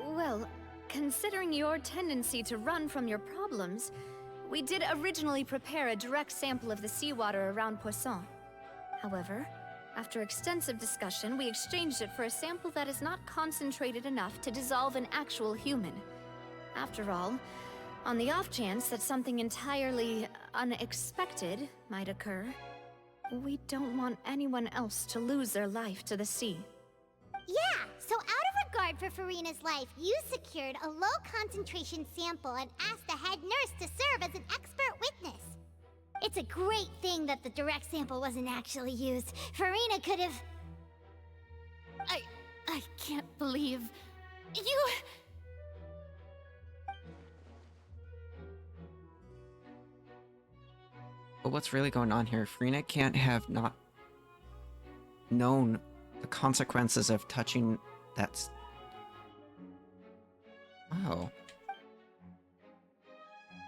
Well, considering your tendency to run from your problems, we did originally prepare a direct sample of the seawater around Poisson. However, after extensive discussion, we exchanged it for a sample that is not concentrated enough to dissolve an actual human. After all, on the off chance that something entirely unexpected might occur, we don't want anyone else to lose their life to the sea. Yeah, so out of safeguard for Farina's life, you secured a low-concentration sample and asked the head nurse to serve as an expert witness. It's a great thing that the direct sample wasn't actually used. Farina could have... I can't believe... you... But what's really going on here? Farina can't have not known the consequences of touching that. Oh.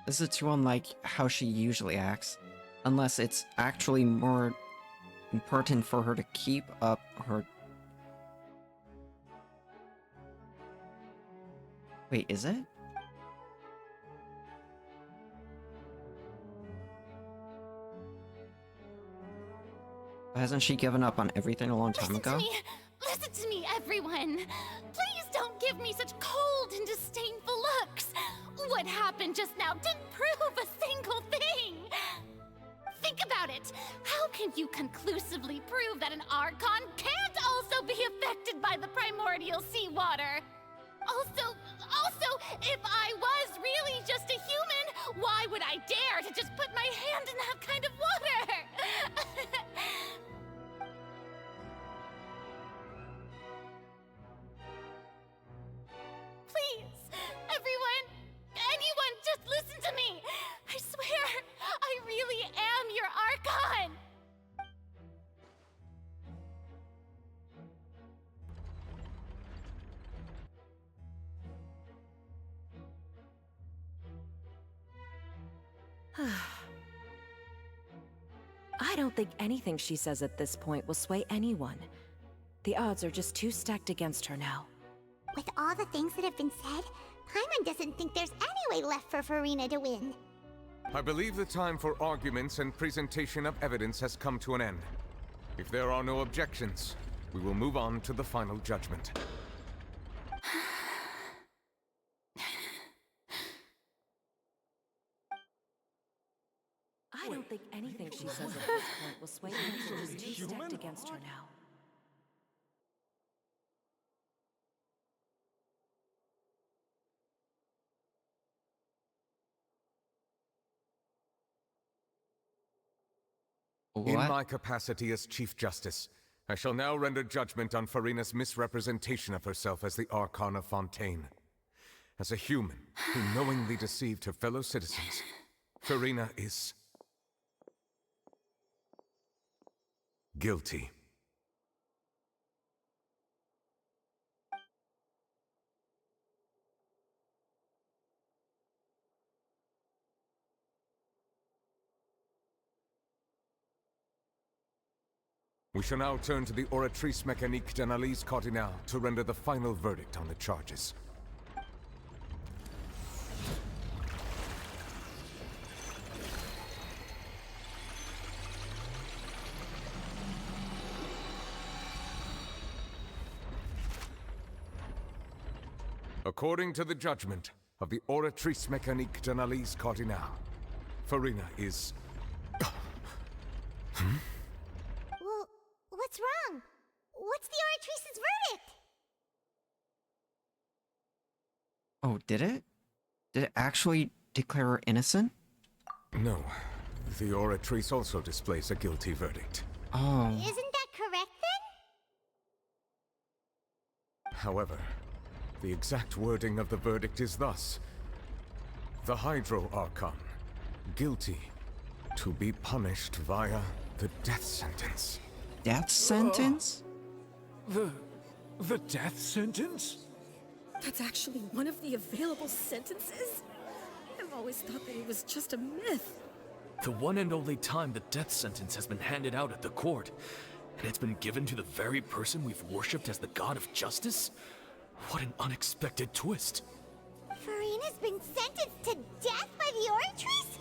This is too unlike how she usually acts. Unless it's actually more important for her to keep up her... Wait, is it? Hasn't she given up on everything a long time ago? Listen to me, everyone! Please don't give me such cold and disdainful looks! What happened just now didn't prove a single thing! Think about it! How can you conclusively prove that an Archon can't also be affected by the primordial seawater? Also, if I was really just a human, why would I dare to just put my hand in that kind of water? Please, anyone, just listen to me! I swear, I really am your Archon! I don't think anything she says at this point will sway anyone. The odds are just too stacked against her now. With all the things that have been said, Paimon doesn't think there's any way left for Farina to win. I believe the time for arguments and presentation of evidence has come to an end. If there are no objections, we will move on to the final judgment. I don't think anything she says at this point will sway anyone. She's too stacked against her now. In my capacity as Chief Justice, I shall now render judgment on Farina's misrepresentation of herself as the Archon of Fantain. As a human who knowingly deceived her fellow citizens, Farina is... guilty. We shall now turn to the Oratrice Mécanique d'Analyse Cardinale to render the final verdict on the charges. According to the judgment of the Oratrice Mécanique d'Analyse Cardinale, Farina is... Well, what's wrong? What's the Oratrice's verdict? Oh, did it? Did it actually declare her innocent? No. The Oratrice also displays a guilty verdict. Oh. Isn't that correct then? However, the exact wording of the verdict is thus. The Hydro Archon, guilty, to be punished via the death sentence. Death sentence? The death sentence? That's actually one of the available sentences? I've always thought that it was just a myth. The one and only time the death sentence has been handed out at the court, and it's been given to the very person we've worshipped as the god of justice? What an unexpected twist. Farina's been sentenced to death by the Oratrice?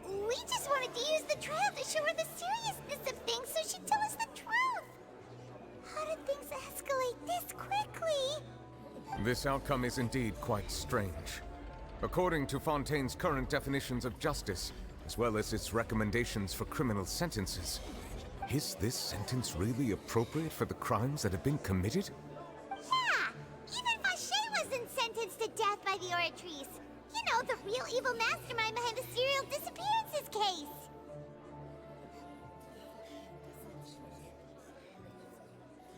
We just wanted to use the trial to show her the seriousness of things so she'd tell us the truth. How did things escalate this quickly? This outcome is indeed quite strange. According to Fantain's current definitions of justice, as well as its recommendations for criminal sentences, is this sentence really appropriate for the crimes that have been committed? Yeah! Oratrice. You know, the real evil mastermind behind the serial disappearances case.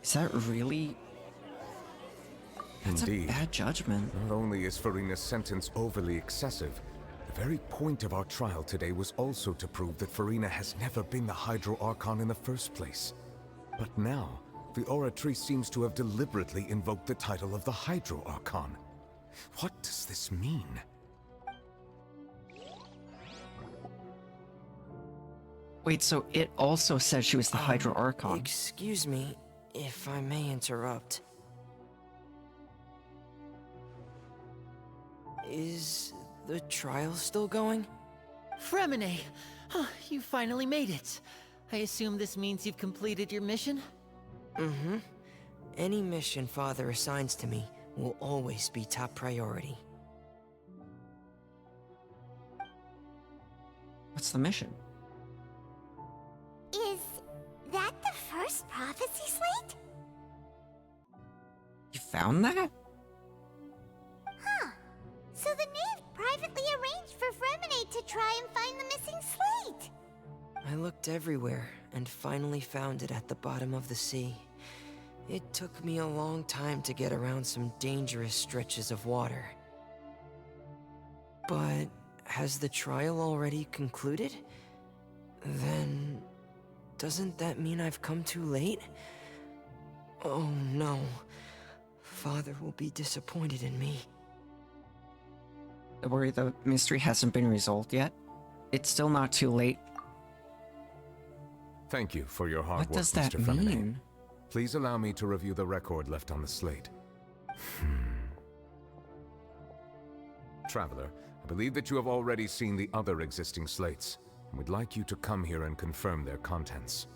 Is that really? That's Indeed. a bad judgment. Not only is Farina's sentence overly excessive, the very point of our trial today was also to prove that Farina has never been the Hydro Archon in the first place. But now, the Oratrice seems to have deliberately invoked the title of the Hydro Archon. What does this mean? Wait, so it also said she was the Hydro Archon. Excuse me, if I may interrupt. Is the trial still going? Fremine! You finally made it. I assume this means you've completed your mission? Mm-hmm. Any mission Father assigns to me will always be top priority. What's the mission? Is that the first prophecy slate? You found that? Huh. So the knave privately arranged for Fremine to try and find the missing slate. I looked everywhere and finally found it at the bottom of the sea. It took me a long time to get around some dangerous stretches of water. But has the trial already concluded? Then doesn't that mean I've come too late? Oh no. Father will be disappointed in me. Don't worry, the mystery hasn't been resolved yet. It's still not too late. Thank you for your hard What work, does that Mr. Fremine. mean? Please allow me to review the record left on the slate. Traveler, I believe that you have already seen the other existing slates, and would like you to come here and confirm their contents.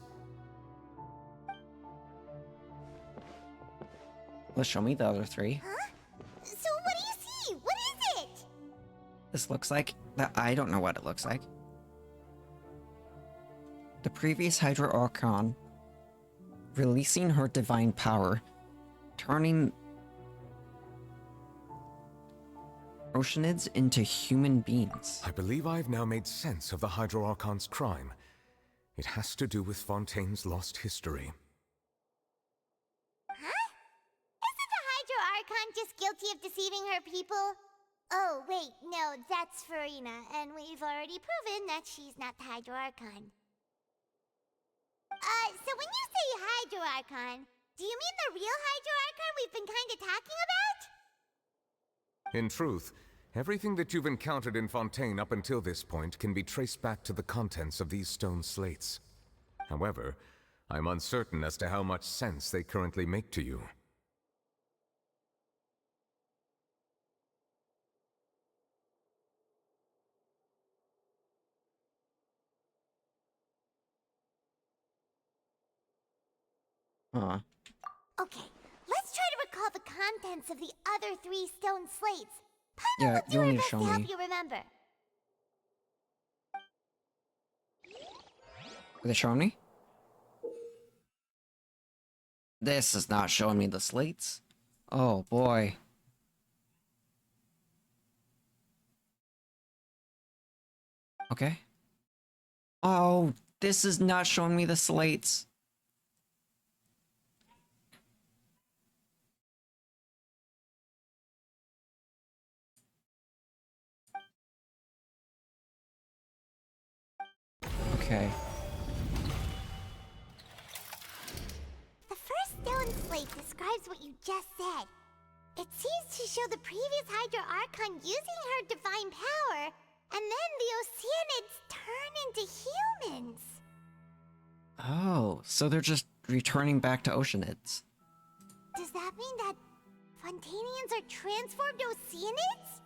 Let's show me the other three. Huh? So what do you see? What is it? This looks like that. I don't know what it looks like. The previous Hydro Archon releasing her divine power, turning Oceanids into human beings. I believe I've now made sense of the Hydro Archon's crime. It has to do with Fantain's lost history. Huh? Isn't the Hydro Archon just guilty of deceiving her people? Oh, wait, no, that's Farina, and we've already proven that she's not the Hydro Archon. So when you say Hydro Archon, do you mean the real Hydro Archon we've been kinda talking about? In truth, everything that you've encountered in Fantain up until this point can be traced back to the contents of these stone slates. However, I'm uncertain as to how much sense they currently make to you. Huh. Okay, let's try to recall the contents of the other 3 stone slates. Paimon Yeah, will do you'll her need to best show to help me. you remember. Are they showing me? This is not showing me the slates. Oh boy. Okay. Oh, this is not showing me the slates. Okay. The first stone slate describes what you just said. It seems to show the previous Hydro Archon using her divine power, and then the Oceanids turn into humans. Oh, so they're just returning back to Oceanids. Does that mean that Fontainians are transformed Oceanids?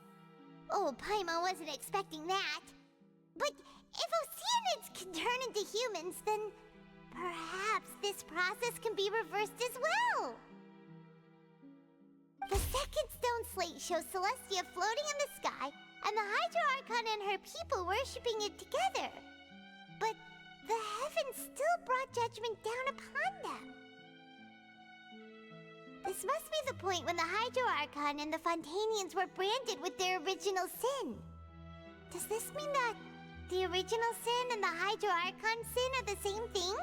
Oh, Paimon wasn't expecting that. But if Oceanids can turn into humans, then perhaps this process can be reversed as well. The second stone slate shows Celestia floating in the sky, and the Hydro Archon and her people worshipping it together. But the heavens still brought judgment down upon them. This must be the point when the Hydro Archon and the Fontainians were branded with their original sin. Does this mean that the original sin and the Hydro Archon sin are the same thing?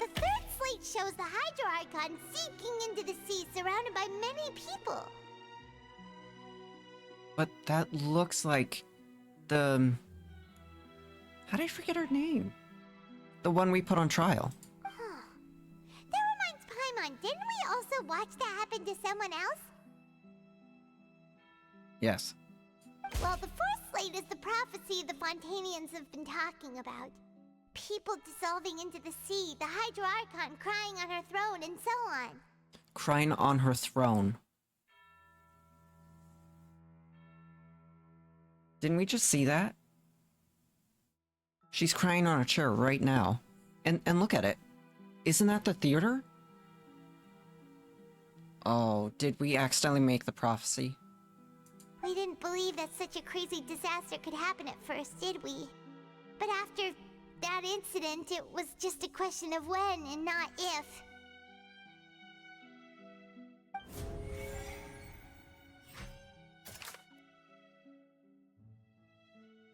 The third slate shows the Hydro Archon sinking into the sea surrounded by many people. But that looks like the... How did I forget her name? The one we put on trial. That reminds Paimon, didn't we also watch that happen to someone else? Yes. Well, the fourth slate is the prophecy the Fontainians have been talking about. People dissolving into the sea, the Hydro Archon crying on her throne, and so on. Crying on her throne. Didn't we just see that? She's crying on a chair right now. And look at it. Isn't that the theater? Oh, did we accidentally make the prophecy? We didn't believe that such a crazy disaster could happen at first, did we? But after that incident, it was just a question of when and not if.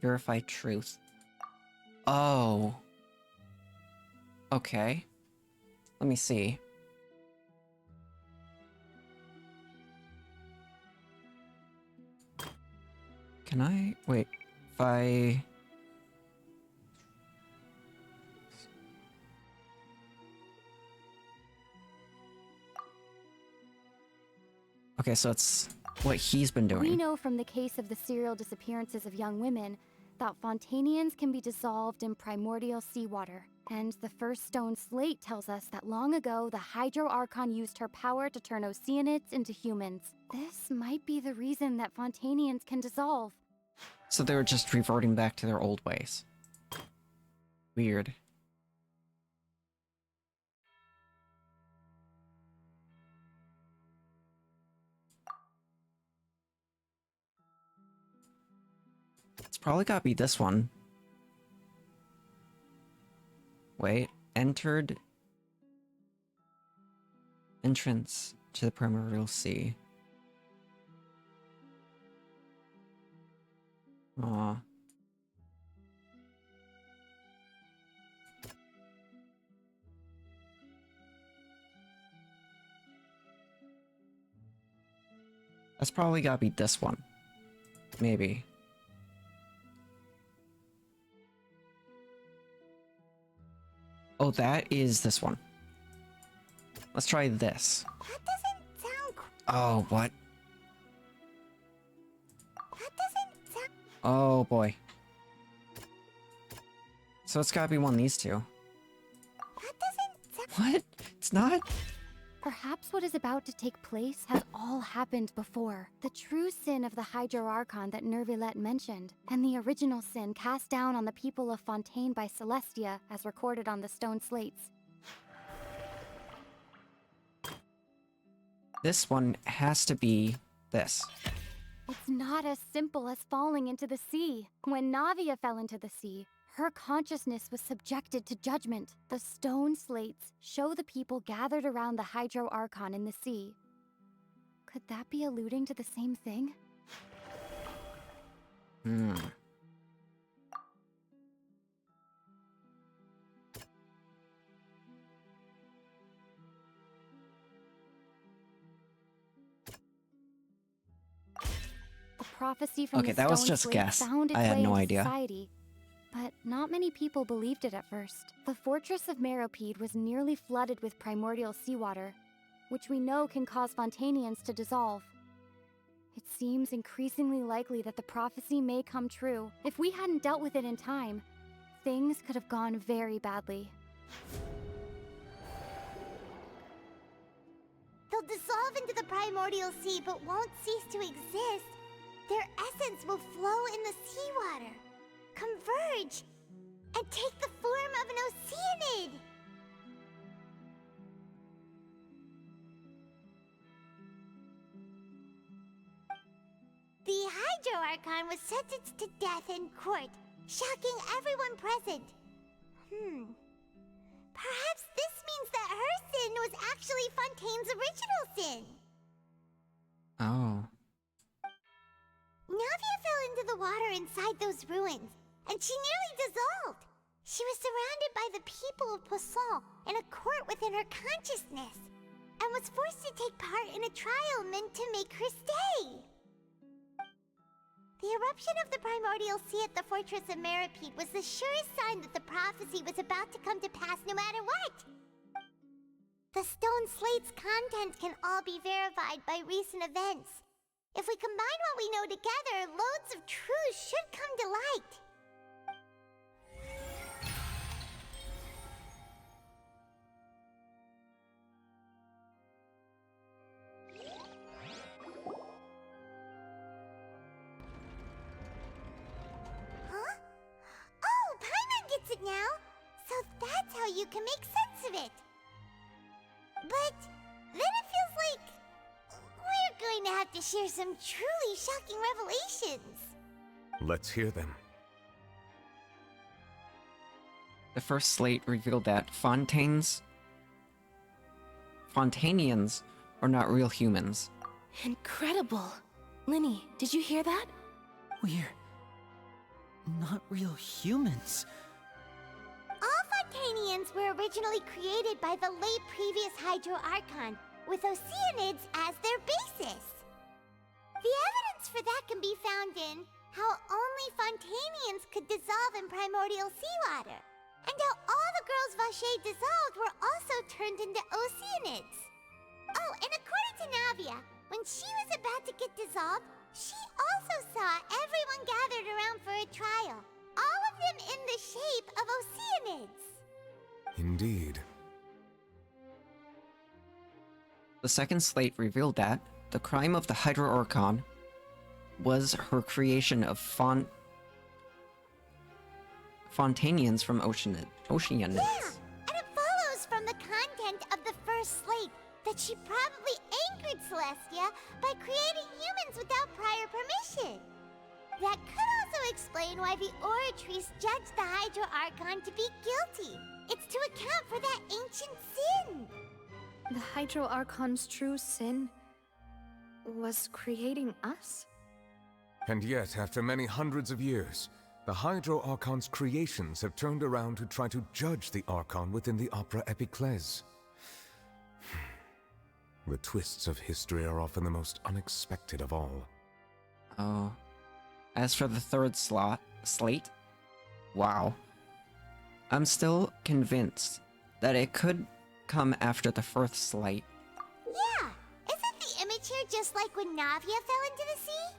Verify truth. Oh. Okay. Let me see. Can I... Wait. If I... Okay, so it's what he's been doing. We know from the case of the serial disappearances of young women that Fontainians can be dissolved in primordial seawater. And the first stone slate tells us that long ago, the Hydro Archon used her power to turn Oceanids into humans. This might be the reason that Fontainians can dissolve. So they were just reverting back to their old ways. Weird. It's probably gotta be this one. Wait, entered... Entrance to the primordial sea. Aw. That's probably gotta be this one. Maybe. Oh, that is this one. Let's try this. That doesn't sound... Oh, what? That doesn't sound... Oh, boy. So it's gotta be one of these two. That doesn't sound... What? It's not? Perhaps what is about to take place has all happened before. The true sin of the Hydro Archon that Nervilette mentioned, and the original sin cast down on the people of Fantain by Celestia, as recorded on the stone slates. This one has to be this. It's not as simple as falling into the sea. When Navia fell into the sea, her consciousness was subjected to judgment. The stone slates show the people gathered around the Hydro Archon in the sea. Could that be alluding to the same thing? Hmm. The prophecy from Okay, the that was stone just slate guess. found its I had way no into idea. society. But not many people believed it at first. The fortress of Meropide was nearly flooded with primordial seawater, which we know can cause Fontainians to dissolve. It seems increasingly likely that the prophecy may come true. If we hadn't dealt with it in time, things could have gone very badly. They'll dissolve into the primordial sea but won't cease to exist. Their essence will flow in the seawater, converge, and take the form of an Oceanid. The Hydro Archon was sentenced to death in court, shocking everyone present. Perhaps this means that her sin was actually Fantain's original sin. Oh. Navia fell into the water inside those ruins, and she nearly dissolved. She was surrounded by the people of Poisson in a court within her consciousness, and was forced to take part in a trial meant to make her stay. The eruption of the primordial sea at the fortress of Meripede was the surest sign that the prophecy was about to come to pass no matter what. The stone slate's contents can all be verified by recent events. If we combine what we know together, loads of truths should come to light. Huh? Oh, Paimon gets it now! So that's how you can make sense of it! But then it feels like we're going to have to share some truly shocking revelations. Let's hear them. The first slate revealed that Fontainians are not real humans. Incredible. Linny, did you hear that? We're not real humans. All Fontainians were originally created by the late previous Hydro Archon, with Oceanids as their basis. The evidence for that can be found in how only Fontainians could dissolve in primordial seawater, and how all the girls Vacher dissolved were also turned into Oceanids. Oh, and according to Navia, when she was about to get dissolved, she also saw everyone gathered around for a trial, all of them in the shape of Oceanids. Indeed. The second slate revealed that the crime of the Hydro Archon was her creation of Fontainians from Oceanids. Yeah, and it follows from the content of the first slate that she probably angered Celestia by creating humans without prior permission. That could also explain why the Oratrice judged the Hydro Archon to be guilty. It's to account for that ancient sin. The Hydro Archon's true sin was creating us? And yet, after many hundreds of years, the Hydro Archon's creations have turned around to try to judge the Archon within the Opera Epiclese. The twists of history are often the most unexpected of all. Oh. As for the third slate, wow. I'm still convinced that it could come after the first slate. Yeah, isn't the image here just like when Navia fell into the sea?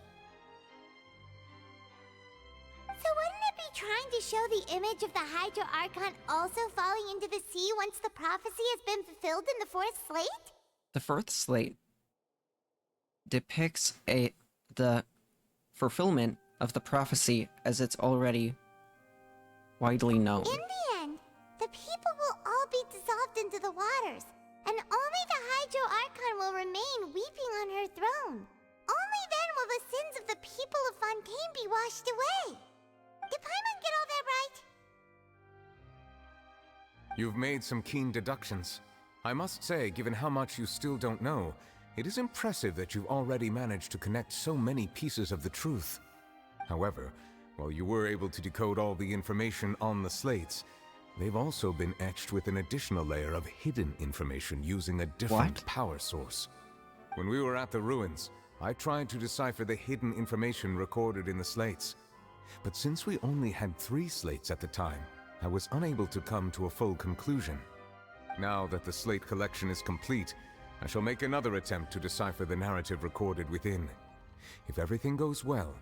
So wouldn't it be trying to show the image of the Hydro Archon also falling into the sea once the prophecy has been fulfilled in the fourth slate? The fourth slate depicts the fulfillment of the prophecy as it's already widely known. In the end, the people will all be dissolved into the waters, and only the Hydro Archon will remain weeping on her throne. Only then will the sins of the people of Fantain be washed away. Did Paimon get all that right? You've made some keen deductions. I must say, given how much you still don't know, it is impressive that you've already managed to connect so many pieces of the truth. However, while you were able to decode all the information on the slates, they've also been etched with an additional layer of hidden information using a different power source. When we were at the ruins, I tried to decipher the hidden information recorded in the slates. But since we only had 3 slates at the time, I was unable to come to a full conclusion. Now that the slate collection is complete, I shall make another attempt to decipher the narrative recorded within. If everything goes well,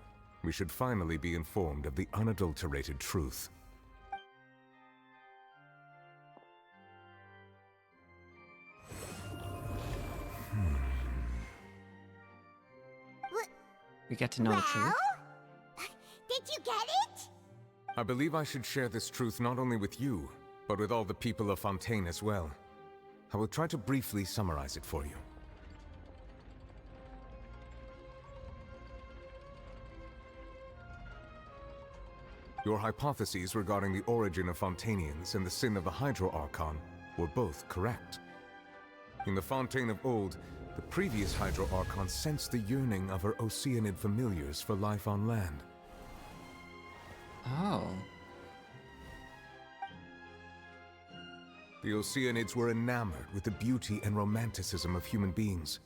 we should finally be informed of the unadulterated truth. We get to know the truth. Did you get it? I believe I should share this truth not only with you, but with all the people of Fantain as well. I will try to briefly summarize it for you. Your hypotheses regarding the origin of Fontainians and the sin of the Hydro Archon were both correct. In the Fantain of old, the previous Hydro Archon sensed the yearning of her Oceanid familiars for life on land. Oh. The Oceanids were enamored with the beauty and romanticism of human beings,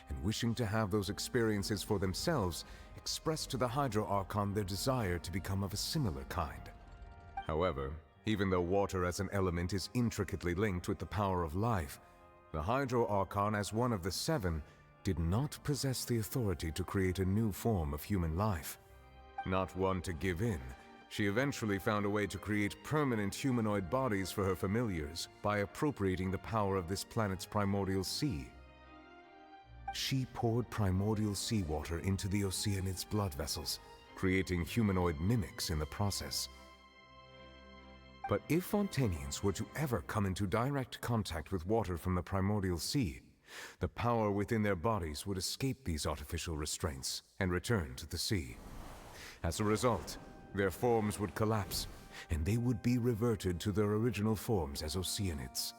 and wishing to have those experiences for themselves, expressed to the Hydro Archon their desire to become of a similar kind. However, even though water as an element is intricately linked with the power of life, the Hydro Archon, as one of the seven, did not possess the authority to create a new form of human life. Not one to give in, she eventually found a way to create permanent humanoid bodies for her familiars by appropriating the power of this planet's primordial sea. She poured primordial seawater into the Oceanids' blood vessels, creating humanoid mimics in the process. But if Fontainians were to ever come into direct contact with water from the primordial sea, the power within their bodies would escape these artificial restraints and return to the sea. As a result, their forms would collapse, and they would be reverted to their original forms as Oceanids.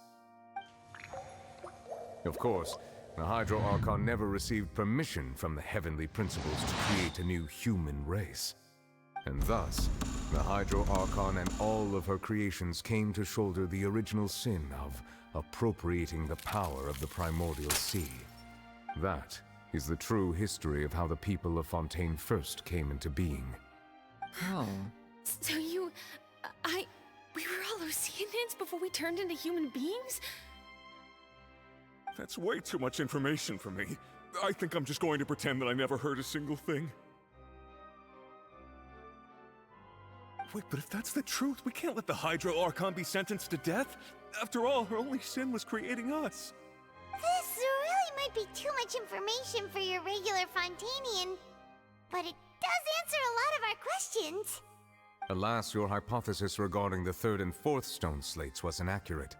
Of course, the Hydro Archon never received permission from the heavenly principles to create a new human race. And thus, the Hydro Archon and all of her creations came to shoulder the original sin of appropriating the power of the primordial sea. That is the true history of how the people of Fantain first came into being. Oh. So we were all Oceanids before we turned into human beings? That's way too much information for me. I think I'm just going to pretend that I never heard a single thing. Wait, but if that's the truth, we can't let the Hydro Archon be sentenced to death. After all, her only sin was creating us. This really might be too much information for your regular Fontainian, but it does answer a lot of our questions. Alas, your hypothesis regarding the third and fourth stone slates was inaccurate.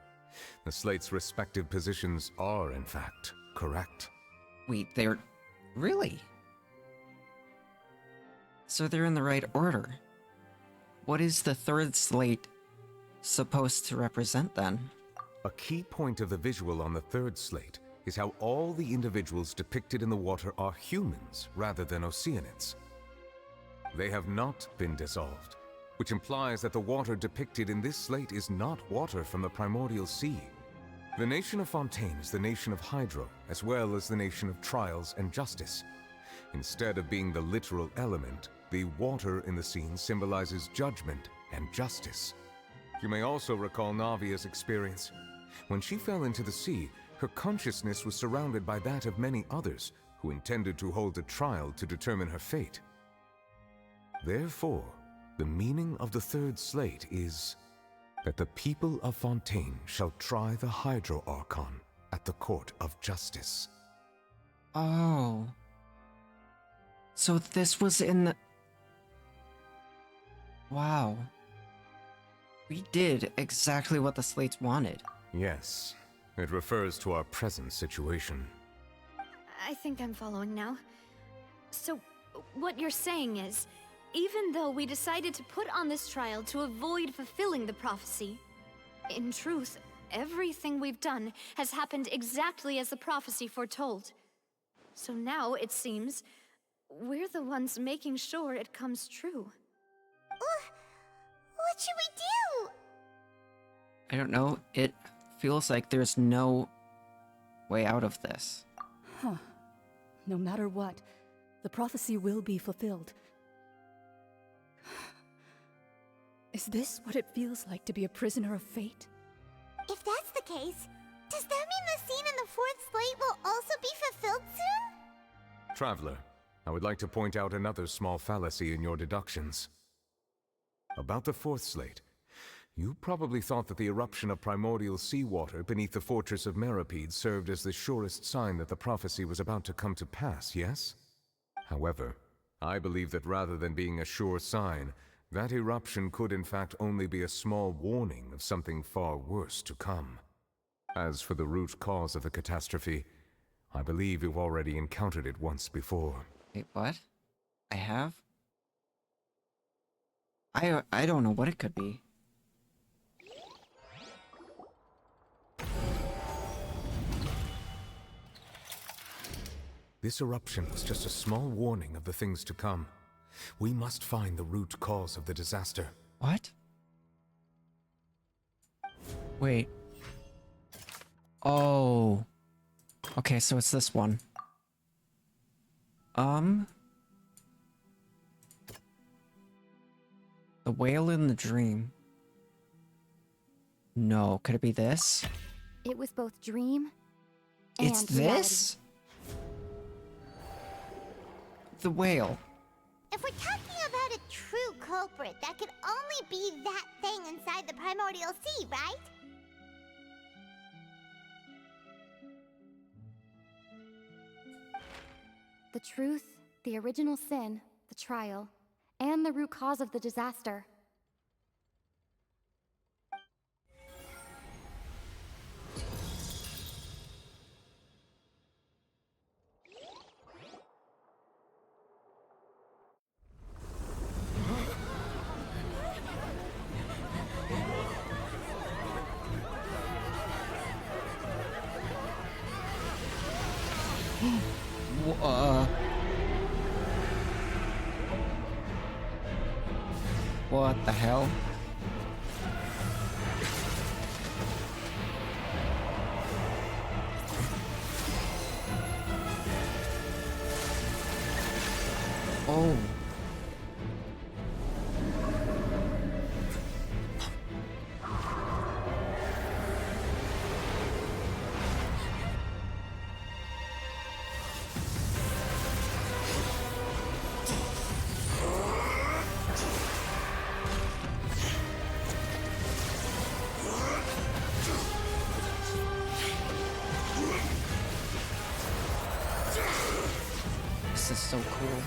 The slates' respective positions are, in fact, correct. Wait, they're... really? So they're in the right order. What is the third slate supposed to represent then? A key point of the visual on the third slate is how all the individuals depicted in the water are humans rather than Oceanids. They have not been dissolved, which implies that the water depicted in this slate is not water from the primordial sea. The nation of Fantain is the nation of Hydro, as well as the nation of trials and justice. Instead of being the literal element, the water in the scene symbolizes judgment and justice. You may also recall Navia's experience. When she fell into the sea, her consciousness was surrounded by that of many others who intended to hold a trial to determine her fate. Therefore, the meaning of the third slate is that the people of Fantain shall try the Hydro Archon at the court of justice. Oh. So this was in the... Wow. We did exactly what the slates wanted. Yes, it refers to our present situation. I think I'm following now. So, what you're saying is, even though we decided to put on this trial to avoid fulfilling the prophecy, in truth, everything we've done has happened exactly as the prophecy foretold. So now, it seems, we're the ones making sure it comes true. What should we do? I don't know, it feels like there's no way out of this. Huh. No matter what, the prophecy will be fulfilled. Is this what it feels like to be a prisoner of fate? If that's the case, does that mean the scene in the fourth slate will also be fulfilled soon? Traveler, I would like to point out another small fallacy in your deductions. About the fourth slate, you probably thought that the eruption of primordial seawater beneath the fortress of Meripede served as the surest sign that the prophecy was about to come to pass, yes? However, I believe that rather than being a sure sign, that eruption could in fact only be a small warning of something far worse to come. As for the root cause of the catastrophe, I believe you've already encountered it once before. Wait, what? I have? I don't know what it could be. This eruption was just a small warning of the things to come. We must find the root cause of the disaster. What? Wait. Oh. Okay, so it's this one. The whale in the dream. No, could it be this? It was both dream It's and this? The whale. If we're talking about a true culprit, that could only be that thing inside the primordial sea, right? The truth, the original sin, the trial, and the root cause of the disaster. What the hell? Oh. This is so cool.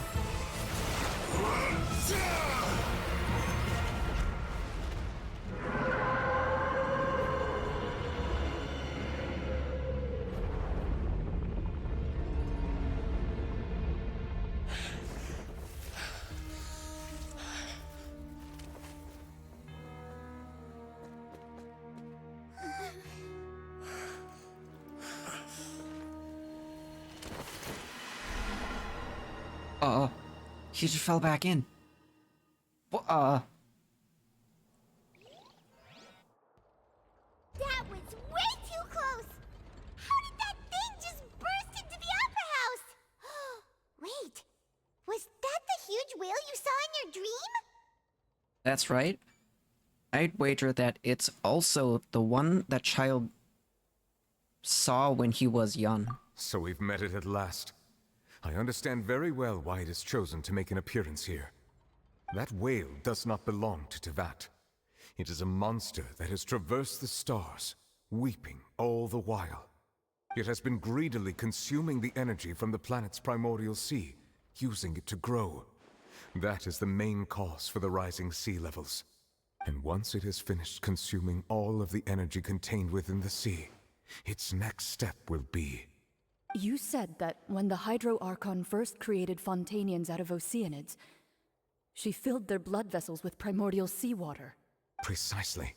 He just fell back in. That was way too close! How did that thing just burst into the opera house? Wait, was that the huge whale you saw in your dream? That's right. I'd wager that it's also the one that child saw when he was young. So we've met it at last. I understand very well why it has chosen to make an appearance here. That whale does not belong to Teyvat. It is a monster that has traversed the stars, weeping all the while. It has been greedily consuming the energy from the planet's primordial sea, using it to grow. That is the main cause for the rising sea levels. And once it has finished consuming all of the energy contained within the sea, its next step will be... You said that when the Hydro Archon first created Fontainians out of Oceanids, she filled their blood vessels with primordial seawater. Precisely.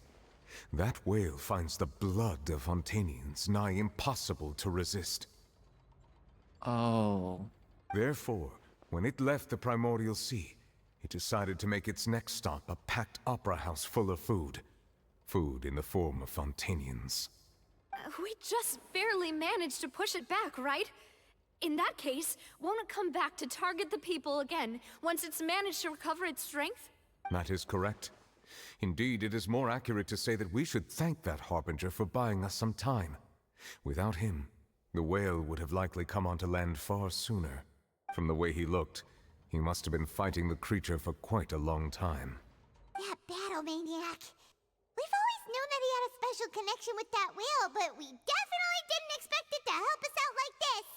That whale finds the blood of Fontainians nigh impossible to resist. Oh. Therefore, when it left the primordial sea, it decided to make its next stop a packed opera house full of food. Food in the form of Fontainians. We just barely managed to push it back, right? In that case, won't it come back to target the people again once it's managed to recover its strength? That is correct. Indeed, it is more accurate to say that we should thank that Harbinger for buying us some time. Without him, the whale would have likely come onto land far sooner. From the way he looked, he must have been fighting the creature for quite a long time. That battle maniac. We've always known that he had a special connection with that whale, but we definitely didn't expect it to help us out like this.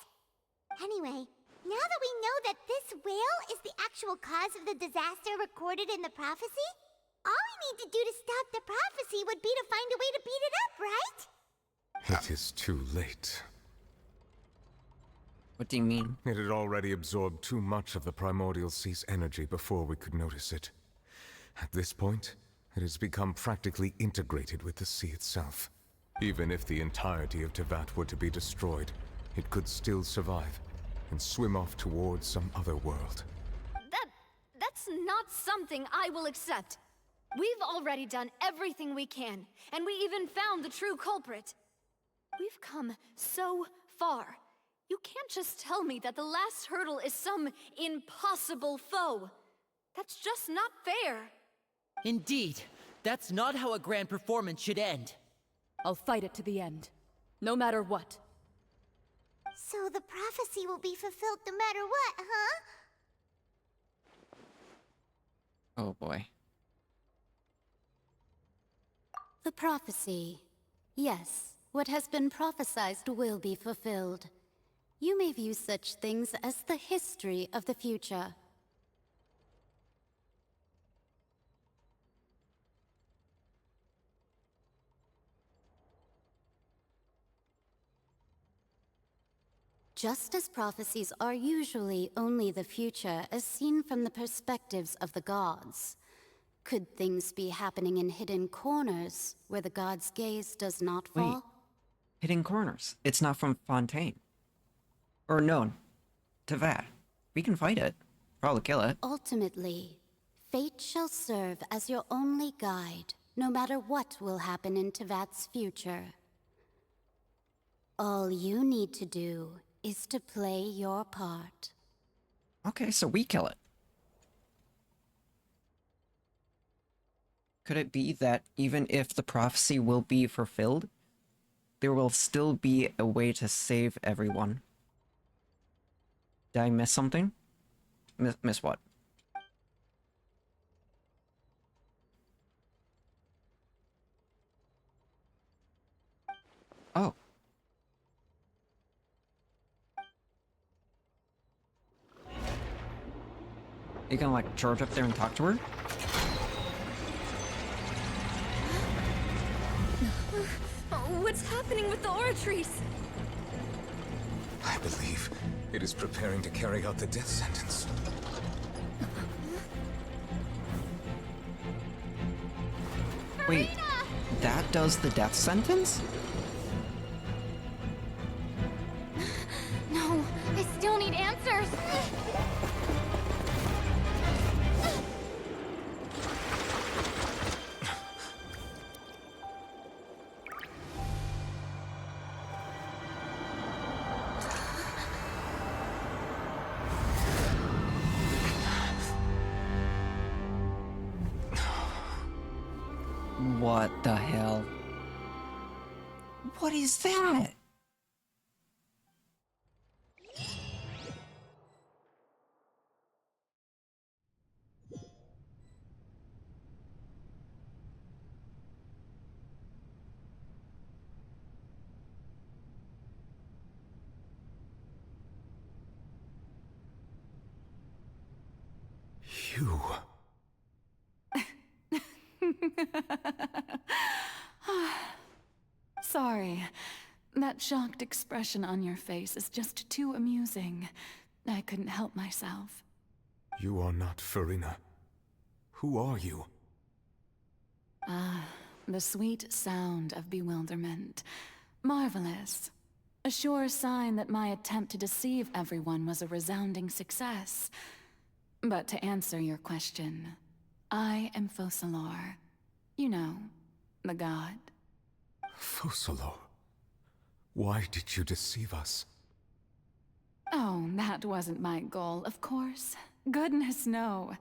Anyway, now that we know that this whale is the actual cause of the disaster recorded in the prophecy, all we need to do to stop the prophecy would be to find a way to beat it up, right? It is too late. What do you mean? It had already absorbed too much of the primordial sea's energy before we could notice it. At this point, it has become practically integrated with the sea itself. Even if the entirety of Teyvat were to be destroyed, it could still survive. and swim off towards some other world. That's not something I will accept. We've already done everything we can, and we even found the true culprit. We've come so far. You can't just tell me that the last hurdle is some impossible foe. That's just not fair. Indeed, that's not how a grand performance should end. I'll fight it to the end, no matter what. So the prophecy will be fulfilled no matter what, huh? Oh boy. The prophecy. Yes, what has been prophesied will be fulfilled. You may view such things as the history of the future. Just as prophecies are usually only the future as seen from the perspectives of the gods, could things be happening in hidden corners where the god's gaze does not fall? Wait. Hidden corners. It's not from Fantain. Or no. Teyvat. We can fight it. Probably kill it. Ultimately, fate shall serve as your only guide, no matter what will happen in Teyvat's future. All you need to do is to play your part. Okay, so we kill it. Could it be that even if the prophecy will be fulfilled, there will still be a way to save everyone? Did I miss something? Miss what? Oh. You gonna like charge up there and talk to her? What's happening with the aura trees? I believe it is preparing to carry out the death sentence. Wait, that does the death sentence? No, I still need answers. What the hell? What is that? You... Sorry. That shocked expression on your face is just too amusing. I couldn't help myself. You are not Farina. Who are you? Ah, the sweet sound of bewilderment. Marvelous. A sure sign that my attempt to deceive everyone was a resounding success. But to answer your question, I am Focalor. You know, the god. Focalor? Why did you deceive us? Oh, that wasn't my goal, of course. Goodness, no.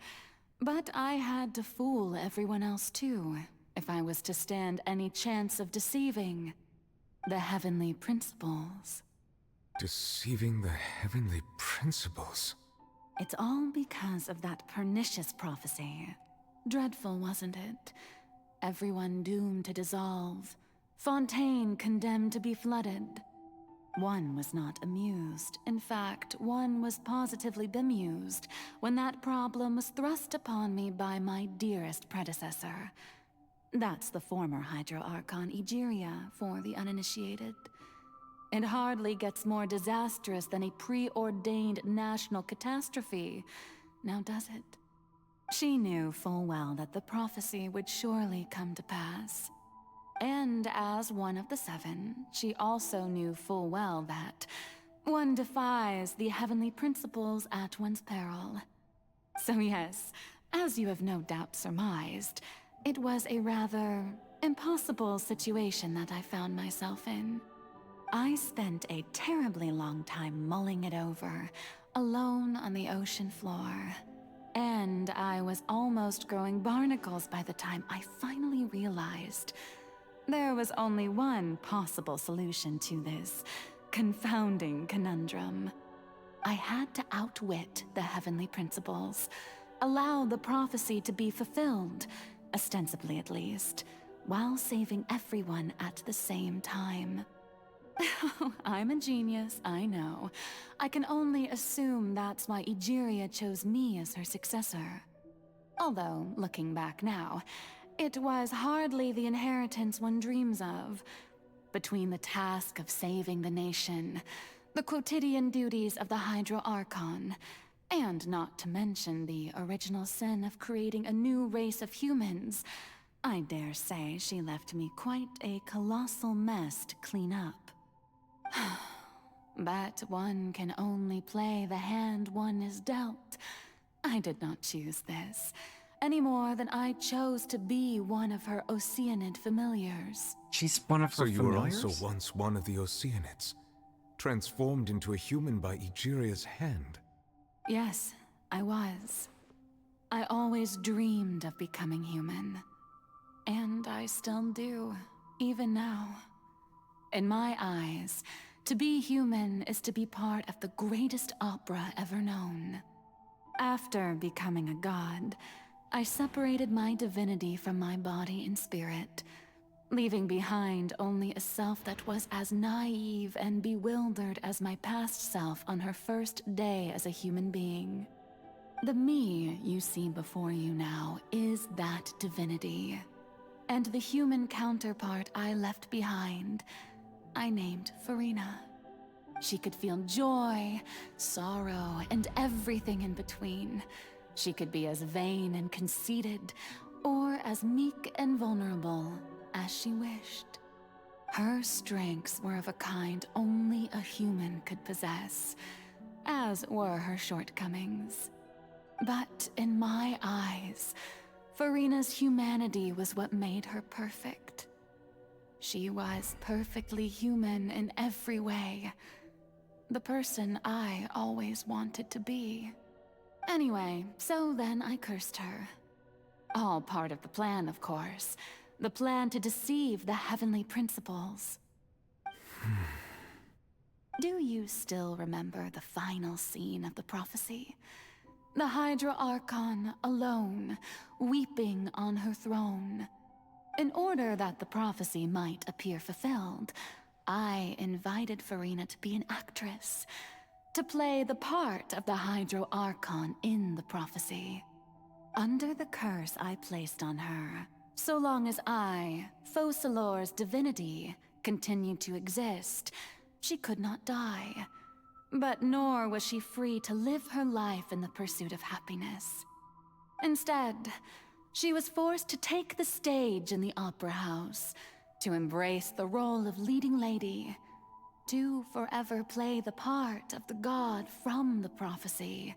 But I had to fool everyone else too, if I was to stand any chance of deceiving the heavenly principles. Deceiving the heavenly principles? It's all because of that pernicious prophecy. Dreadful, wasn't it? Everyone doomed to dissolve. Fantain condemned to be flooded. One was not amused. In fact, one was positively bemused when that problem was thrust upon me by my dearest predecessor. That's the former Hydro Archon Egeria, for the uninitiated. It hardly gets more disastrous than a preordained national catastrophe, now does it? She knew full well that the prophecy would surely come to pass. And as one of the seven, she also knew full well that, One defies the heavenly principles at one's peril. So yes, as you have no doubt surmised, it was a rather impossible situation that I found myself in. I spent a terribly long time mulling it over, alone on the ocean floor. And I was almost growing barnacles by the time I finally realized there was only one possible solution to this confounding conundrum. I had to outwit the heavenly principles, allow the prophecy to be fulfilled, ostensibly at least, while saving everyone at the same time. I'm a genius, I know. I can only assume that's why Egeria chose me as her successor. Although, looking back now, it was hardly the inheritance one dreams of. Between the task of saving the nation, the quotidian duties of the Hydro Archon, and not to mention the original sin of creating a new race of humans, I dare say she left me quite a colossal mess to clean up. But one can only play the hand one is dealt. I did not choose this, any more than I chose to be one of her Oceanid familiars. She's one of her familiars? So you were also once one of the Oceanids, transformed into a human by Egeria's hand? Yes, I was. I always dreamed of becoming human. And I still do, even now. In my eyes, to be human is to be part of the greatest opera ever known. After becoming a god, I separated my divinity from my body and spirit, leaving behind only a self that was as naive and bewildered as my past self on her first day as a human being. The me you see before you now is that divinity. And the human counterpart I left behind, I named Farina. She could feel joy, sorrow, and everything in between. She could be as vain and conceited, or as meek and vulnerable as she wished. Her strengths were of a kind only a human could possess, as were her shortcomings. But in my eyes, Farina's humanity was what made her perfect. She was perfectly human in every way. The person I always wanted to be. Anyway, so then I cursed her. All part of the plan, of course. The plan to deceive the heavenly principles. Do you still remember the final scene of the prophecy? The Hydra Archon, alone, weeping on her throne. In order that the prophecy might appear fulfilled, I invited Farina to be an actress, to play the part of the Hydro Archon in the prophecy. Under the curse I placed on her, so long as I, Focalor's divinity, continued to exist, she could not die. But nor was she free to live her life in the pursuit of happiness. Instead, she was forced to take the stage in the opera house, to embrace the role of leading lady, to forever play the part of the god from the prophecy,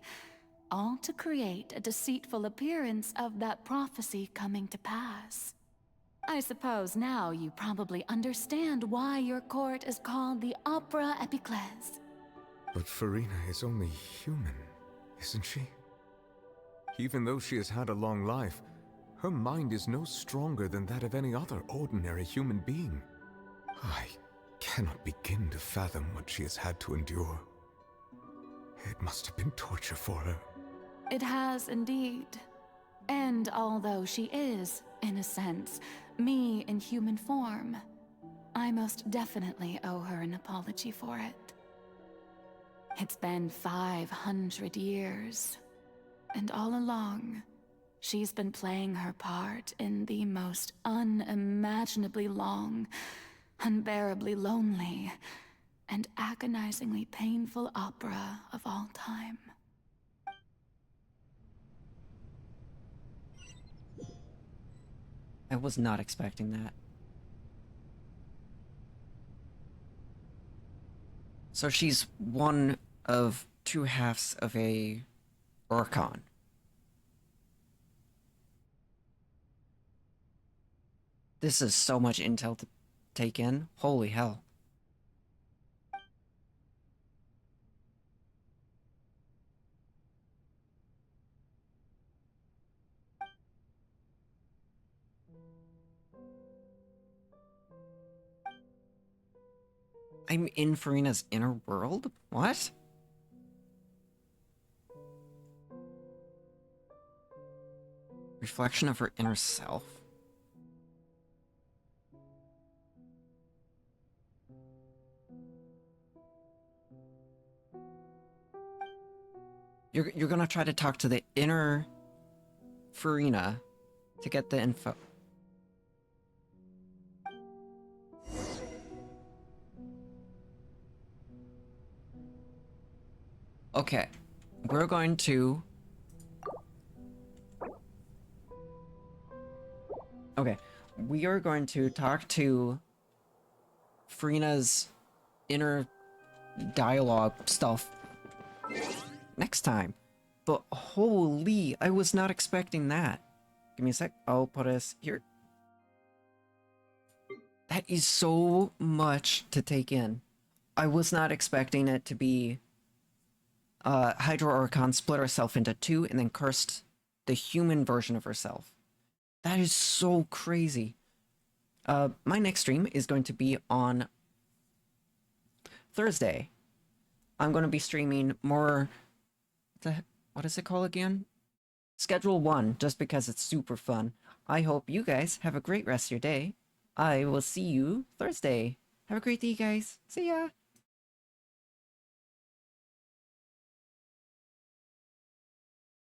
all to create a deceitful appearance of that prophecy coming to pass. I suppose now you probably understand why your court is called the Opera Epiclese. But Farina is only human, isn't she? Even though she has had a long life, her mind is no stronger than that of any other ordinary human being. I cannot begin to fathom what she has had to endure. It must have been torture for her. It has indeed. And although she is, in a sense, me in human form, I most definitely owe her an apology for it. It's been 500 years, and all along, she's been playing her part in the most unimaginably long, unbearably lonely, and agonizingly painful opera of all time. I was not expecting that. So she's one of two halves of a Archon. This is so much intel to take in. Holy hell. I'm in Farina's inner world? What? Reflection of her inner self? You're gonna try to talk to the inner Farina to get the info. Okay, we're going to... Okay, we are going to talk to Farina's inner dialogue stuff next time. But holy, I was not expecting that. Give me a sec, I'll put us here. That is so much to take in. I was not expecting it to be Hydro Archon split herself into two and then cursed the human version of herself. That is so crazy. My next stream is going to be on Thursday. I'm going to be streaming more... What is it called again? Schedule 1, just because it's super fun. I hope you guys have a great rest of your day. I will see you Thursday. Have a great day, guys. See ya!